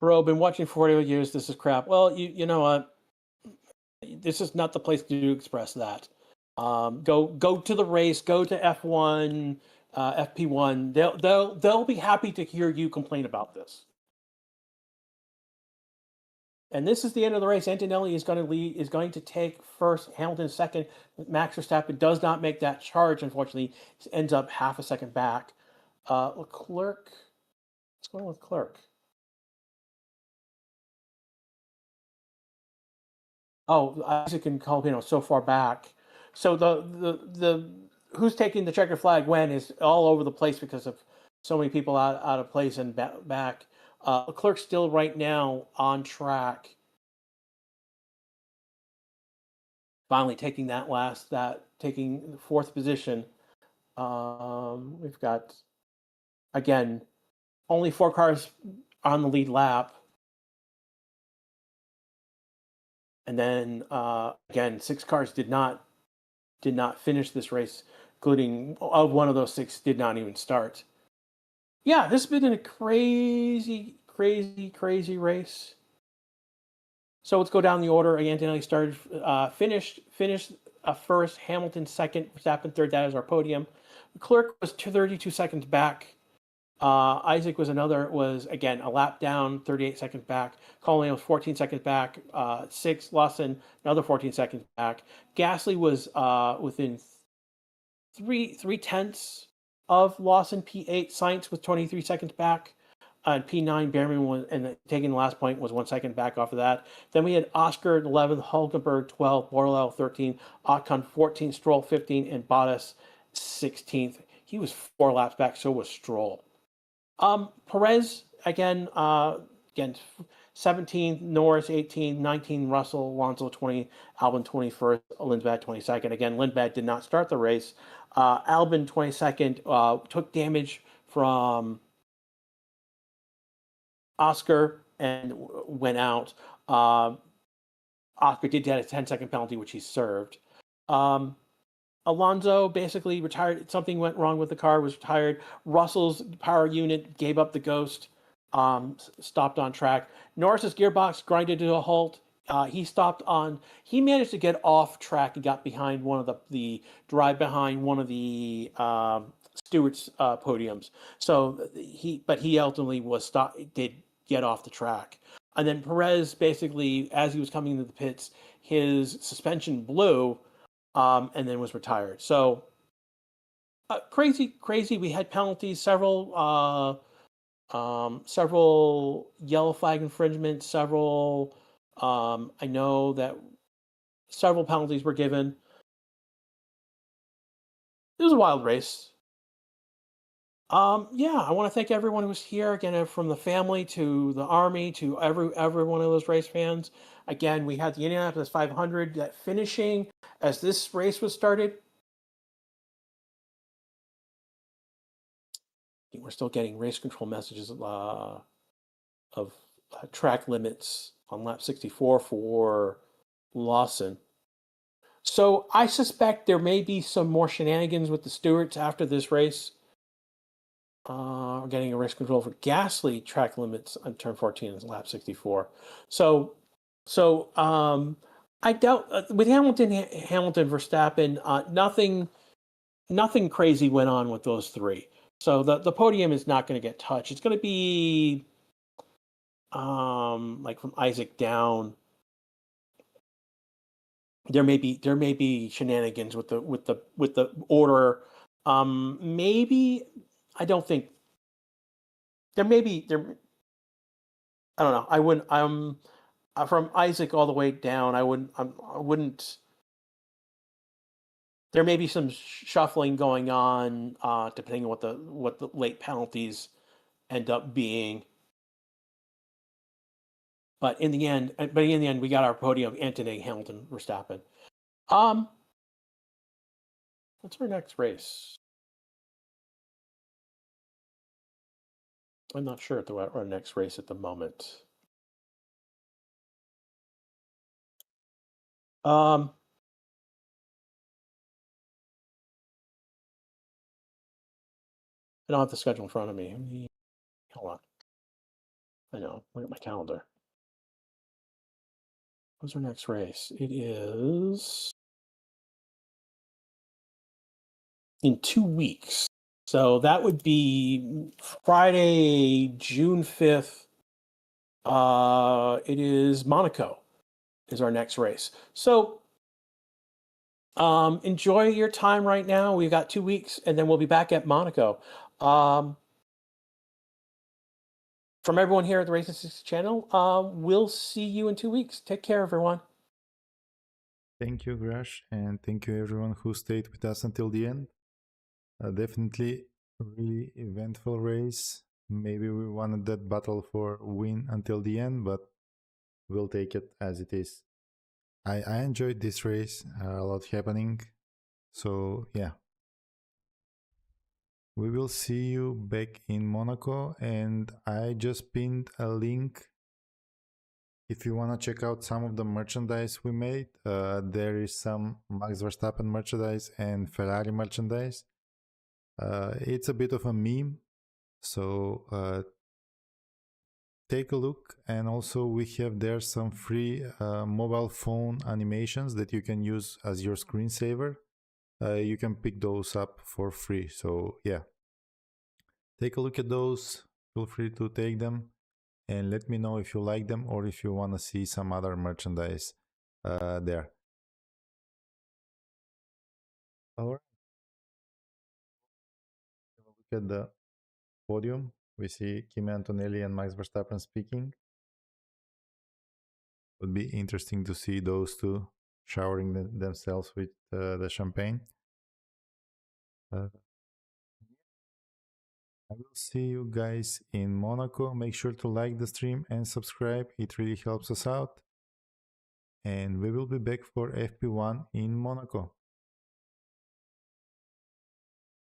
Bro, been watching for 40 years. This is crap. Well, you know what? This is not the place to express that. Go to the race. Go to F1, FP1. They'll be happy to hear you complain about this. And this is the end of the race. Antonelli is going to lead. Is going to take first. Hamilton second. Max Verstappen does not make that charge. Unfortunately, ends up half a second back. Leclerc. What's going on with Leclerc? Oh, Isaac and Colpino so far back. So the who's taking the checker flag when is all over the place because of so many people out of place and back. Leclerc's still right now on track. Finally taking taking the 4th position. We've got, again, only 4 cars on the lead lap. And then again, 6 cars did not finish this race, including one of those 6 did not even start. Yeah, this has been a crazy race. So let's go down the order. Antonelli started, finished first, Hamilton second, Verstappen third. That is our podium. Leclerc was 32 seconds back. Isaac was again a lap down, 38 seconds back. Colin was 14 seconds back. Six, Lawson another 14 seconds back. Gasly was within three tenths of Lawson. P8, Sainz was 23 seconds back. And P9, Behrman was, and taking the last point was 1 second back off of that. Then we had Oscar at 11, Hulkenberg 12, Bordello 13, Ocon 14, Stroll 15, and Bottas 16th. He was 4 laps back, so was Stroll. Perez again 17, Norris 18, 19, Russell, Alonso 20, Albon 21st, Lindbergh 22nd. Again, Lindbergh did not start the race. Albon 22nd took damage from Oscar and went out. Oscar did get a 10-second penalty, which he served. Alonso basically retired. Something went wrong with the car, was retired. Russell's power unit gave up the ghost, stopped on track. Norris's gearbox grinded to a halt. He managed to get off track and got behind one of the drive behind one of the Stewart's podiums. So he ultimately did get off the track. And then Perez basically, as he was coming into the pits, his suspension blew. And then was retired. So crazy. We had penalties, several yellow flag infringements, several. I know that several penalties were given. It was a wild race. Yeah, I want to thank everyone who was here again, from the family to the army to every one of those race fans. Again, we had the Indianapolis 500 that finishing as this race was started. We're still getting race control messages of track limits on lap 64 for Lawson. So I suspect there may be some more shenanigans with the Stewarts after this race. We're getting a race control for Gasly track limits on turn 14 is lap 64. So I doubt with Hamilton, Verstappen, nothing crazy went on with those three. So the podium is not going to get touched. It's going to be like from Isaac down. There may be shenanigans with the order. Maybe I don't think there may be there. I don't know. I wouldn't. From Isaac all the way down. I wouldn't. There may be some shuffling going on, depending on what the late penalties end up being. But in the end, we got our podium: Anthony, Hamilton, Verstappen. What's our next race? I'm not sure at our next race at the moment. I don't have the schedule in front of me. Hold on. I know. Look at my calendar. What's our next race? It is in 2 weeks. So that would be Friday, June 5th. It is Monaco is our next race. So enjoy your time right now. We've got 2 weeks, and then we'll be back at Monaco. From everyone here at the Racing 60 channel, we'll see you in 2 weeks. Take care, everyone. Thank you, Grash, and thank you everyone who stayed with us until the end. Definitely a really eventful race. Maybe we wanted that battle for win until the end, but we'll take it as it is. I enjoyed this race, a lot happening, so yeah. We will see you back in Monaco, and I just pinned a link if you want to check out some of the merchandise we made. There is some Max Verstappen merchandise and Ferrari merchandise. It's a bit of a meme, so take a look. And also we have there some free mobile phone animations that you can use as your screensaver. You can pick those up for free, so yeah. take a look at those. Feel free to take them and let me know if you like them or if you want to see some other merchandise there. All right. Have a look at the podium. We see Kimi Antonelli and Max Verstappen speaking. Would be interesting to see those two showering themselves with the champagne. I will see you guys in Monaco. Make sure to like the stream and subscribe. It really helps us out. And we will be back for FP1 in Monaco.